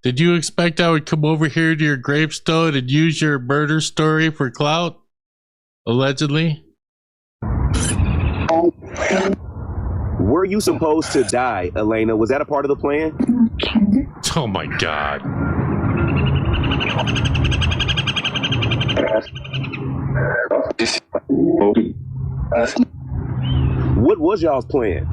Did you expect I would come over here to your gravestone and use your murder story for clout? Allegedly? Were you supposed to die, Elena? Was that a part of the plan? Oh my god. What was y'all's plan?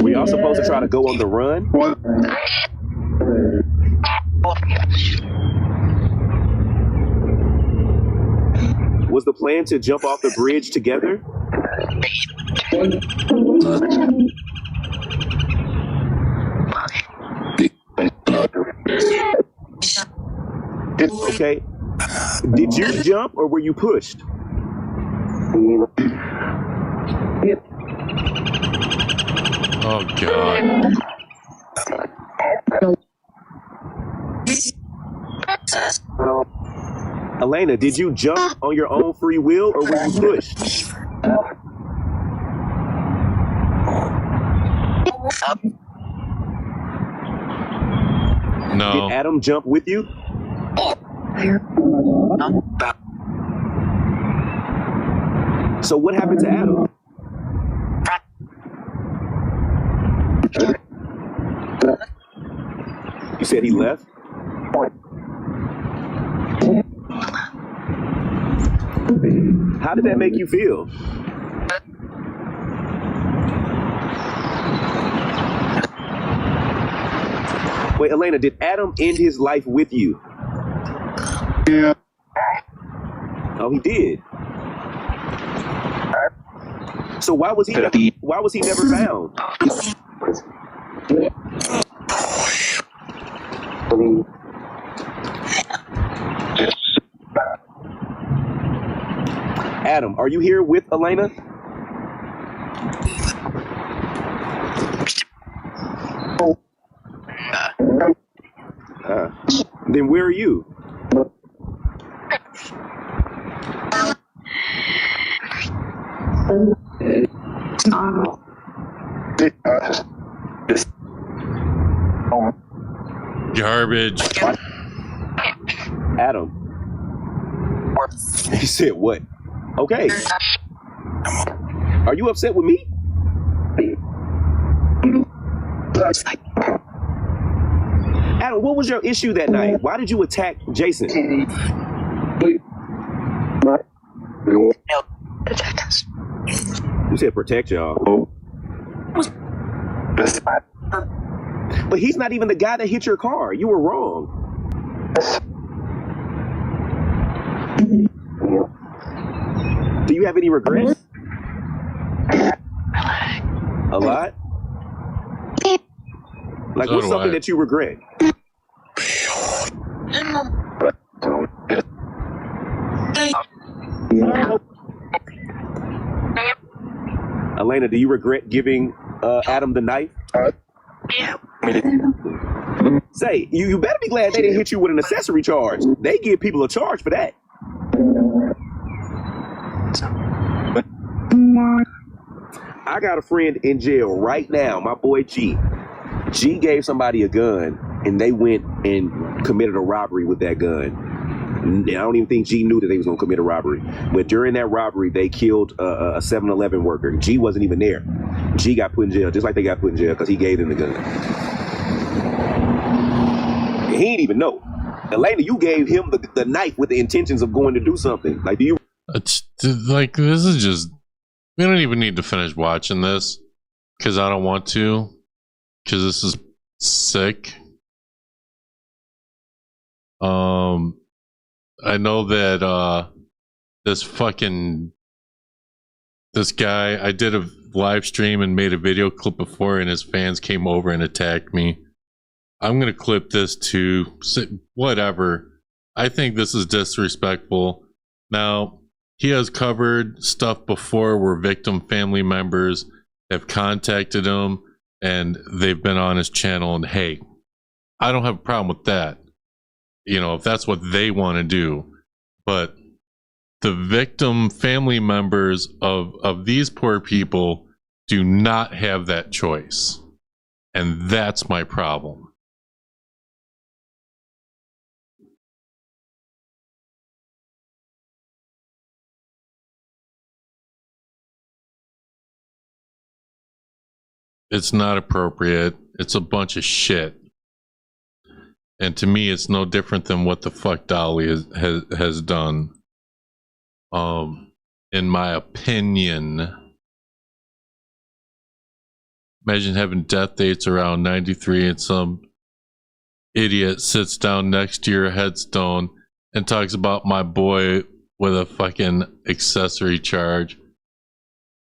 We all supposed to try to go on the run? Was the plan to jump off the bridge together? Okay. Did you jump or were you pushed? Oh, God. Elena, did you jump on your own free will or were you pushed? No. Did Adam jump with you? So what happened to Adam? You said he left? How did that make you feel? Wait, Elena, did Adam end his life with you? Yeah. Oh, he did. So why was he never found? Adam, are you here with Elena? Then where are you? Garbage. Adam. He said what? Okay. Are you upset with me? Adam, what was your issue that night? Why did you attack Jason? You said protect y'all. But he's not even the guy that hit your car. You were wrong. Do you have any regrets? A lot? Like, what's something that you regret? Elena, do you regret giving Adam the knife? Say, you better be glad they didn't hit you with an accessory charge. They give people a charge for that. I got a friend in jail right now, my boy G. G gave somebody a gun and they went and committed a robbery with that gun. I don't even think G knew that they was gonna commit a robbery. But during that robbery, they killed a 7-Eleven worker. G wasn't even there. G got put in jail, just like they got put in jail because he gave them the gun. And he didn't even know. Elena, you gave him the knife with the intentions of going to do something. Like, do you? It's like, this is just, we don't even need to finish watching this because I don't want to, because this is sick. I know that this guy, I did a live stream and made a video clip before, and his fans came over and attacked me. I'm gonna clip this too. Whatever. I think this is disrespectful. Now, he has covered stuff before where victim family members have contacted him and they've been on his channel, and hey, I don't have a problem with that. You know, if that's what they want to do. But the victim family members of these poor people do not have that choice. And that's my problem. It's not appropriate. It's a bunch of shit. And to me, it's no different than what the fuck Dolly has done. In my opinion. Imagine having death dates around 93 and some idiot sits down next to your headstone and talks about my boy with a fucking accessory charge.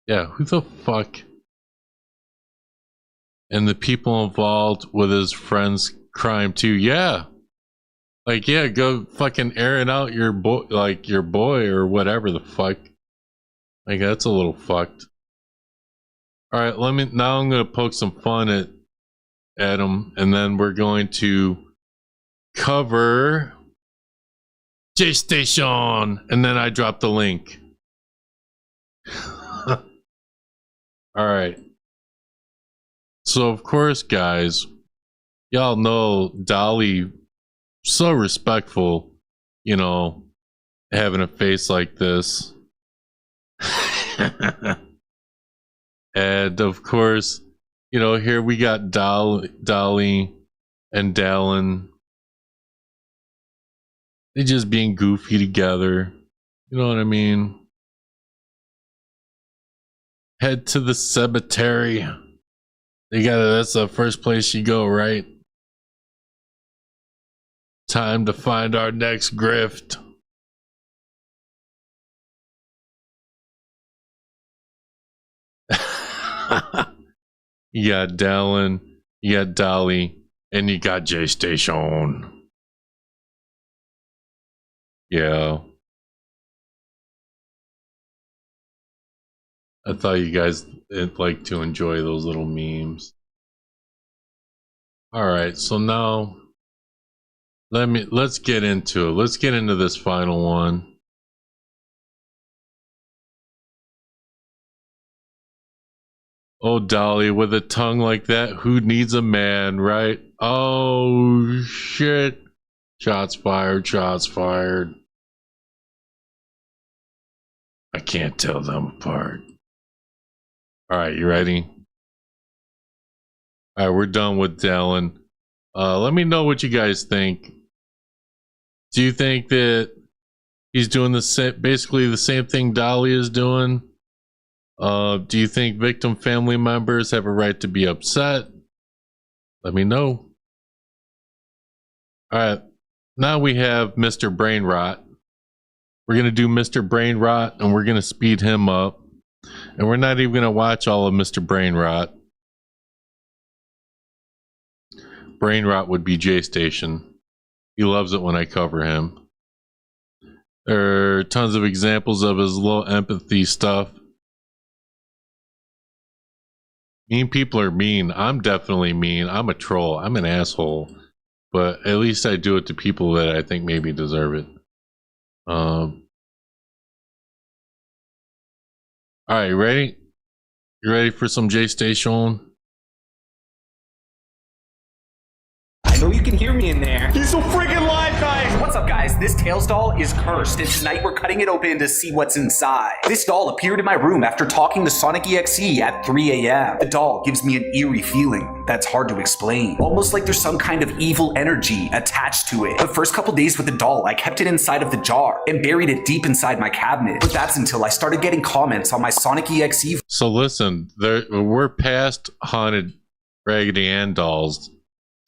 Yeah, who the fuck? And the people involved with his friend's crime too. Yeah. Like, yeah, go fucking airing out your boy, like your boy or whatever the fuck. Like, that's a little fucked. All right, now I'm going to poke some fun at him, and then we're going to cover JayStation, and then I drop the link. All right. So, of course, guys, y'all know Dolly, so respectful, you know, having a face like this. And, of course, you know, here we got Dolly and Dalen. They just being goofy together. You know what I mean? Head to the cemetery. That's the first place you go, right? Time to find our next grift. You got Dalen, you got Dolly, and you got JayStation. Yeah. I thought you guys would like to enjoy those little memes. Alright, so now let's get into it. Let's get into this final one. Oh, Dolly, with a tongue like that, who needs a man, right? Oh, shit. Shots fired, shots fired. I can't tell them apart. Alright, you ready? Alright, we're done with Dalen. Let me know what you guys think. Do you think that he's doing basically the same thing Dolly is doing? Do you think victim family members have a right to be upset? Let me know. Alright, now we have Mr. Brain Rot. We're going to do Mr. Brain Rot, and we're going to speed him up. And we're not even going to watch all of Mr. Brain Rot. Brain Rot would be JayStation. He loves it when I cover him. There are tons of examples of his low empathy stuff. Mean people are mean. I'm definitely mean. I'm a troll. I'm an asshole. But at least I do it to people that I think maybe deserve it. Alright, you ready? You ready for some JayStation? I know you can hear me in there. He's so freaking live, guys! What's up, guys? This Tails doll is cursed, and tonight we're cutting it open to see what's inside. This doll appeared in my room after talking to SONIC.EXE at 3 a.m. The doll gives me an eerie feeling that's hard to explain. Almost like there's some kind of evil energy attached to it. The first couple days with the doll, I kept it inside of the jar and buried it deep inside my cabinet. But that's until I started getting comments on my SONIC.EXE. So listen, we're past haunted Raggedy Ann dolls.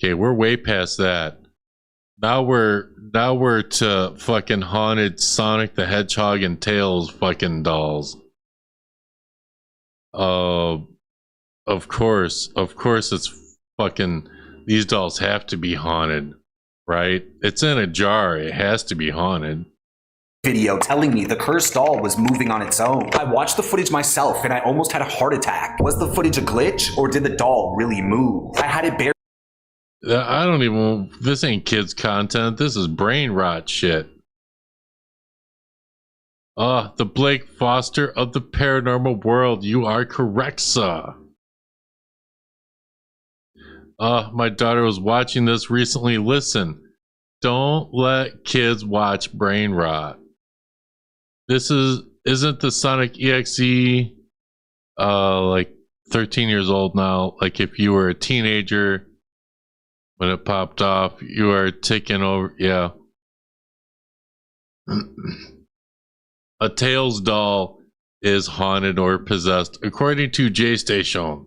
Okay, we're way past that. Now we're to fucking haunted Sonic the Hedgehog and Tails fucking dolls. Of course it's fucking, these dolls have to be haunted, right? It's in a jar, it has to be haunted. Video telling me the cursed doll was moving on its own. I watched the footage myself and I almost had a heart attack. Was the footage a glitch or did the doll really move? I had it buried. I don't even, this ain't kids content, this is brain rot shit. The Blake Foster of the paranormal world, you are correct, sir. My daughter was watching this recently. Listen, don't let kids watch brain rot. This isn't the SONIC.EXE like 13 years old now. Like if you were a teenager when it popped off, you are taking over. Yeah. A Tails doll is haunted or possessed, according to JayStation.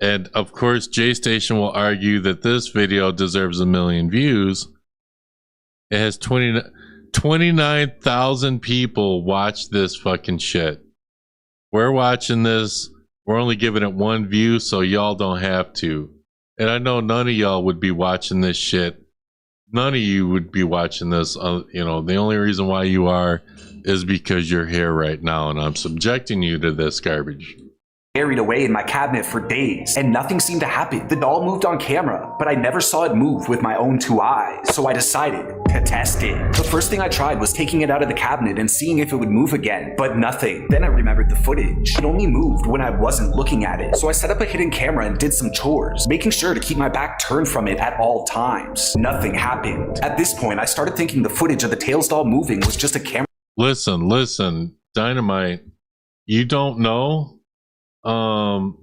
And of course, JayStation will argue that this video deserves 1 million views. It has 29,000 people watch this fucking shit. We're watching this. We're only giving it 1 view, so y'all don't have to. And I know none of y'all would be watching this shit. None of you would be watching this. You know, the only reason why you are is because you're here right now, and I'm subjecting you to this garbage. Buried away in my cabinet for days, and nothing seemed to happen. The doll moved on camera, but I never saw it move with my own 2 eyes, so I decided to test it. The first thing I tried was taking it out of the cabinet and seeing if it would move again, but nothing. Then I remembered the footage. It only moved when I wasn't looking at it, so I set up a hidden camera and did some chores, making sure to keep my back turned from it at all times. Nothing happened. At this point, I started thinking the footage of the Tails doll moving was just a camera. Listen, Dynamite, you don't know? Oh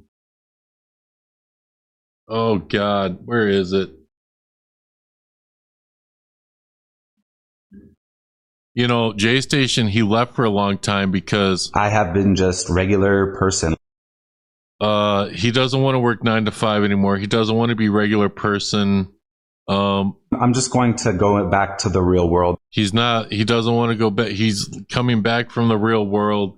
God, where is it? You know, JayStation, he left for a long time because I have been just regular person. He doesn't want to work 9 to 5 anymore. He doesn't want to be regular person. I'm just going to go back to the real world. He doesn't want to go back. He's coming back from the real world,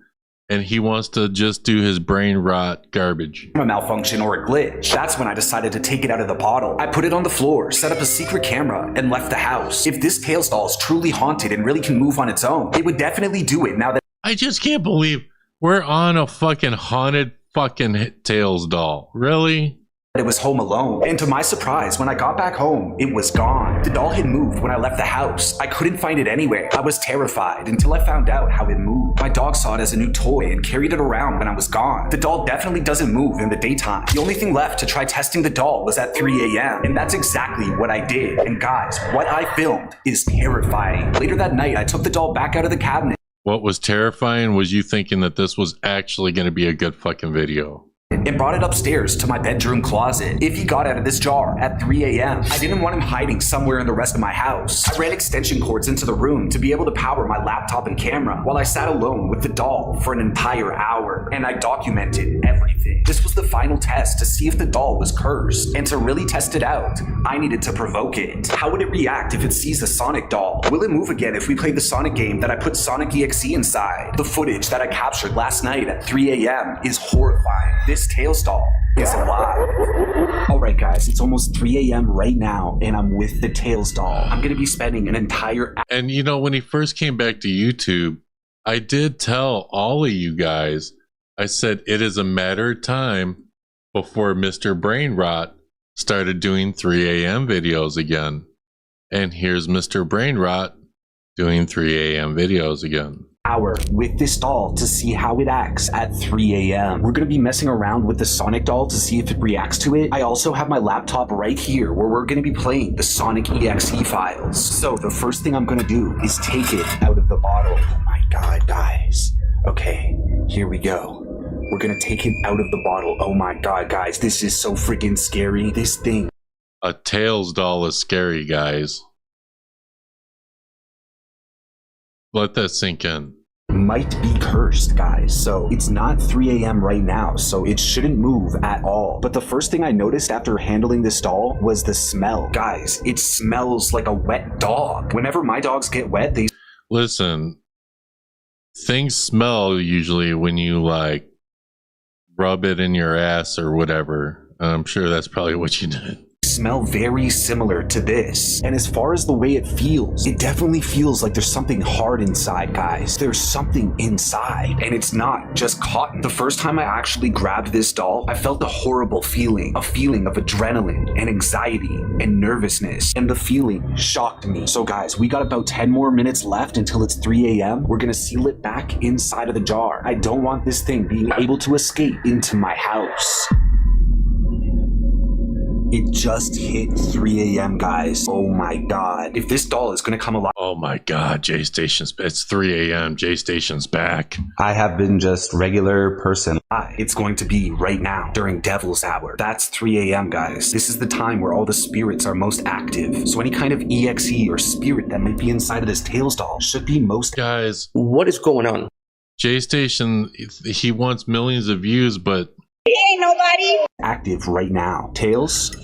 and he wants to just do his brain rot garbage. A malfunction or a glitch. That's when I decided to take it out of the bottle. I put it on the floor, set up a secret camera, and left the house. If this Tails doll is truly haunted and really can move on its own, it would definitely do it now that— I just can't believe we're on a fucking haunted fucking Tails doll. Really? It was home alone, and to my surprise, when I got back home, it was gone. The doll had moved when I left the house. I couldn't find it anywhere. I was terrified until I found out how it moved. My dog saw it as a new toy and carried it around when I was gone. The doll definitely doesn't move in the daytime. The only thing left to try testing the doll was at 3 a.m., and that's exactly what I did. And guys, what I filmed is terrifying. Later that night, I took the doll back out of the cabinet. What was terrifying was you thinking that this was actually going to be a good fucking video. And brought it upstairs to my bedroom closet. If he got out of this jar at 3 a.m., I didn't want him hiding somewhere in the rest of my house. I ran extension cords into the room to be able to power my laptop and camera while I sat alone with the doll for an entire hour, and I documented everything. This was the final test to see if the doll was cursed, and to really test it out, I needed to provoke it. How would it react if it sees a Sonic doll? Will it move again if we play the Sonic game that I put SONIC.EXE inside? The footage that I captured last night at 3 a.m. is horrifying. This Tails doll is alive. Alright guys, it's almost 3 a.m. right now, and I'm with the Tails doll. I'm gonna be spending an entire— And you know, when he first came back to YouTube, I did tell all of you guys, I said it is a matter of time before Mr. Brain Rot started doing 3 a.m. videos again. And here's Mr. Brain Rot doing 3 a.m. videos again. Hour with this doll to see how it acts at 3 a.m. We're gonna be messing around with the Sonic doll to see if it reacts to it. I also have my laptop right here where we're gonna be playing the SONIC.EXE files. So the first thing I'm gonna do is take it out of the bottle. Oh my god, guys. Okay, here we go. We're gonna take it out of the bottle. Oh my god, guys, this is so freaking scary. This thing. A Tails doll is scary, guys. Let that sink in. Might be cursed, guys. So it's not 3 a.m. right now, so it shouldn't move at all. But the first thing I noticed after handling this doll was the smell. Guys, it smells like a wet dog. Whenever my dogs get wet, they— Listen, things smell usually when you like rub it in your ass or whatever. I'm sure that's probably what you did. Smell very similar to this. And as far as the way it feels, it definitely feels like there's something hard inside, guys. There's something inside, and it's not just cotton. The first time I actually grabbed this doll, I felt a horrible feeling, a feeling of adrenaline and anxiety and nervousness, and the feeling shocked me. So guys, we got about 10 more minutes left until it's 3 a.m. We're gonna seal it back inside of the jar. I don't want this thing being able to escape into my house. It just hit 3 a.m., guys. Oh my god. If this doll is gonna come alive— Oh my god, JayStation's, it's 3 a.m. JayStation's back. I have been just regular person. It's going to be right now, during Devil's Hour. That's 3 a.m., guys. This is the time where all the spirits are most active. So any kind of EXE or spirit that might be inside of this Tails doll should be most— Guys, what is going on? JayStation, he wants millions of views, but ain't nobody. Active right now. Tails,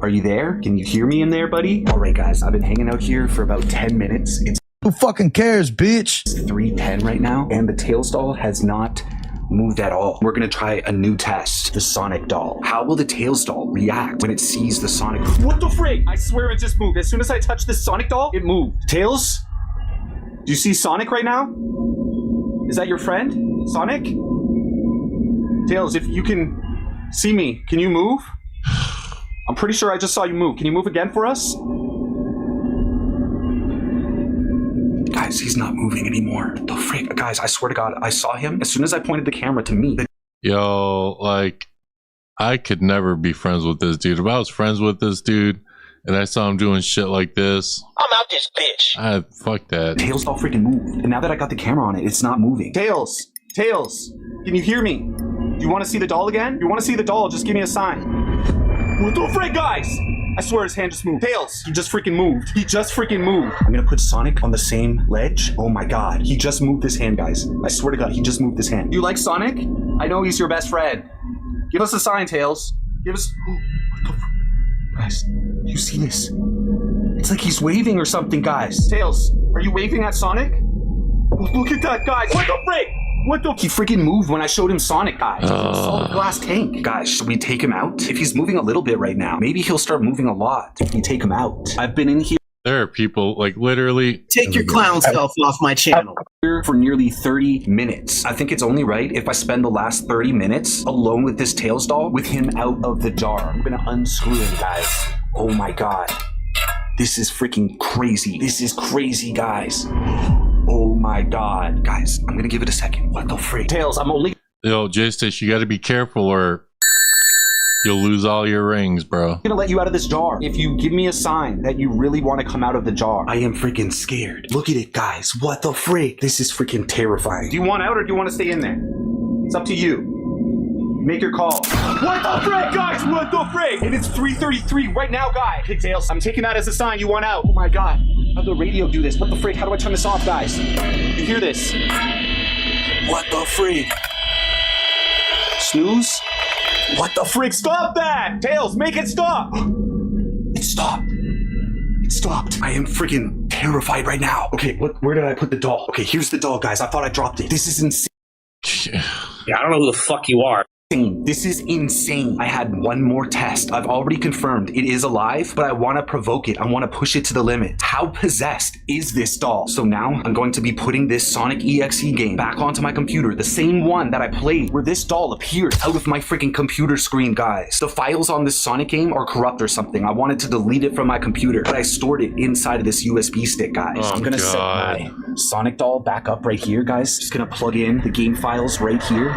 are you there? Can you hear me in there, buddy? All right, guys, I've been hanging out here for about 10 minutes. It's Who fucking cares, bitch? 3:10 right now, and the Tails doll has not moved at all. We're gonna try a new test, the Sonic doll. How will the Tails doll react when it sees the Sonic? What the frig? I swear it just moved. As soon as I touched this Sonic doll, it moved. Tails? Do you see Sonic right now? Is that your friend? Sonic? Tails, if you can see me, can you move? I'm pretty sure I just saw you move. Can you move again for us? Guys, he's not moving anymore. The freak, guys, I swear to God, I saw him as soon as I pointed the camera to me. Yo, like, I could never be friends with this dude. If I was friends with this dude and I saw him doing shit like this, I'm out this bitch. Fuck that. Tails all freaking moved. And now that I got the camera on it, it's not moving. Tails, Tails, can you hear me? Do you want to see the doll again? If you want to see the doll, just give me a sign. What the frick, guys? I swear his hand just moved. Tails, he just freaking moved. He just freaking moved. I'm gonna put Sonic on the same ledge. Oh my God, he just moved his hand, guys. I swear to God, he just moved his hand. You like Sonic? I know he's your best friend. Give us a sign, Tails. Give us... What the guys, you see this? It's like he's waving or something, guys. Tails, are you waving at Sonic? Look at that, guys. What the frick? What the? He freaking moved when I showed him Sonic, guys. It's a solid glass tank. Guys, should we take him out? If he's moving a little bit right now, maybe he'll start moving a lot if we take him out. I've been in here. There are people, like, literally... Take your clown self off my channel. Here for nearly 30 minutes. I think it's only right if I spend the last 30 minutes alone with this Tails doll with him out of the jar. I'm gonna unscrew him, guys. Oh my God. This is freaking crazy. This is crazy, guys. Oh my God. Guys, I'm gonna give it a second. What the freak? Tails, I'm only... Yo, JayStation, you gotta be careful or you'll lose all your rings, bro. I'm gonna let you out of this jar if you give me a sign that you really want to come out of the jar. I am freaking scared. Look at it, guys. What the freak? This is freaking terrifying. Do you want out or do you want to stay in there? It's up to you. Make your call. What the frick, guys? What the frick? And it's 3:33 right now, guys. Hey, Tails, I'm taking that as a sign you want out. Oh my God. How the radio do this? What the frick? How do I turn this off, guys? You hear this? What the freak? Snooze? What the frick? Stop that! Tails, make it stop! It stopped. It stopped. I am freaking terrified right now. Okay, where did I put the doll? Okay, here's the doll, guys. I thought I dropped it. This is insane. Yeah, I don't know who the fuck you are. This is insane. I had one more test. I've already confirmed it is alive, but I want to provoke it. I want to push it to the limit. How possessed is this doll? So now I'm going to be putting this SONIC.EXE game back onto my computer, the same one that I played where this doll appeared out of my freaking computer screen, guys. The files on this Sonic game are corrupt or something. I wanted to delete it from my computer, but I stored it inside of this USB stick, guys. I'm gonna set my Sonic doll back up right here, guys. Just gonna plug in the game files right here.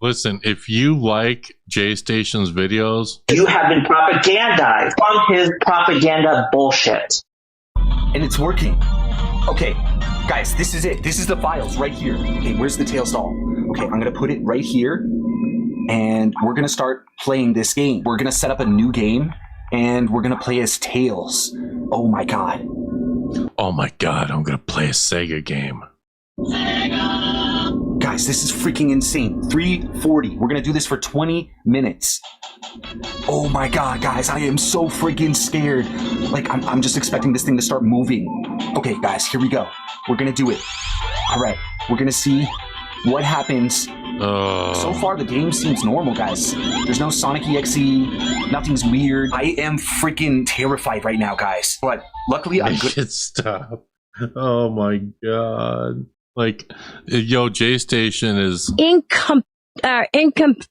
Listen, if you like JayStation's videos... You have been propagandized from his propaganda bullshit. And it's working. Okay, guys, this is it. This is the files right here. Okay, where's the Tails doll? Okay, I'm gonna put it right here. And we're gonna start playing this game. We're gonna set up a new game. And we're gonna play as Tails. Oh my God. Oh my God, I'm gonna play a Sega game. Guys, this is freaking insane. 3:40. We're gonna do this for 20 minutes. Oh my God, guys, I am so freaking scared. Like, I'm just expecting this thing to start moving. Okay, guys, here we go. We're gonna do it. All right, we're gonna see what happens. So far, the game seems normal, guys. There's no SONIC.EXE. Nothing's weird. I am freaking terrified right now, guys. But luckily, I'm good. It stop. Oh my God. Like, yo, JayStation is incompetent.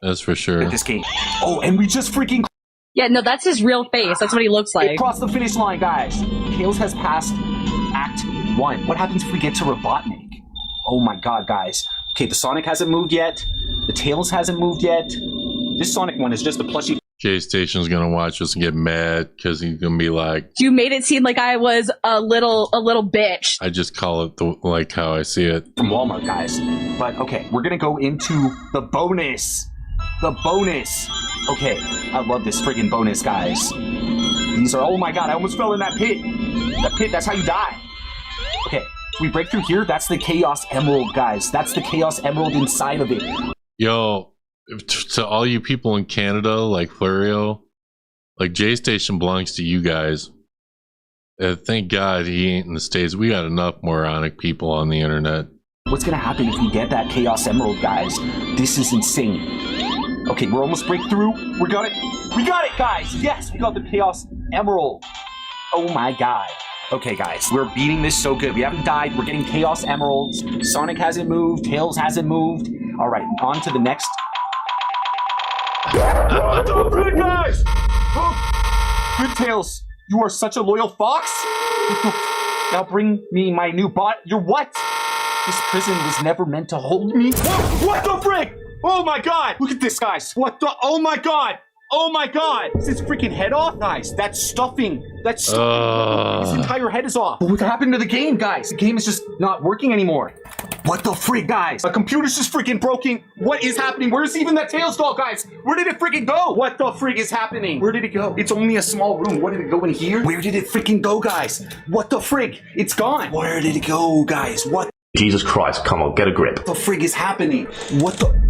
That's for sure. This game. Oh, and we just freaking... Yeah, no, that's his real face. That's what he looks like. It crossed the finish line, guys. Tails has passed Act 1. What happens if we get to Robotnik? Oh my God, guys. Okay, the Sonic hasn't moved yet. The Tails hasn't moved yet. This Sonic one is just a plushie. JayStation's gonna watch us and get mad because he's gonna be like, "You made it seem like I was a little bitch." I just call it like how I see it. From Walmart, guys. But okay, we're gonna go into the bonus. The bonus. Okay, I love this friggin' bonus, guys. These are, oh my God, I almost fell in that pit. That pit, that's how you die. Okay, so we break through here. That's the Chaos Emerald, guys. That's the Chaos Emerald inside of it. Yo, to all you people in Canada, like Florio, like JayStation belongs to you guys. Thank God he ain't in the States. We got enough moronic people on the internet. What's gonna happen if we get that Chaos Emerald, guys? This is insane. Okay, we're almost breakthrough. We got it. We got it, guys. Yes, we got the Chaos Emerald. Oh my God. Okay, guys, we're beating this so good. We haven't died. We're getting Chaos Emeralds. Sonic hasn't moved. Tails hasn't moved. All right, on to the next. Good, guys. Oh. Good, Tails. You are such a loyal fox. Now bring me my new bot. You're what? This prison was never meant to hold me. Whoa, what the frick? Oh my God. Look at this, guys. What the? Oh my God. Oh my God. Is his freaking head off? Guys, that's stuffing. That's stuffing. His entire head is off. What happened to the game, guys? The game is just not working anymore. What the frig, guys? The computer's just freaking broken. What is happening? Where's even that Tails doll, guys? Where did it freaking go? What the frig is happening? Where did it go? It's only a small room. What did it go in here? Where did it freaking go, guys? What the frig? It's gone. Where did it go, guys? What? Jesus Christ, come on, get a grip. What the frig is happening? What the?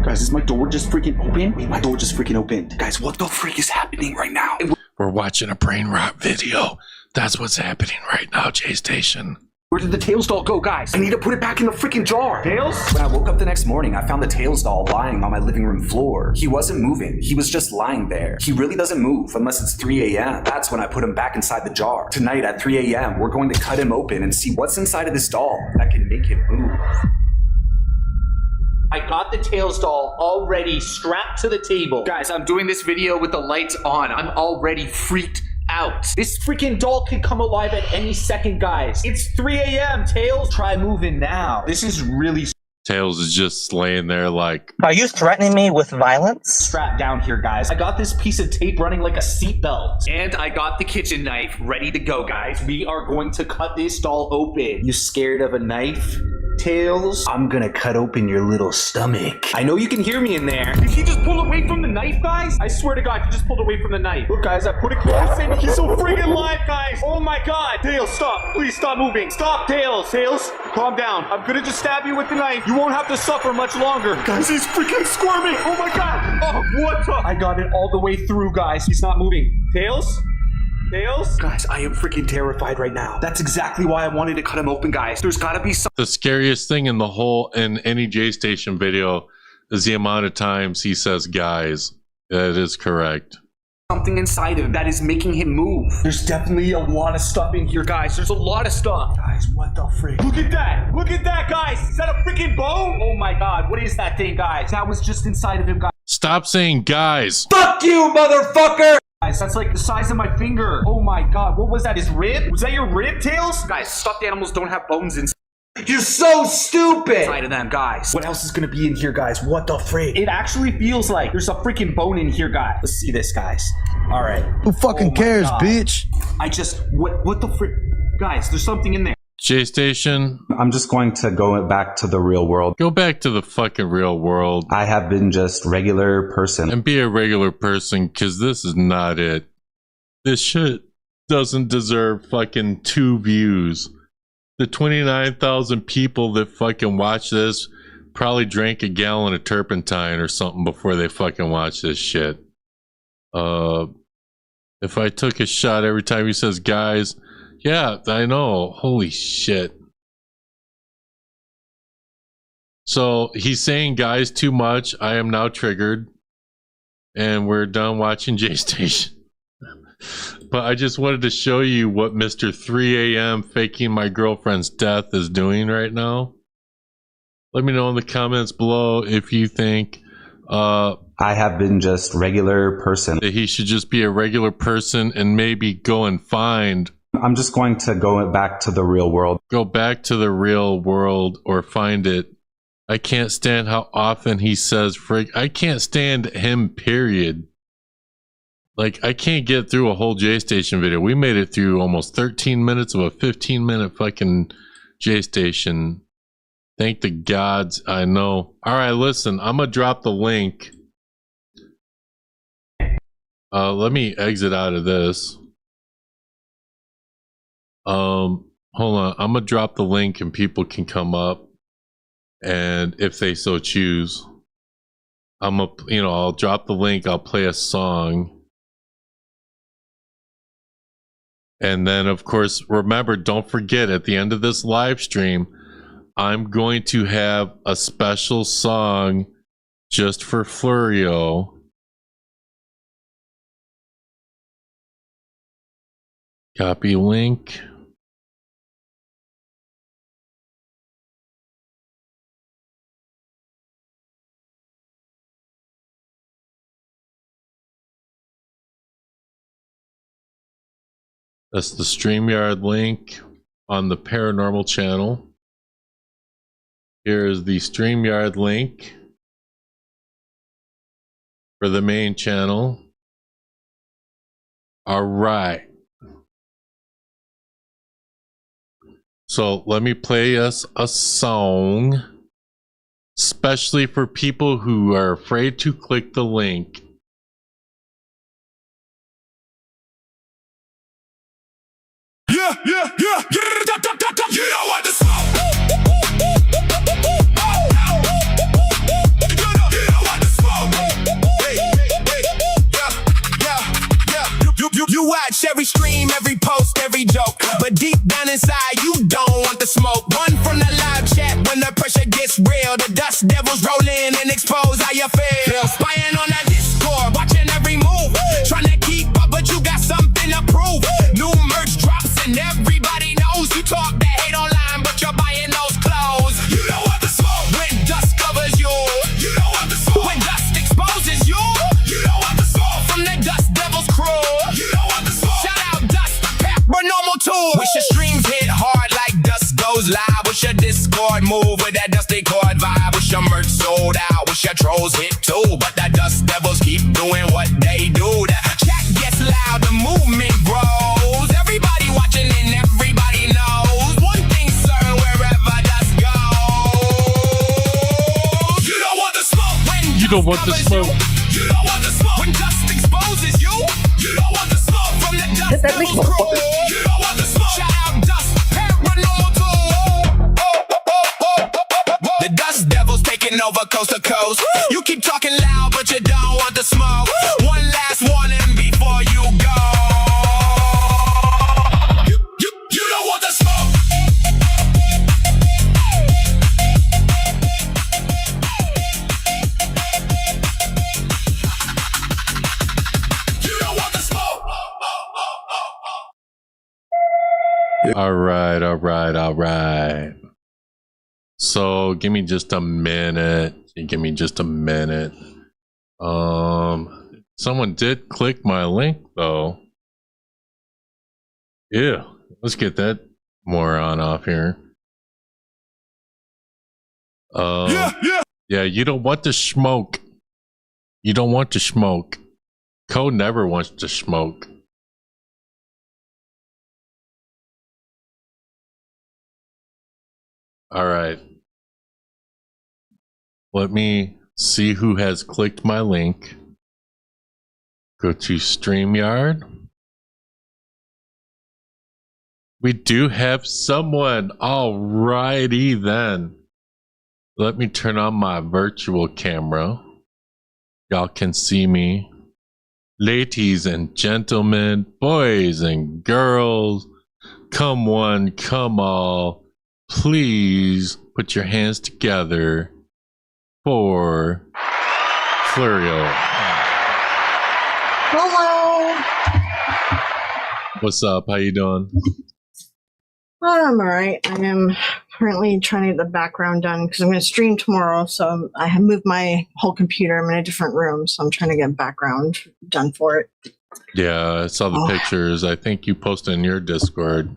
Guys, is my door just freaking open? Wait, my door just freaking opened. Guys, what the frig is happening right now? We're watching a brain rot video. That's what's happening right now, JayStation. Where did the Tails doll go, guys? I need to put it back in the freaking jar. Tails? When I woke up the next morning, I found the Tails doll lying on my living room floor. He wasn't moving. He was just lying there. He really doesn't move unless it's 3 a.m. That's when I put him back inside the jar. Tonight at 3 a.m., we're going to cut him open and see what's inside of this doll that can make him move. I got the Tails doll already strapped to the table. Guys, I'm doing this video with the lights on. I'm already freaked out. This freaking doll could come alive at any second, guys. It's 3 a.m. Tails, try moving now. This is really... Tails is just laying there like... Are you threatening me with violence? Strap down here, guys. I got this piece of tape running like a seatbelt. And I got the kitchen knife ready to go, guys. We are going to cut this doll open. You scared of a knife, Tails? I'm gonna cut open your little stomach. I know you can hear me in there. Did he just pull away from the knife, guys? I swear to God, he just pulled away from the knife. Look, guys, I put it close in. He's so friggin' alive, guys. Oh my God. Tails, stop. Please stop moving. Stop, Tails. Tails, calm down. I'm gonna just stab you with the knife. You won't have to suffer much longer. Guys, he's freaking squirming. Oh my God. Oh, what the? I got it all the way through, guys. He's not moving. Tails? Tails? Guys, I am freaking terrified right now. That's exactly why I wanted to cut him open, guys. There's gotta be some... The scariest thing in any JayStation video is the amount of times he says guys. That is correct. Something inside him that is making him move. There's definitely a lot of stuff in here, guys. There's a lot of stuff. Guys, what the frick? Look at that. Look at that, guys. Is that a freaking bone? Oh my God. What is that thing, guys? That was just inside of him, guys. Stop saying guys. Fuck you, motherfucker! Guys, that's like the size of my finger. Oh my God. What was that? His rib? Was that your rib, Tails? Guys, stuffed animals don't have bones inside. You're so stupid! Inside of them, guys. What else is gonna be in here, guys? What the frick? It actually feels like there's a freaking bone in here, guys. Let's see this, guys. All right. Who fucking cares, bitch? I just... What the frick? Guys, there's something in there. JayStation. I'm just going to go back to the real world. Go back to the fucking real world. I have been just regular person. And be a regular person, because this is not it. This shit doesn't deserve fucking 2 views. The 29,000 people that fucking watch this probably drank a gallon of turpentine or something before they fucking watch this shit. If I took a shot every time he says guys, yeah, I know. Holy shit. So he's saying guys too much. I am now triggered. And we're done watching JayStation. But I just wanted to show you what Mr. 3 a.m. faking my girlfriend's death is doing right now. Let me know in the comments below if you think I have been just regular person. That he should just be a regular person and maybe go and find... I'm just going to go back to the real world. Go back to the real world or find it. I can't stand how often he says frig. I can't stand him, period. Like, I can't get through a whole JayStation video. We made it through almost 13 minutes of a 15-minute fucking JayStation. Thank the gods, I know. All right, listen, I'm going to drop the link. Let me exit out of this. Hold on. I'm going to drop the link and people can come up and if they so choose, I'll drop the link, I'll play a song. And then, of course, remember, don't forget, at the end of this live stream, I'm going to have a special song just for Florio. Copy link. That's the StreamYard link on the Paranormal channel. Here's the StreamYard link for the main channel. All right. So let me play us a song, especially for people who are afraid to click the link. Yeah. You know what the smoke. You watch every stream, every post, every joke, but deep down inside you don't want the smoke. Run from the live chat when the pressure gets real. The dust devils roll in and expose how you feel. Spying on that Discord, watching every move, trying to keep up, but you got something to prove. New merch drops and everybody knows you talk that hate online, but you're buying those clothes. You know what the smoke. When dust covers you, you know what the smoke. When dust exposes you, you know what the smoke. From the dust devils crew, you know what the smoke. Shout out dust, paranormal too. Wish your streams hit hard like dust goes live. Wish your Discord move with that dusty chord vibe. Wish your merch sold out. Wish your trolls hit too, but the dust devils keep doing what they do. The chat gets loud, the movement grows. Everybody watching and everybody knows one thing certain, wherever dust goes. You don't want the smoke. When you don't want the smoke. You don't want the smoke. When dust exposes you, you don't want the smoke. From the dust devils crew, you don't want the smoke. Shout out dust, paranormal too. The dust devils taking over coast to coast. You keep talking loud, but you don't want the smoke. One last warning before you go. You don't want the smoke. You don't want the smoke. All right. So give me just a minute. Someone did click my link though. Yeah, let's get that moron off here. Yeah, you don't want to smoke. You don't want to smoke. Code never wants to smoke. All right. Let me see who has clicked my link. Go to StreamYard. We do have someone. All righty then. Let me turn on my virtual camera. Y'all can see me. Ladies and gentlemen, boys and girls, come one, come all. Please put your hands together for Florio. Hello. What's up? How you doing? I'm alright. I am currently trying to get the background done because I'm going to stream tomorrow. So I have moved my whole computer. I'm in a different room, so I'm trying to get background done for it. Yeah, I saw the pictures. I think you posted in your Discord.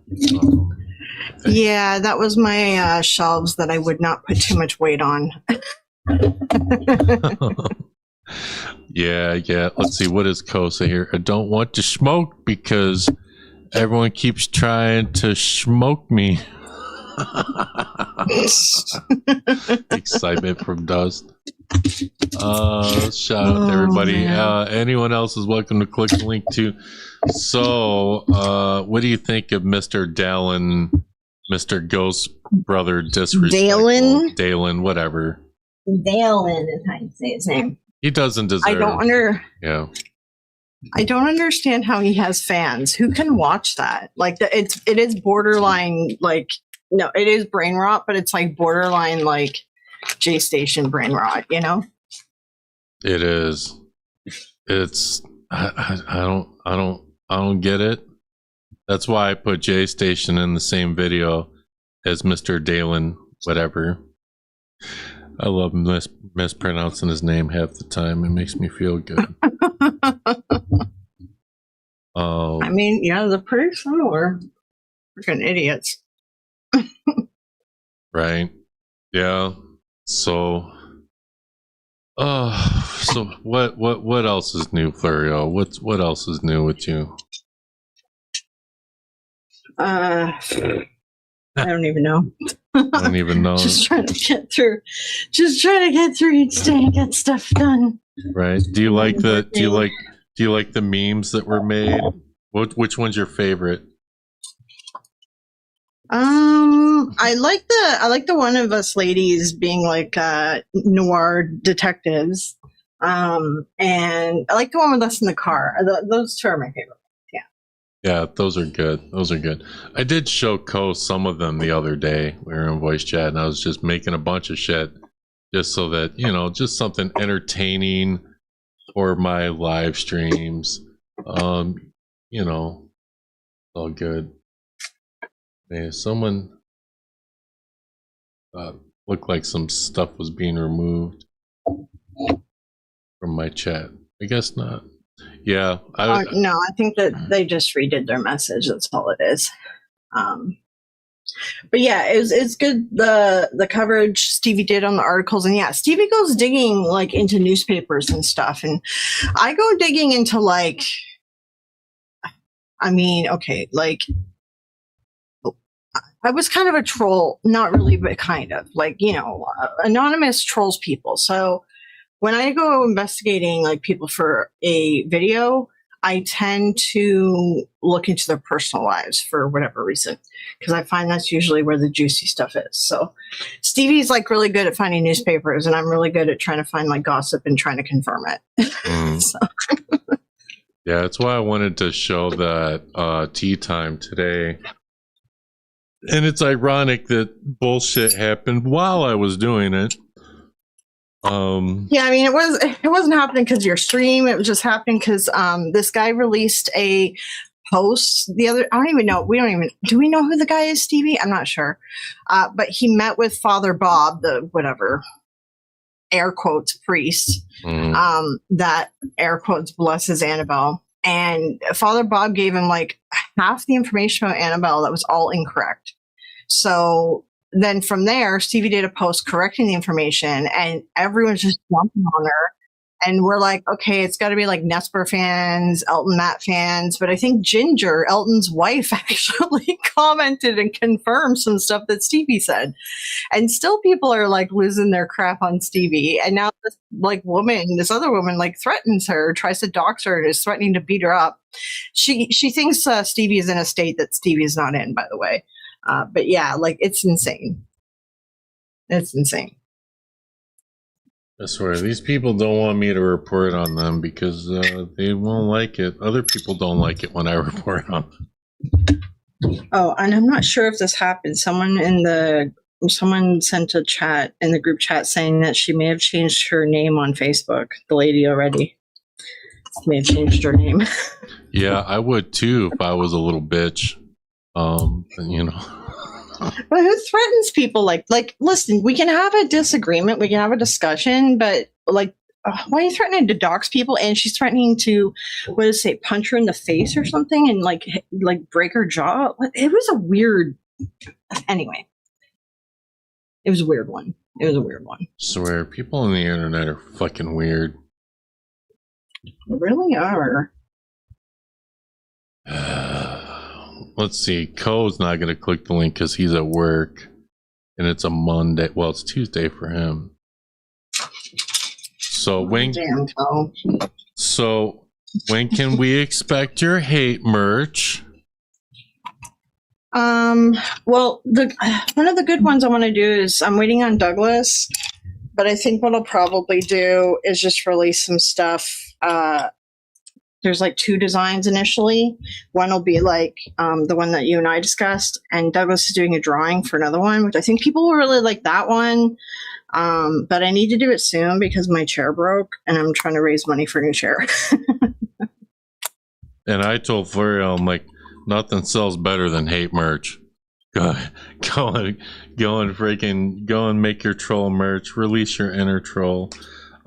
Yeah, that was my shelves that I would not put too much weight on. Yeah. Let's see. What is Kosa here? I don't want to smoke because everyone keeps trying to smoke me. Excitement from Dust. Shout out to everybody. Anyone else is welcome to click the link too. So, what do you think of Mr. Dalen Mr. Ghost Brother Disrespectful. Dalen, whatever. Dalen is how you say his name. He doesn't deserve. Yeah. I don't understand how he has fans. Who can watch that? Like it is borderline like no, it is brain rot, but it's like borderline like JayStation brain rot, you know? It is. It's I don't get it. That's why I put JayStation in the same video as Mr. Dalen, whatever. I love mispronouncing his name half the time. It makes me feel good. I mean, yeah, they're pretty similar. Freaking idiots. Right. Yeah. So what else is new, Florio? What else is new with you? I don't even know. I don't even know. Just trying to get through each day and get stuff done. Right. Do you like the memes that were made? Which one's your favorite? I like the one of us ladies being like noir detectives. And I like the one with us in the car. Those two are my favorite. Yeah, those are good. Those are good. I did show Ko some of them the other day. We were in voice chat, and I was just making a bunch of shit just so that, you know, just something entertaining for my live streams. You know, all good. Man, someone looked like some stuff was being removed from my chat. I guess not. Yeah. No, I think that they just redid their message. That's all it is. But yeah, it's good the coverage Stevie did on the articles, and yeah, Stevie goes digging like into newspapers and stuff, and I go digging into like, I mean, okay, like I was kind of a troll, not really, but kind of like, you know, anonymous trolls people. So when I go investigating like people for a video, I tend to look into their personal lives for whatever reason, because I find that's usually where the juicy stuff is. So Stevie's like really good at finding newspapers, and I'm really good at trying to find like gossip and trying to confirm it. So. Yeah, that's why I wanted to show that tea time today. And it's ironic that bullshit happened while I was doing it. Yeah, I mean, it wasn't happening because of your stream. It was just happening because this guy released a post the other. I don't even know. Do we know who the guy is, Stevie? I'm not sure. But he met with Father Bob, the whatever air quotes priest, that air quotes blesses Annabelle. And Father Bob gave him like half the information about Annabelle that was all incorrect. So then from there, Stevie did a post correcting the information, and everyone's just jumping on her. And we're like, okay, it's got to be like Nesper fans, Elton Matt fans. But I think Ginger, Elton's wife, actually commented and confirmed some stuff that Stevie said. And still people are like losing their crap on Stevie. And now this other woman like threatens her, tries to dox her, and is threatening to beat her up. She thinks Stevie is in a state that Stevie is not in, by the way. But yeah, like it's insane. It's insane. I swear, these people don't want me to report on them because they won't like it. Other people don't like it when I report on them. Oh, and I'm not sure if this happened. Someone sent a chat in the group chat saying that she may have changed her name on Facebook. The lady already may have changed her name. Yeah, I would too if I was a little bitch. You know. But who threatens people? Like, listen, we can have a disagreement, we can have a discussion, but like, why are you threatening to dox people? And she's threatening to, punch her in the face or something, and like break her jaw. It was a weird. Anyway, it was a weird one. I swear, people on the internet are fucking weird. They really are. Let's see. Co's not going to click the link because he's at work, and it's a Monday. Well, it's Tuesday for him. So when can we expect your hate merch? Well, one of the good ones I want to do is I'm waiting on Douglas, but I think what I'll probably do is just release some stuff. There's like 2 designs initially. One will be like the one that you and I discussed, and Douglas is doing a drawing for another one, which I think people will really like that one. But I need to do it soon because my chair broke, and I'm trying to raise money for a new chair. And I told Florio, I'm like, nothing sells better than hate merch. Go and make your troll merch. Release your inner troll.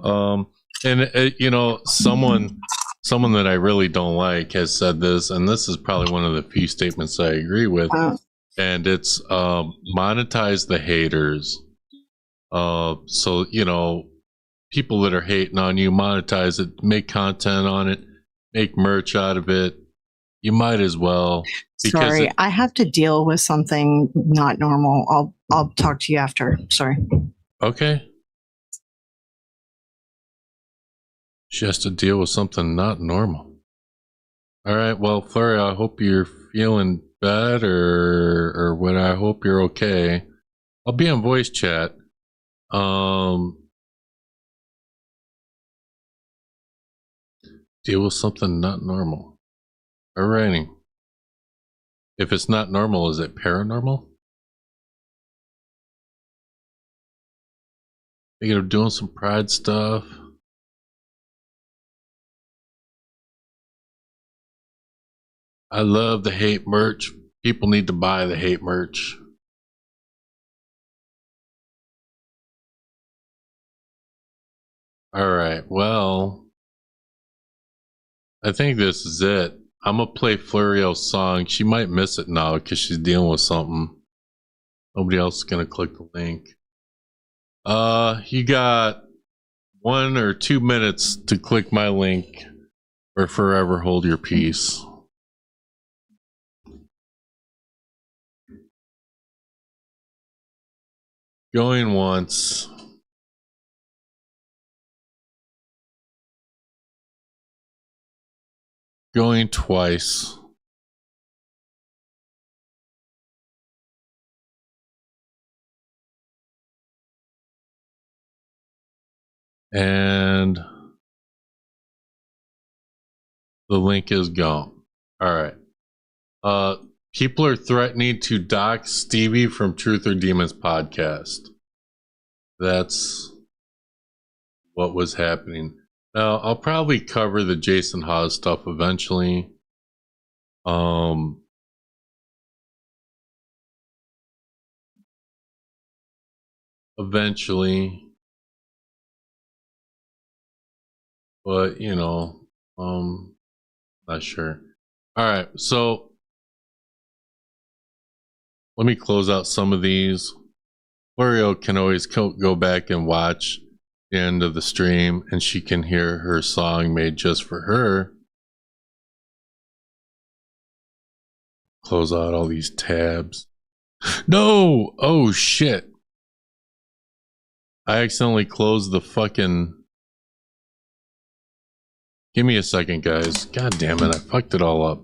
You know, someone that I really don't like has said this, and this is probably one of the few statements I agree with. And it's monetize the haters. So you know, people that are hating on you, monetize it, make content on it, make merch out of it. You might as well. Sorry, I have to deal with something not normal. I'll talk to you after. Sorry. Okay. She has to deal with something not normal. All right. Well, Flurry, I hope you're feeling better, or what. I hope you're okay. I'll be on voice chat. Deal with something not normal. Alrighty. If it's not normal, is it paranormal? Thinking of doing some pride stuff. I love the hate merch. People need to buy the hate merch. Alright, well, I think this is it. I'm gonna play Flurio's song. She might miss it now because she's dealing with something. Nobody else is gonna click the link. You got 1 or 2 minutes to click my link, or forever hold your peace. Going once. Going twice. And the link is gone. All right. People are threatening to dox Stevie from Truth or Demons podcast. That's what was happening. Now, I'll probably cover the Jason Hawes stuff eventually. But, you know, not sure. All right, so let me close out some of these. Florio can always go back and watch the end of the stream, and she can hear her song made just for her. Close out all these tabs. No! Oh shit. I accidentally closed the fucking... Give me a second, guys. God damn it, I fucked it all up.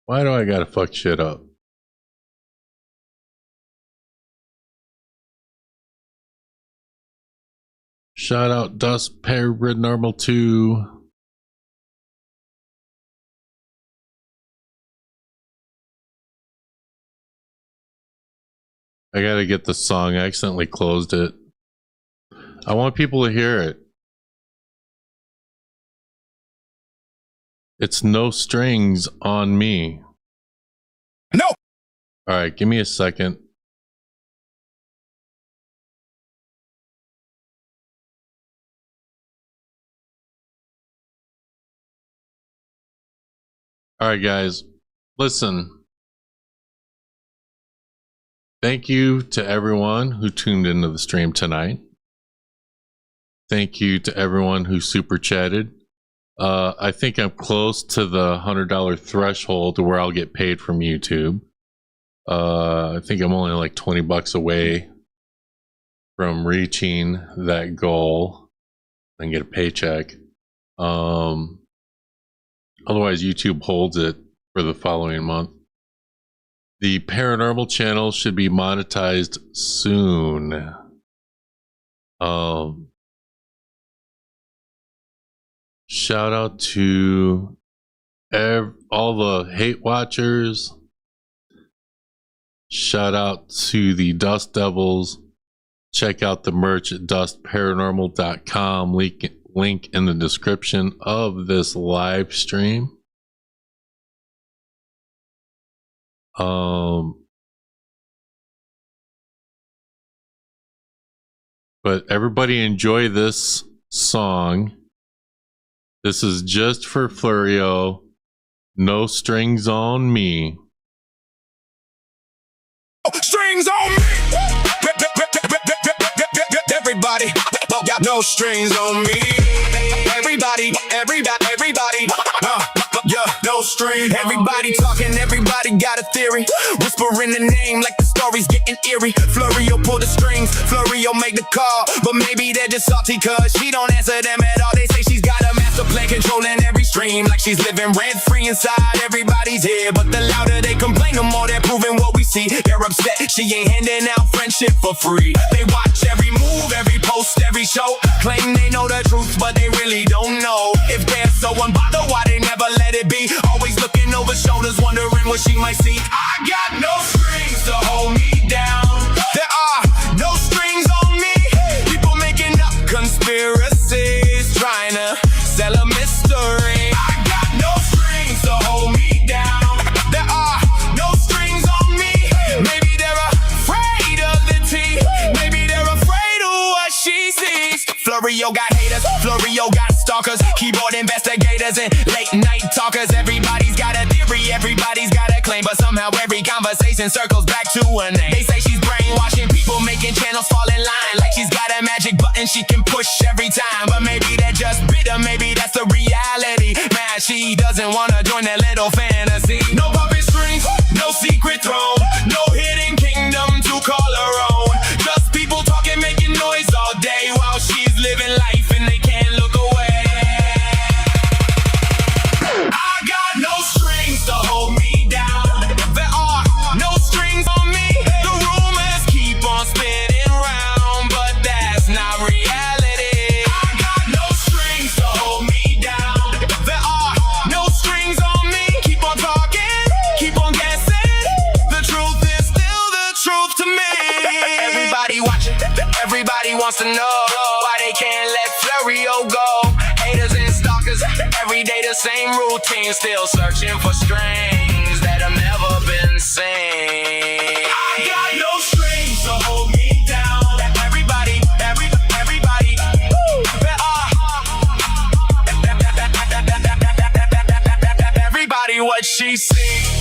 Why do I gotta fuck shit up? Shout out Dust Paranormal 2. I gotta get the song. I accidentally closed it. I want people to hear it. It's No Strings on Me. No! Alright, give me a second. Alright, guys. Listen. Thank you to everyone who tuned into the stream tonight. Thank you to everyone who super chatted. I think I'm close to the $100 threshold to where I'll get paid from YouTube. I think I'm only like $20 away from reaching that goal and get a paycheck. Otherwise, YouTube holds it for the following month. The paranormal channel should be monetized soon. Shout out to all the hate watchers. Shout out to the Dust Devils. Check out the merch at dustparanormal.com. Link in the description of this live stream. But everybody enjoy this song. This is just for Florio. No strings on me. Strings on me. Everybody, got no strings on me. Everybody, yeah, no strings. Everybody talking, everybody got a theory. Whispering the name like the story's getting eerie. Florio pull the strings, Florio make the call. But maybe they're just salty cause she don't answer them at all. They say she's got a master plan controlling every stream, like she's living rent free inside everybody's head. But the louder they complain, the more they're proving what we see. They're upset she ain't handing out friendship for free. They watch every move, every post, every show. Claim they know the truth, but they really don't know. If they're so unbothered, why they never let it be? Always looking over shoulders, wondering what she might see. I got no strings to hold me down. There are no strings on me. People making up conspiracies, trying to sell a mystery. I got no strings to hold me down. There are no strings on me. Maybe they're afraid of the tea. Maybe they're afraid of what she sees. Florio got haters, Florio got stalkers, keyboard investigators and late night talkers. Everybody's got a theory, everybody's got a claim, but somehow every conversation circles back to her name. They say she's brainwashing people, making channels fall in line, like she's got a magic button she can push every time. But maybe they're just bitter, maybe that's the reality. Man, she doesn't wanna join that little fantasy. No puppet strings, no secret throne, no hidden kingdom to call her own. Just people talking, making noise all day while she's living life and they can't look away. I got no strings to hold me down. There are no strings on me. The rumors keep on spinning round, but that's not reality. I got no strings to hold me down. There are no strings on me. Keep on talking, keep on guessing. The truth is still the truth to me. Everybody watching, everybody wants to know why they can't let Florio go. Haters and stalkers, every day the same routine, still searching for strings that have never been seen. I got no strings to hold me down. Everybody, everybody, everybody what she sees.